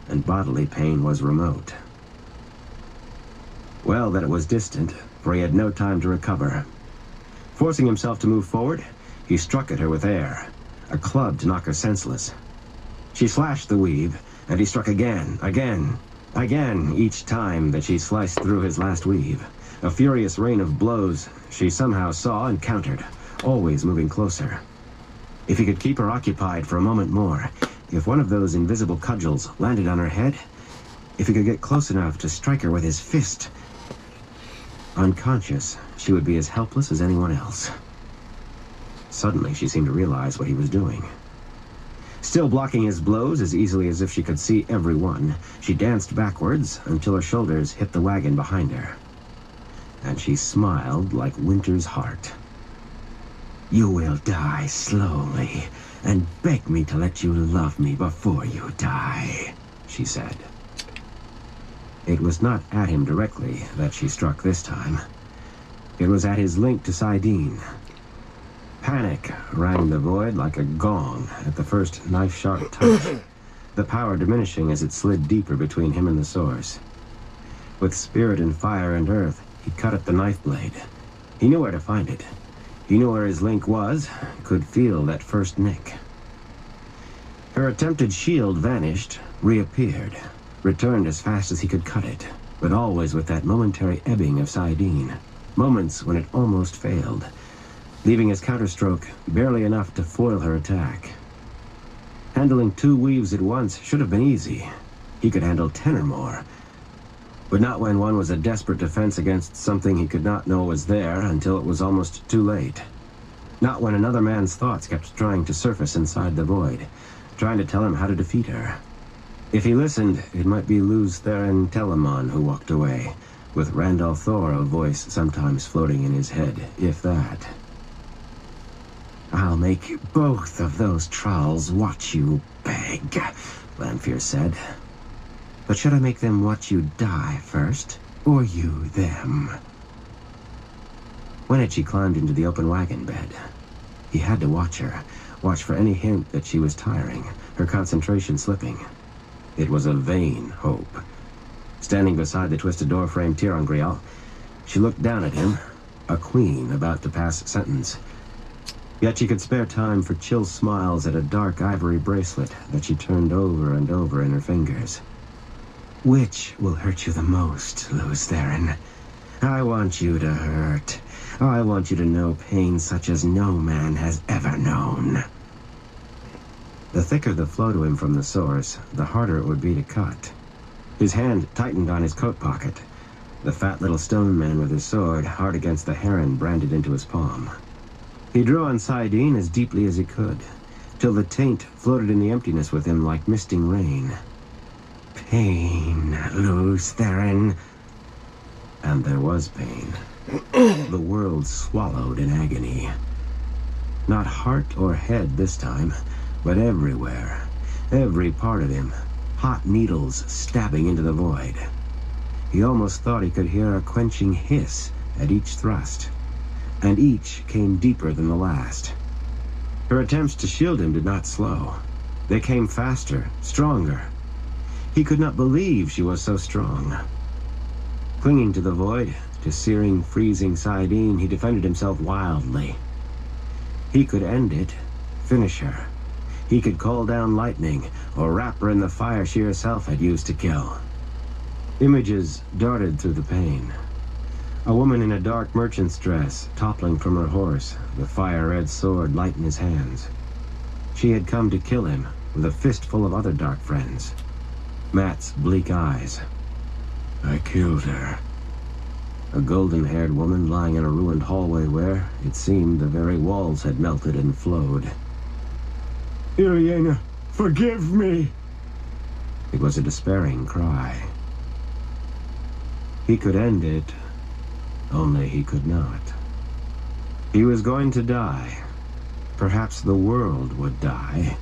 and bodily pain was remote. Well that it was distant, for he had no time to recover. Forcing himself to move forward, he struck at her with air, a club to knock her senseless. She slashed the weave, and he struck again, each time that she sliced through his last weave. A furious rain of blows she somehow saw and countered, always moving closer. If he could keep her occupied for a moment more, if one of those invisible cudgels landed on her head, if he could get close enough to strike her with his fist... Unconscious, she would be as helpless as anyone else. Suddenly, she seemed to realize what he was doing. Still blocking his blows as easily as if she could see every one, she danced backwards until her shoulders hit the wagon behind her. And she smiled like winter's heart. You will die slowly, and beg me to let you love me before you die, she said. It was not at him directly that she struck this time. It was at his link to Saidin. Panic rang the void like a gong at the first knife-sharp touch, the power diminishing as it slid deeper between him and the source. With spirit and fire and earth, he cut at the knife blade. He knew where to find it. He knew where his link was, could feel that first nick. Her attempted shield vanished, reappeared, returned as fast as he could cut it, but always with that momentary ebbing of Saidin. Moments when it almost failed, leaving his counterstroke barely enough to foil her attack. Handling 2 weaves at once should have been easy. He could handle 10 or more. But not when one was a desperate defense against something he could not know was there until it was almost too late. Not when another man's thoughts kept trying to surface inside the void, trying to tell him how to defeat her. If he listened, it might be Luz Theron Telamon who walked away, with Randall Thor a voice sometimes floating in his head, if that. I'll make both of those trolls watch you beg, Lanfear said. But should I make them watch you die first, or you them? When had she climbed into the open wagon bed? He had to watch her, watch for any hint that she was tiring, her concentration slipping. It was a vain hope. Standing beside the twisted door-frame Tirangriel, she looked down at him, a queen about to pass sentence. Yet she could spare time for chill smiles at a dark ivory bracelet that she turned over and over in her fingers. Which will hurt you the most, Luz Theron? I want you to hurt. I want you to know pain such as no man has ever known. The thicker the flow to him from the source, the harder it would be to cut. His hand tightened on his coat pocket, the fat little stone man with his sword hard against the heron branded into his palm. He drew on Saidin as deeply as he could, till the taint floated in the emptiness with him like misting rain. Pain, Luz Theron. And there was pain. The world swallowed in agony. Not heart or head this time, but everywhere. Every part of him. Hot needles stabbing into the void. He almost thought he could hear a quenching hiss at each thrust. And each came deeper than the last. Her attempts to shield him did not slow. They came faster, stronger. He could not believe she was so strong. Clinging to the void, to searing, freezing Saidin, he defended himself wildly. He could end it, finish her. He could call down lightning, or wrap her in the fire she herself had used to kill. Images darted through the pain. A woman in a dark merchant's dress, toppling from her horse, the fire-red sword light in his hands. She had come to kill him, with a fistful of other dark friends. Matt's bleak eyes. I killed her. A golden-haired woman lying in a ruined hallway where, it seemed, the very walls had melted and flowed. Ilyena, forgive me! It was a despairing cry. He could end it, only he could not. He was going to die. Perhaps the world would die.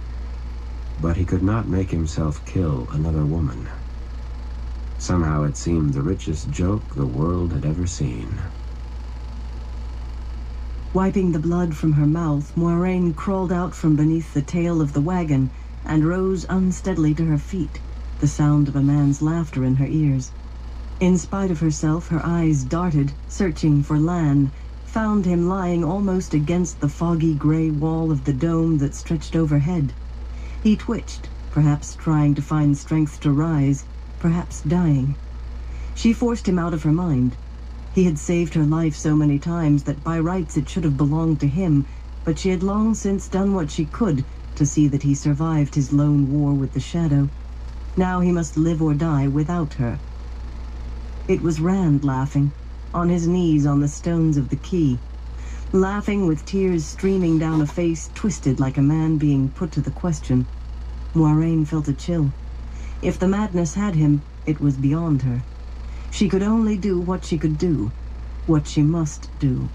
But he could not make himself kill another woman. Somehow it seemed the richest joke the world had ever seen. Wiping the blood from her mouth, Moiraine crawled out from beneath the tail of the wagon and rose unsteadily to her feet, the sound of a man's laughter in her ears. In spite of herself, her eyes darted, searching for Lan, found him lying almost against the foggy gray wall of the dome that stretched overhead. He twitched, perhaps trying to find strength to rise, perhaps dying. She forced him out of her mind. He had saved her life so many times that by rights it should have belonged to him, but she had long since done what she could to see that he survived his lone war with the Shadow. Now he must live or die without her. It was Rand laughing, on his knees on the stones of the quay, laughing with tears streaming down a face twisted like a man being put to the question. Moiraine felt a chill. If the madness had him, it was beyond her. She could only do what she could do, what she must do.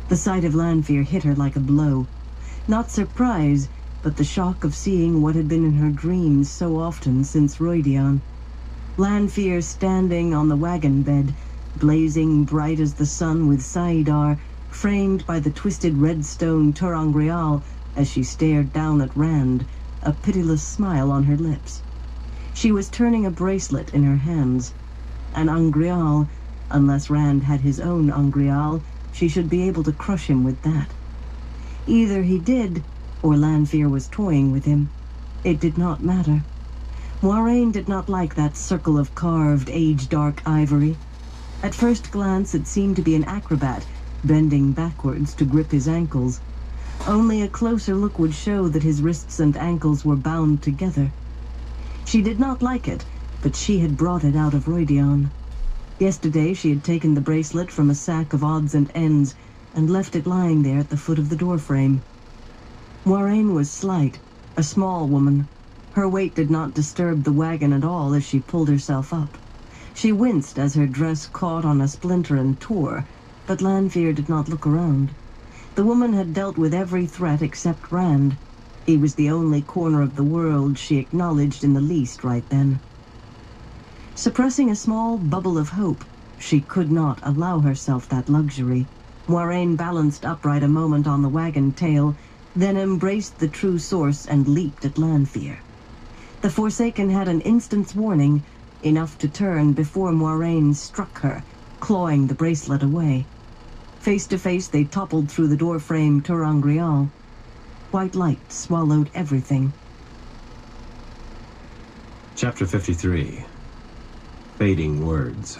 The sight of Lanfear hit her like a blow. Not surprise, but the shock of seeing what had been in her dreams so often since Rhuidean. Lanfear standing on the wagon bed, blazing bright as the sun with saidar, framed by the twisted red stone ter'angreal as she stared down at Rand, a pitiless smile on her lips. She was turning a bracelet in her hands. An angreal, unless Rand had his own angreal, she should be able to crush him with that. Either he did, or Lanfear was toying with him. It did not matter. Moiraine did not like that circle of carved, age-dark ivory. At first glance it seemed to be an acrobat, bending backwards to grip his ankles. Only a closer look would show that his wrists and ankles were bound together. She did not like it, but she had brought it out of Rhuidean. Yesterday she had taken the bracelet from a sack of odds and ends and left it lying there at the foot of the doorframe. Moiraine was slight, a small woman. Her weight did not disturb the wagon at all as she pulled herself up. She winced as her dress caught on a splinter and tore, but Lanfear did not look around. The woman had dealt with every threat except Rand. He was the only corner of the world she acknowledged in the least right then. Suppressing a small bubble of hope, she could not allow herself that luxury. Moiraine balanced upright a moment on the wagon tail, then embraced the true source and leaped at Lanfear. The Forsaken had an instant's warning, enough to turn before Moiraine struck her, clawing the bracelet away. Face to face, they toppled through the doorframe ter'angreal. White light swallowed everything. Chapter 53. Fading Words.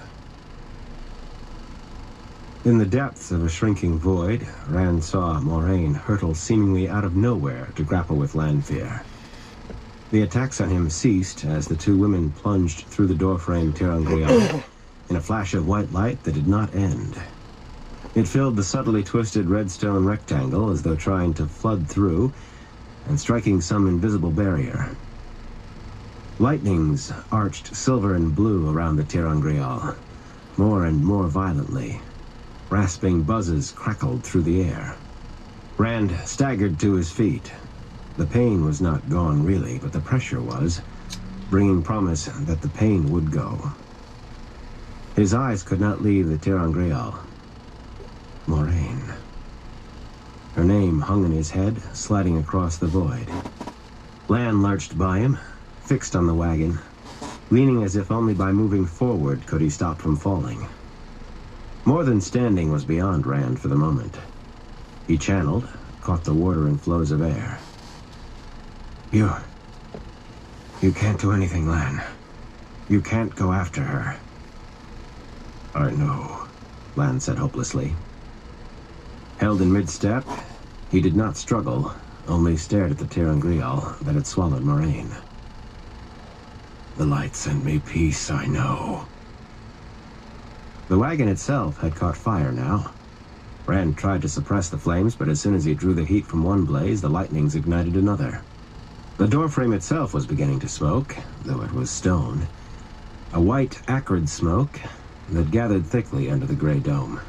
In the depths of a shrinking void, Rand saw Moiraine hurtle seemingly out of nowhere to grapple with Lanfear. The attacks on him ceased as the two women plunged through the doorframe ter'angreal in a flash of white light that did not end. It filled the subtly twisted redstone rectangle as though trying to flood through and striking some invisible barrier. Lightnings arched silver and blue around the ter'angreal, more and more violently. Rasping buzzes crackled through the air. Rand staggered to his feet. The pain was not gone really, but the pressure was, bringing promise that the pain would go. His eyes could not leave the ter'angreal. Moraine. Her name hung in his head, sliding across the void. Lan lurched by him, fixed on the wagon, leaning as if only by moving forward could he stop from falling. More than standing was beyond Rand for the moment. He channeled, caught the water in flows of air. You can't do anything, Lan. You can't go after her. I know, Lan said hopelessly. Held in mid-step, he did not struggle, only stared at the ter'angreal that had swallowed Moraine. The light sent me peace, I know. The wagon itself had caught fire now. Rand tried to suppress the flames, but as soon as he drew the heat from one blaze, the lightnings ignited another. The doorframe itself was beginning to smoke, though it was stone. A white, acrid smoke that gathered thickly under the gray dome.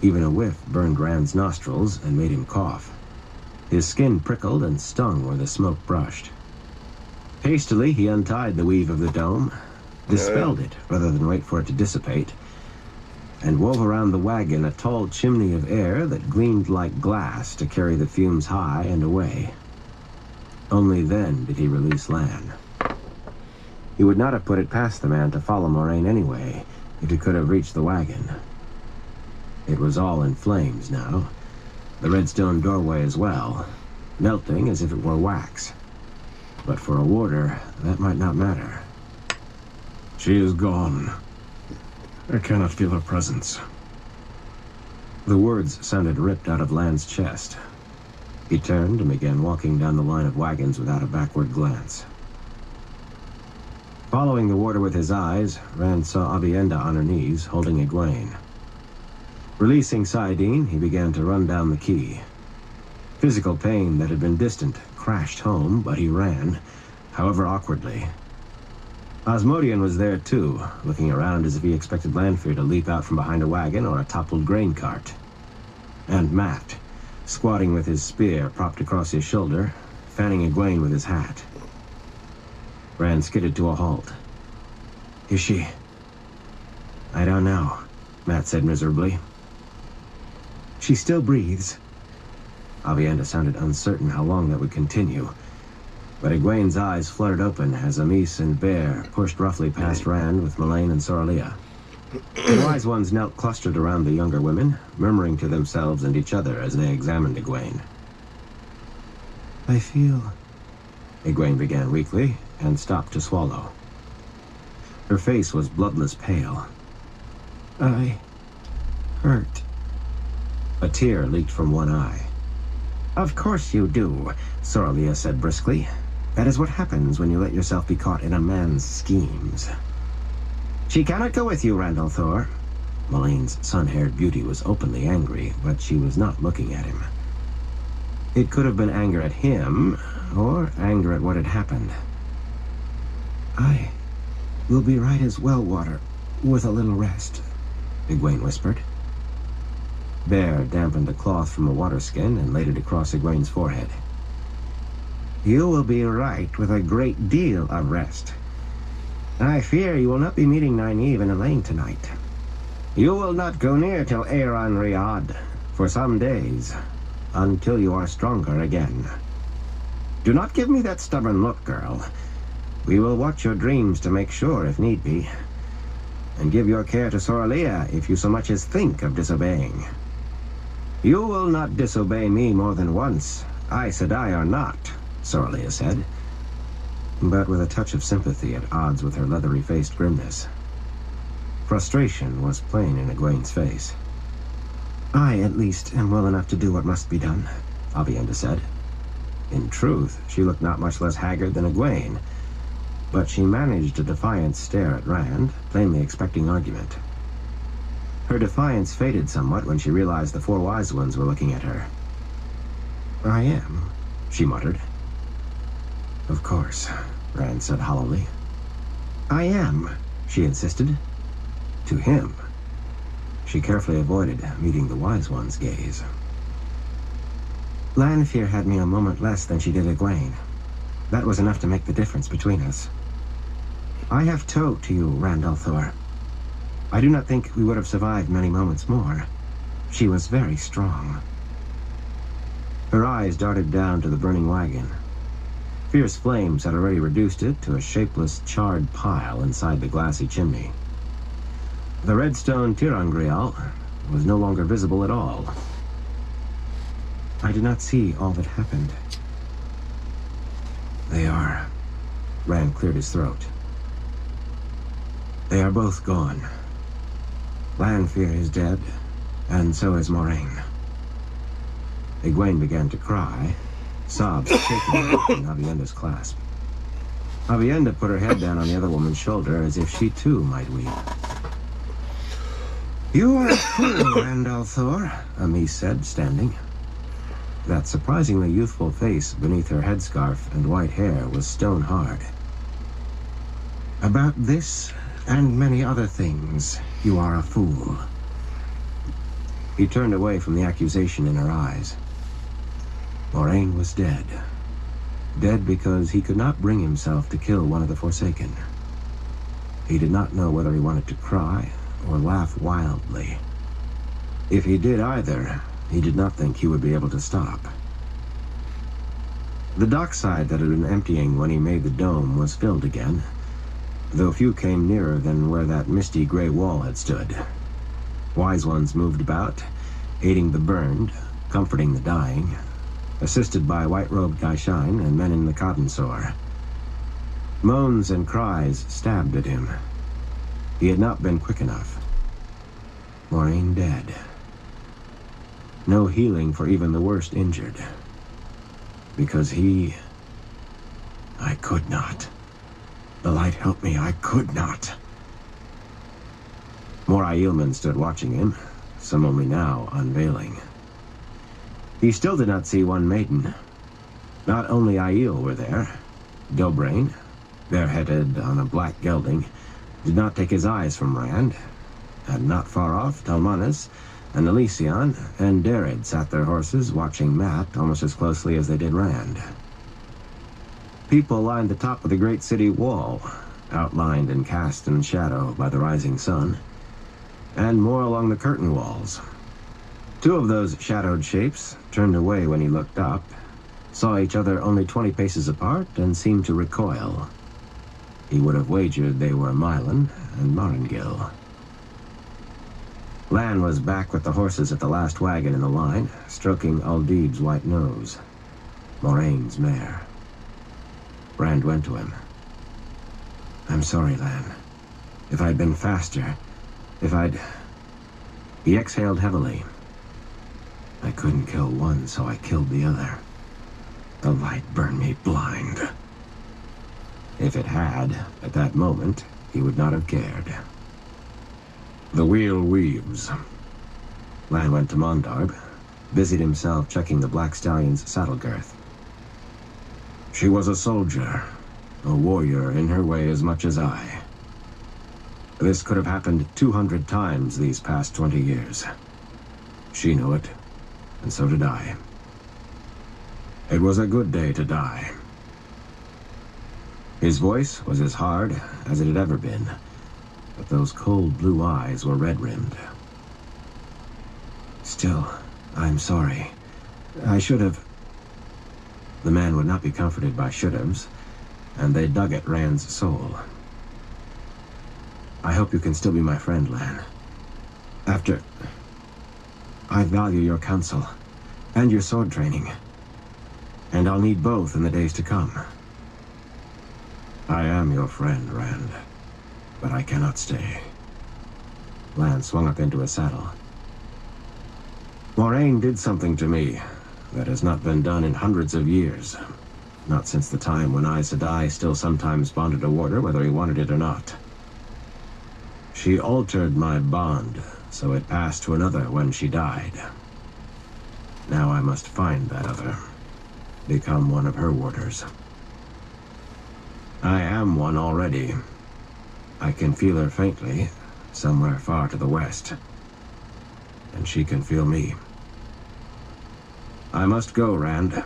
Even a whiff burned Rand's nostrils and made him cough. His skin prickled and stung where the smoke brushed. Hastily, he untied the weave of the dome, dispelled it rather than wait for it to dissipate, and wove around the wagon a tall chimney of air that gleamed like glass to carry the fumes high and away. Only then did he release Lan. He would not have put it past the man to follow Moraine anyway, if he could have reached the wagon. It was all in flames now, the redstone doorway as well, melting as if it were wax. But for a warder, that might not matter. She is gone. I cannot feel her presence. The words sounded ripped out of Lan's chest. He turned and began walking down the line of wagons without a backward glance. Following the warder with his eyes, Rand saw Aviendha on her knees, holding Egwene. Releasing Saidin, he began to run down the quay. Physical pain that had been distant crashed home, but he ran, however awkwardly. Asmodean was there too, looking around as if he expected Lanfear to leap out from behind a wagon or a toppled grain cart. And Mat, squatting with his spear propped across his shoulder, fanning Egwene with his hat. Rand skidded to a halt. Is she? I don't know, Mat said miserably. She still breathes. Aviendha sounded uncertain how long that would continue, but Egwene's eyes fluttered open as Amis and Bear pushed roughly past Rand with Melaine and Soralia. The wise ones knelt clustered around the younger women, murmuring to themselves and each other as they examined Egwene. I feel... Egwene began weakly, and stopped to swallow. Her face was bloodless pale. I... hurt. A tear leaked from one eye. Of course you do, Soralia said briskly. That is what happens when you let yourself be caught in a man's schemes. She cannot go with you, Rand al'Thor. Melaine's sun-haired beauty was openly angry, but she was not looking at him. It could have been anger at him, or anger at what had happened. I will be right as well, Water, with a little rest, Egwene whispered. Bear dampened a cloth from a water skin and laid it across Egwene's forehead. You will be right with a great deal of rest. I fear you will not be meeting Nynaeve and Elayne tonight. You will not go near till Eärien-Riad for some days, until you are stronger again. Do not give me that stubborn look, girl. We will watch your dreams to make sure if need be, and give your care to Soralia if you so much as think of disobeying. You will not disobey me more than once, Aes Sedai or not, Soralia said, but with a touch of sympathy at odds with her leathery-faced grimness. Frustration was plain in Egwene's face. I, at least, am well enough to do what must be done, Aviendha said. In truth, she looked not much less haggard than Egwene, but she managed a defiant stare at Rand, plainly expecting argument. Her defiance faded somewhat when she realized the four wise ones were looking at her. I am, she muttered. Of course, Rand said hollowly. I am, she insisted. To him. She carefully avoided meeting the wise one's gaze. Lanfear had me a moment less than she did Egwene. That was enough to make the difference between us. I have told to you, Rand al'Thor. I do not think we would have survived many moments more. She was very strong. Her eyes darted down to the burning wagon. Fierce flames had already reduced it to a shapeless, charred pile inside the glassy chimney. The redstone ter'angreal was no longer visible at all. I did not see all that happened. They are... Rand cleared his throat. They are both gone. Lanfear is dead, and so is Moraine. Egwene began to cry, sobs shaking in Avienda's clasp. Avienda put her head down on the other woman's shoulder as if she too might weep. You are a fool, Rand al'Thor, Amis said, standing. That surprisingly youthful face beneath her headscarf and white hair was stone hard. About this and many other things, you are a fool. He turned away from the accusation in her eyes. Moraine was dead. Dead because he could not bring himself to kill one of the Forsaken. He did not know whether he wanted to cry or laugh wildly. If he did either, he did not think he would be able to stop. The dockside that had been emptying when he made the dome was filled again, though few came nearer than where that misty gray wall had stood. Wise ones moved about, aiding the burned, comforting the dying, assisted by white-robed Gaishain and men in the cotton sore. Moans and cries stabbed at him. He had not been quick enough. Moraine dead. No healing for even the worst injured. Because I could not. The light helped me, I could not. More Aielmen stood watching him, some only now unveiling. He still did not see one maiden. Not only Aiel were there. Dobrain, bareheaded on a black gelding, did not take his eyes from Rand, and not far off, Talmanis and Elysion and Derrid sat their horses, watching Mat almost as closely as they did Rand. People lined the top of the great city wall, outlined and cast in shadow by the rising sun, and more along the curtain walls. Two of those shadowed shapes turned away when he looked up, saw each other only 20 paces apart, and seemed to recoil. He would have wagered they were Mylan and Marengil. Lan was back with the horses at the last wagon in the line, stroking Aldeeb's white nose. Moraine's mare. Rand went to him. I'm sorry, Lan. If I'd been faster, He exhaled heavily. I couldn't kill one, so I killed the other. The light burned me blind. If it had, at that moment, he would not have cared. The wheel weaves. Lan went to Mondarb, busied himself checking the Black Stallion's saddle girth. She was a soldier, a warrior in her way as much as I. This could have happened 200 times these past 20 years. She knew it, and so did I. It was a good day to die. His voice was as hard as it had ever been, but those cold blue eyes were red-rimmed. Still, I'm sorry. I should have... The man would not be comforted by should-haves, and they dug at Rand's soul. I hope you can still be my friend, Lan. After... I value your counsel, and your sword training, and I'll need both in the days to come. I am your friend, Rand, but I cannot stay. Lan swung up into his saddle. Moraine did something to me that has not been done in hundreds of years. Not since the time when Aes Sedai still sometimes bonded a warder, whether he wanted it or not. She altered my bond, so it passed to another when she died. Now I must find that other. Become one of her warders. I am one already. I can feel her faintly, somewhere far to the west. And she can feel me. I must go, Rand.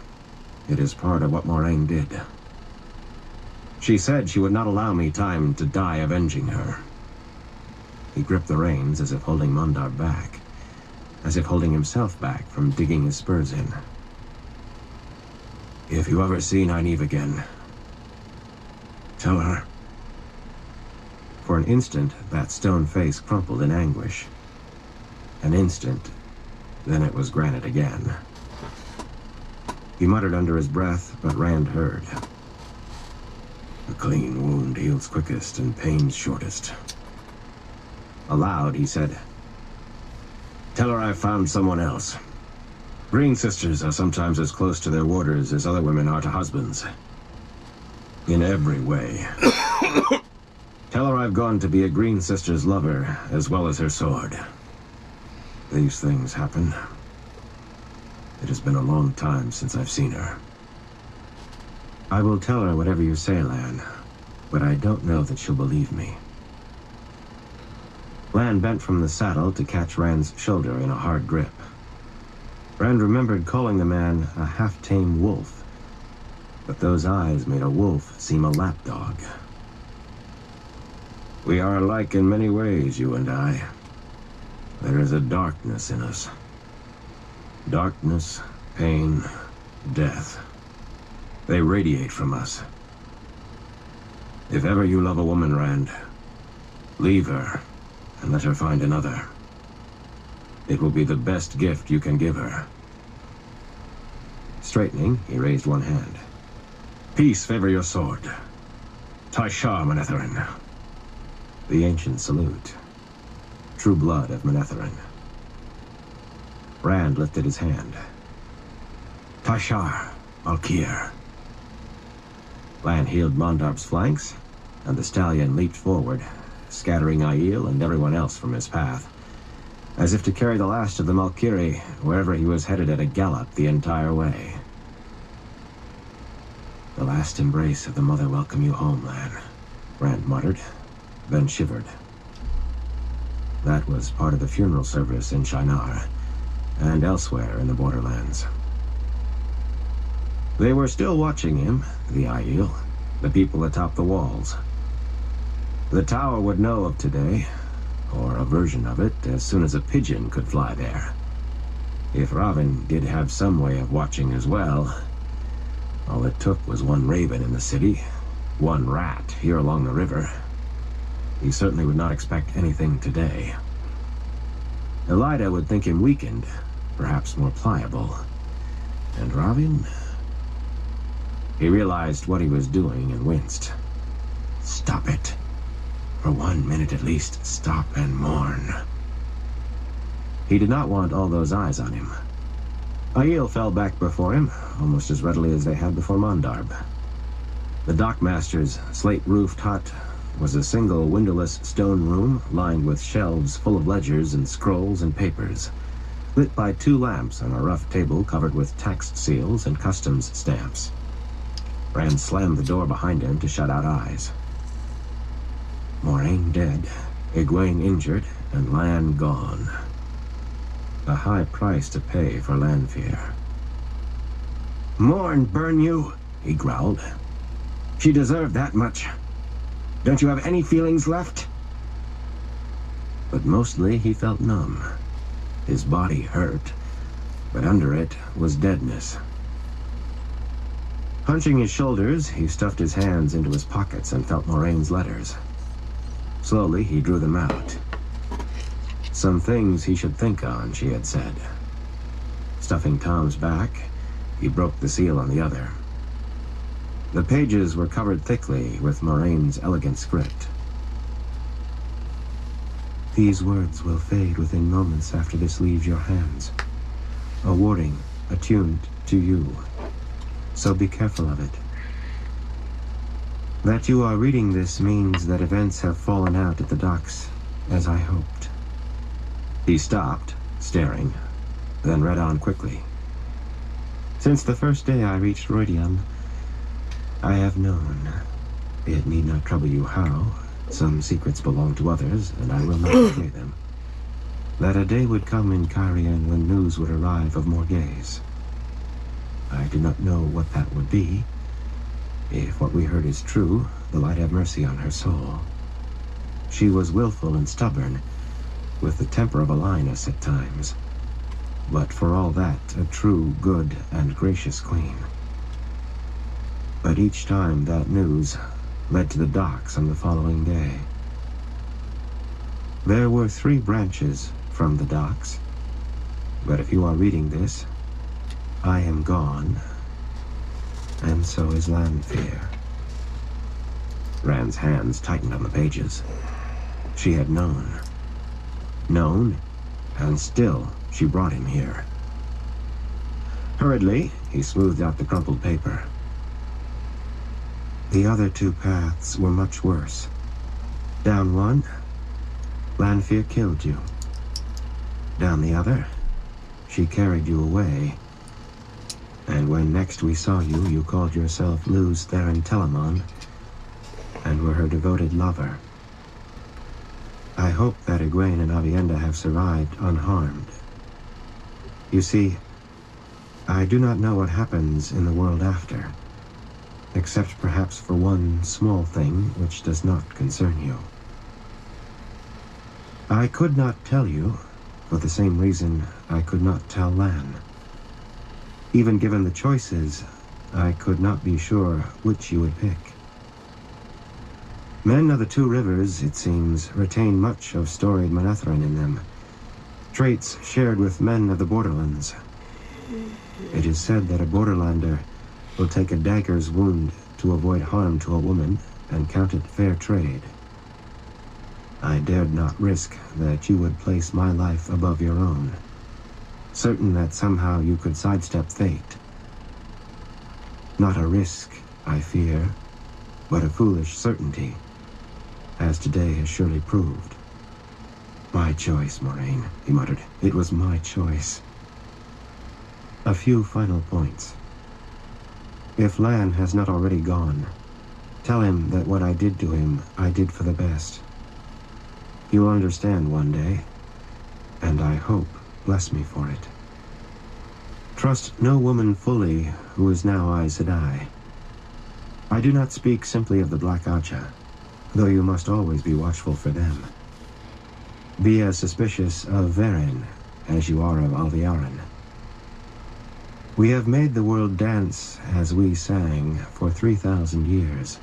It is part of what Moraine did. She said she would not allow me time to die avenging her. He gripped the reins as if holding Mondarb back, as if holding himself back from digging his spurs in. If you ever see Nynaeve again, tell her. For an instant, that stone face crumpled in anguish. An instant, then it was granite again. He muttered under his breath, but Rand heard. A clean wound heals quickest and pains shortest. Aloud, he said, "Tell her I've found someone else. Green Sisters are sometimes as close to their warders as other women are to husbands. In every way. Tell her I've gone to be a Green Sister's lover, as well as her sword. These things happen. It has been a long time since I've seen her." "I will tell her whatever you say, Lan, but I don't know that she'll believe me." Lan bent from the saddle to catch Rand's shoulder in a hard grip. Rand remembered calling the man a half-tame wolf, but those eyes made a wolf seem a lapdog. "We are alike in many ways, you and I. There is a darkness in us. Darkness, pain, death. They radiate from us. If ever you love a woman, Rand, leave her and let her find another. It will be the best gift you can give her." Straightening, he raised one hand. "Peace favor your sword. Taishar, Manetheren." The ancient salute. True blood of Manetheren. Rand lifted his hand. "Taishar, Malkir." Lan healed Mondarb's flanks, and the stallion leaped forward, scattering Aiel and everyone else from his path, as if to carry the last of the Malkiri wherever he was headed at a gallop the entire way. "The last embrace of the mother welcome you home, Lan," Rand muttered, then shivered. That was part of the funeral service in Shinar, and elsewhere in the borderlands. They were still watching him, the Aiel, the people atop the walls. The tower would know of today, or a version of it, as soon as a pigeon could fly there. If Ravin did have some way of watching as well, all it took was one raven in the city, one rat here along the river. He certainly would not expect anything today. Elida would think him weakened, perhaps more pliable. And Ravin? He realized what he was doing and winced. Stop it. For 1 minute at least, stop and mourn. He did not want all those eyes on him. Aiel fell back before him, almost as readily as they had before Mondarb. The dockmaster's slate-roofed hut was a single windowless stone room lined with shelves full of ledgers and scrolls and papers, lit by 2 lamps on a rough table covered with tax seals and customs stamps. Rand slammed the door behind him to shut out eyes. Moraine dead, Egwene injured, and Lan gone. A high price to pay for Lanfear. "Mourn, burn you," he growled. "She deserved that much. Don't you have any feelings left?" But mostly he felt numb. His body hurt, but under it was deadness. Hunching his shoulders, he stuffed his hands into his pockets and felt Moraine's letters. Slowly, he drew them out. Some things he should think on, she had said. Stuffing Tom's back, he broke the seal on the other. The pages were covered thickly with Moraine's elegant script. "These words will fade within moments after this leaves your hands. A warning attuned to you. So be careful of it. That you are reading this means that events have fallen out at the docks, as I hoped." He stopped, staring, then read on quickly. "Since the first day I reached Rhuidean, I have known. It need not trouble you how. Some secrets belong to others, and I will not betray them. That a day would come in Cairhien when news would arrive of Morghese. I do not know what that would be. If what we heard is true, the light have mercy on her soul. She was willful and stubborn, with the temper of a lioness at times, but for all that, a true, good, and gracious queen. But each time that news led to the docks on the following day. There were 3 branches from the docks, but if you are reading this, I am gone, and so is Lanfear. Rand's hands tightened on the pages. She had known. Known, and still she brought him here. Hurriedly, he smoothed out the crumpled paper. The other 2 paths were much worse. Down one, Lanfear killed you. Down the other, she carried you away. And when next we saw you, you called yourself Luz Theron Telamon, and were her devoted lover. I hope that Egwene and Aviendha have survived unharmed. You see, I do not know what happens in the world after, except perhaps for one small thing which does not concern you. I could not tell you, for the same reason I could not tell Lan. Even given the choices, I could not be sure which you would pick. Men of the 2 rivers, it seems, retain much of storied Manetheren in them, traits shared with men of the borderlands. It is said that a borderlander will take a dagger's wound to avoid harm to a woman and count it fair trade. I dared not risk that you would place my life above your own, certain that somehow you could sidestep fate. Not a risk, I fear, but a foolish certainty, as today has surely proved. My choice, Moraine, he muttered. It was my choice. A few final points. If Lan has not already gone, tell him that what I did to him, I did for the best. He will understand one day, and I hope bless me for it. Trust no woman fully who is now Aes Sedai. I do not speak simply of the Black Ajah, though you must always be watchful for them. Be as suspicious of Varen as you are of Alviarin. We have made the world dance as we sang for 3,000 years.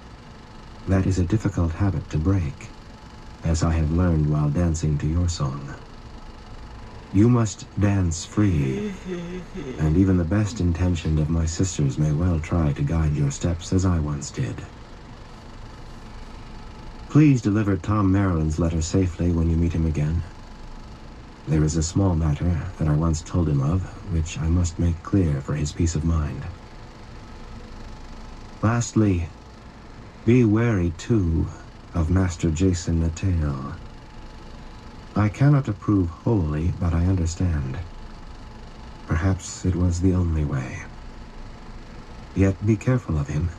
That is a difficult habit to break, as I have learned while dancing to your song. You must dance free, and even the best intentioned of my sisters may well try to guide your steps as I once did. Please deliver Tom Merrilyn's letter safely when you meet him again. There is a small matter that I once told him of, which I must make clear for his peace of mind. Lastly, be wary, too, of Master Jason Natale. I cannot approve wholly, but I understand. Perhaps it was the only way. Yet be careful of him.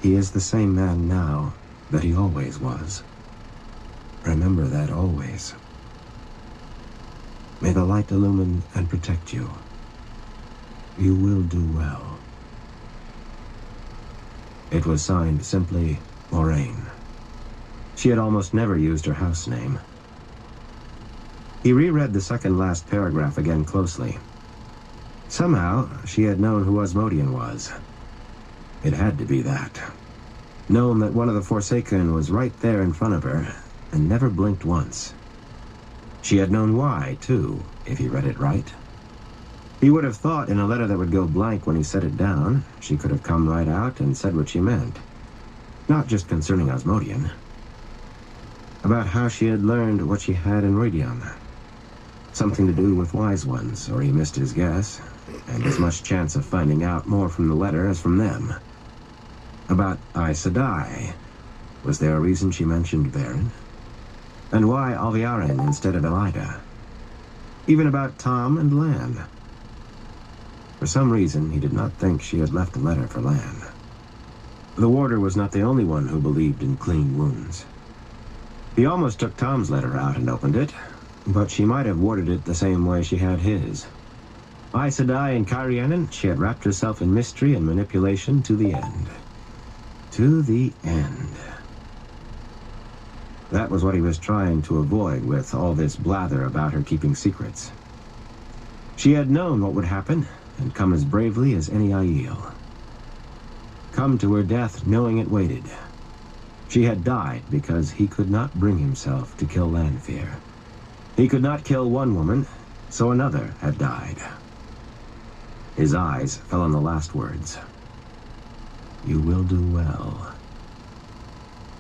He is the same man now that he always was. Remember that always. May the light illumine and protect you. You will do well. It was signed simply Moraine. She had almost never used her house name. He reread the second-last paragraph again closely. Somehow, she had known who Asmodean was. It had to be that. Known that one of the Forsaken was right there in front of her, and never blinked once. She had known why, too, if he read it right. He would have thought in a letter that would go blank when he set it down, she could have come right out and said what she meant. Not just concerning Asmodean. About how she had learned what she had in Rhuidean. Something to do with Wise Ones, or he missed his guess, and as much chance of finding out more from the letter as from them. About Aes Sedai. Was there a reason she mentioned Varen? And why Alviarin instead of Elida? Even about Tom and Lan. For some reason, he did not think she had left a letter for Lan. The warder was not the only one who believed in clean wounds. He almost took Tom's letter out and opened it, but she might have warded it the same way she had his. Aes Sedai and Cairhienin, she had wrapped herself in mystery and manipulation to the end. To the end. That was what he was trying to avoid with all this blather about her keeping secrets. She had known what would happen, and come as bravely as any Aiel. Come to her death knowing it waited. She had died because he could not bring himself to kill Lanfear. He could not kill one woman, so another had died. His eyes fell on the last words. You will do well.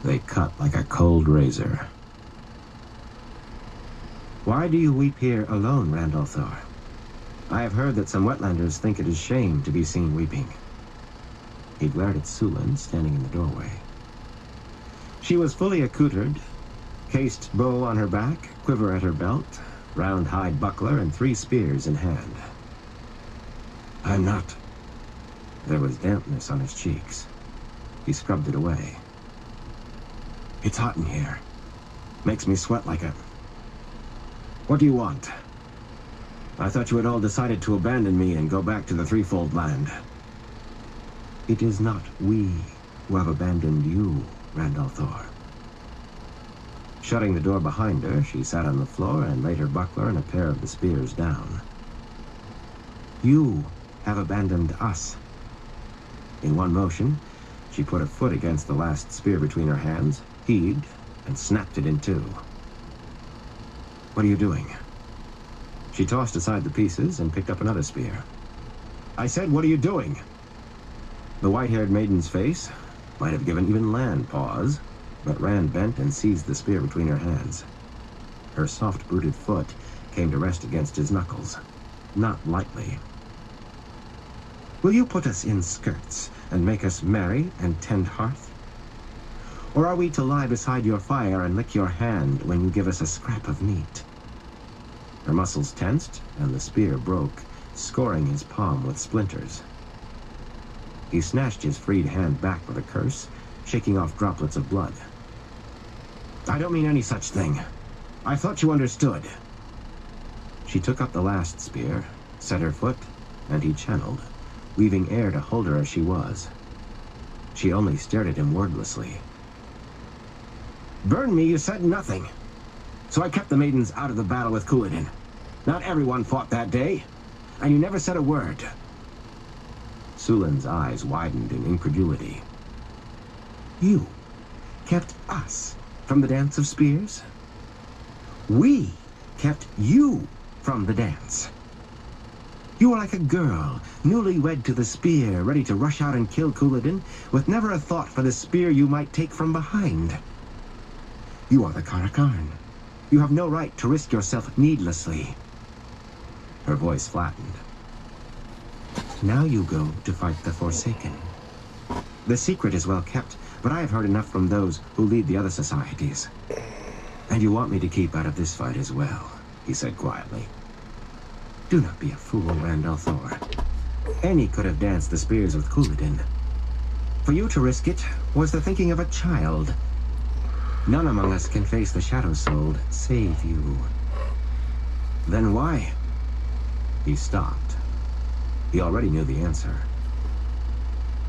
They cut like a cold razor. Why do you weep here alone, Randalthor? I have heard that some wetlanders think it is shame to be seen weeping. He glared at Sulin, standing in the doorway. She was fully accoutred, cased bow on her back, quiver at her belt, round hide buckler, and 3 spears in hand. I'm not. There was dampness on his cheeks. He scrubbed it away. It's hot in here. Makes me sweat like a... What do you want? I thought you had all decided to abandon me and go back to the Threefold Land. It is not we who have abandoned you, Randalthor. Shutting the door behind her, she sat on the floor and laid her buckler and a pair of the spears down. You have abandoned us. In one motion, she put a foot against the last spear between her hands, heaved, and snapped it in 2. What are you doing? She tossed aside the pieces and picked up another spear. I said, what are you doing? The white-haired maiden's face might have given even Lan pause, but Rand bent and seized the spear between her hands. Her soft-booted foot came to rest against his knuckles, not lightly. Will you put us in skirts and make us merry and tend hearth? Or are we to lie beside your fire and lick your hand when you give us a scrap of meat? Her muscles tensed, and the spear broke, scoring his palm with splinters. He snatched his freed hand back with a curse, shaking off droplets of blood. I don't mean any such thing. I thought you understood. She took up the last spear, set her foot, and he channeled, weaving air to hold her as she was. She only stared at him wordlessly. Burn me, you said nothing. So I kept the maidens out of the battle with Couladin. Not everyone fought that day, and you never said a word. Sulin's eyes widened in incredulity. You kept us from the dance of spears? We kept you from the dance. You were like a girl, newlywed to the spear, ready to rush out and kill Couladin, with never a thought for the spear you might take from behind. You are the Karakarn. You have no right to risk yourself needlessly. Her voice flattened. Now you go to fight the Forsaken. The secret is well kept, but I have heard enough from those who lead the other societies. And you want me to keep out of this fight as well, he said quietly. Do not be a fool, Randalthor. Any could have danced the spears with Couladin. For you to risk it was the thinking of a child. None among us can face the Shadow Soul save you. Then why? He stopped. He already knew the answer.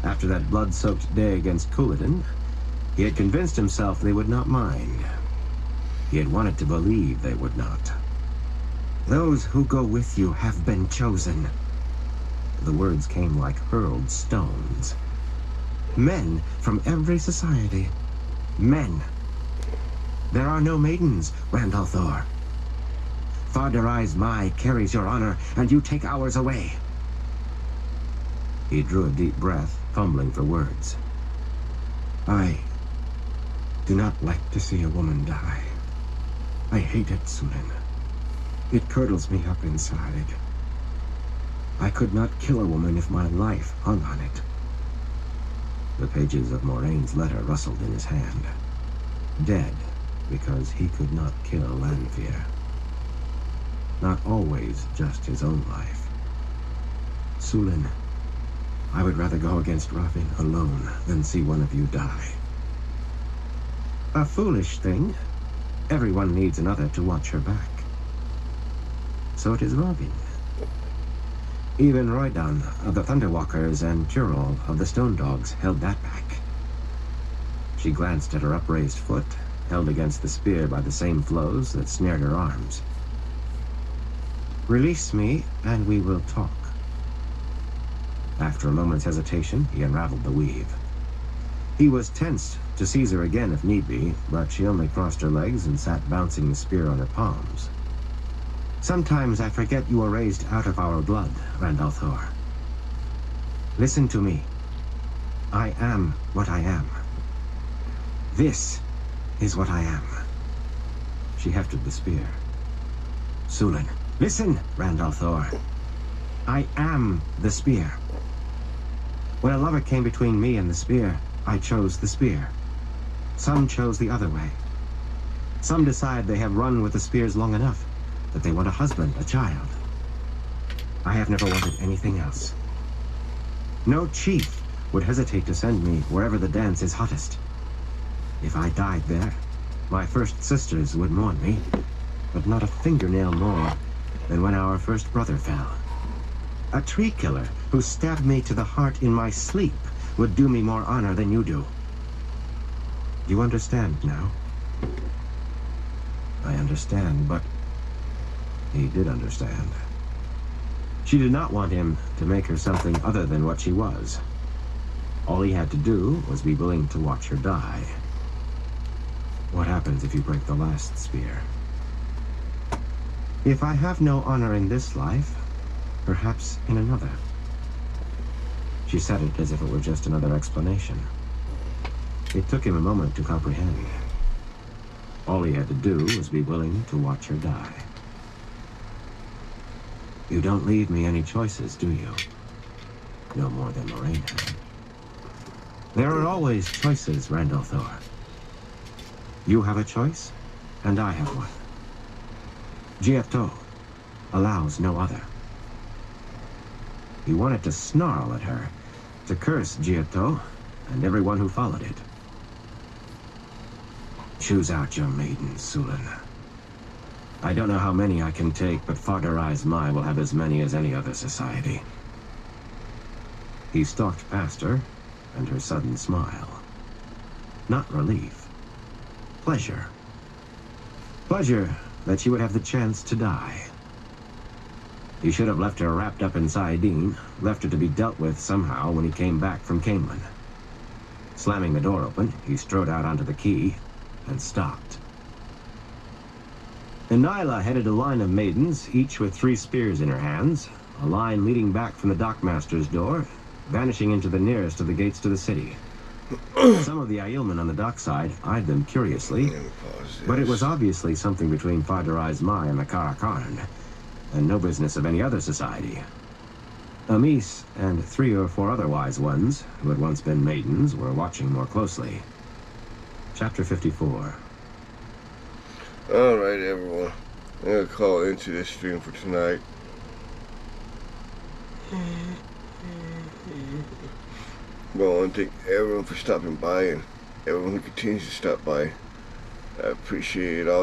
After that blood-soaked day against Couladin, he had convinced himself they would not mind. He had wanted to believe they would not. Those who go with you have been chosen. The words came like hurled stones. Men from every society. Men. There are no maidens, Randalthor. Farderai's Mai carries your honor, and you take ours away. He drew a deep breath, fumbling for words. I do not like to see a woman die. I hate it, Sulin. It curdles me up inside. I could not kill a woman if my life hung on it. The pages of Moraine's letter rustled in his hand. Dead because he could not kill Lanfear. Not always just his own life. Sulin, I would rather go against Ravin alone than see one of you die. A foolish thing. Everyone needs another to watch her back. So it is Ravin. Even Roydan of the Thunderwalkers and Tyrol of the Stone Dogs held that back. She glanced at her upraised foot, held against the spear by the same flows that snared her arms. Release me, and we will talk. After a moment's hesitation, he unraveled the weave. He was tensed to seize her again if need be, but she only crossed her legs and sat bouncing the spear on her palms. Sometimes I forget you were raised out of our blood, Randalthor. Listen to me. I am what I am. This is what I am. She hefted the spear. Sulin, listen, Randalthor. I am the spear. When a lover came between me and the spear, I chose the spear. Some chose the other way. Some decide they have run with the spears long enough, that they want a husband, a child. I have never wanted anything else. No chief would hesitate to send me wherever the dance is hottest. If I died there, my first sisters would mourn me, but not a fingernail more than when our first brother fell. A tree killer who stabbed me to the heart in my sleep would do me more honor than you do. You understand now? I understand, but he did understand. She did not want him to make her something other than what she was. All he had to do was be willing to watch her die. What happens if you break the last spear? If I have no honor in this life, perhaps in another. She said it as if it were just another explanation. It took him a moment to comprehend. All he had to do was be willing to watch her die. You don't leave me any choices, do you? No more than Lorraine had. There are always choices, Randalthor. You have a choice, and I have one. Giotto allows no other. He wanted to snarl at her, to curse Giotto and everyone who followed it. Choose out your maidens, Sulin. I don't know how many I can take, but Fardarai Mai will have as many as any other society. He stalked past her, and her sudden smile. Not relief. Pleasure. Pleasure that she would have the chance to die. He should have left her wrapped up in Saidin, left her to be dealt with somehow when he came back from Caemlyn. Slamming the door open, he strode out onto the quay and stopped. Inyla headed a line of maidens, each with 3 spears in her hands, a line leading back from the dockmaster's door, vanishing into the nearest of the gates to the city. Some of the Aielmen on the dockside eyed them curiously, but it was obviously something between Fardarai Mai and the Karakarn, and no business of any other society. Amis and 3 or 4 other wise ones, who had once been maidens, were watching more closely. Chapter 54. Alright, everyone. I'm going to call into this stream for tonight. Well, I want to thank everyone for stopping by and everyone who continues to stop by. I appreciate all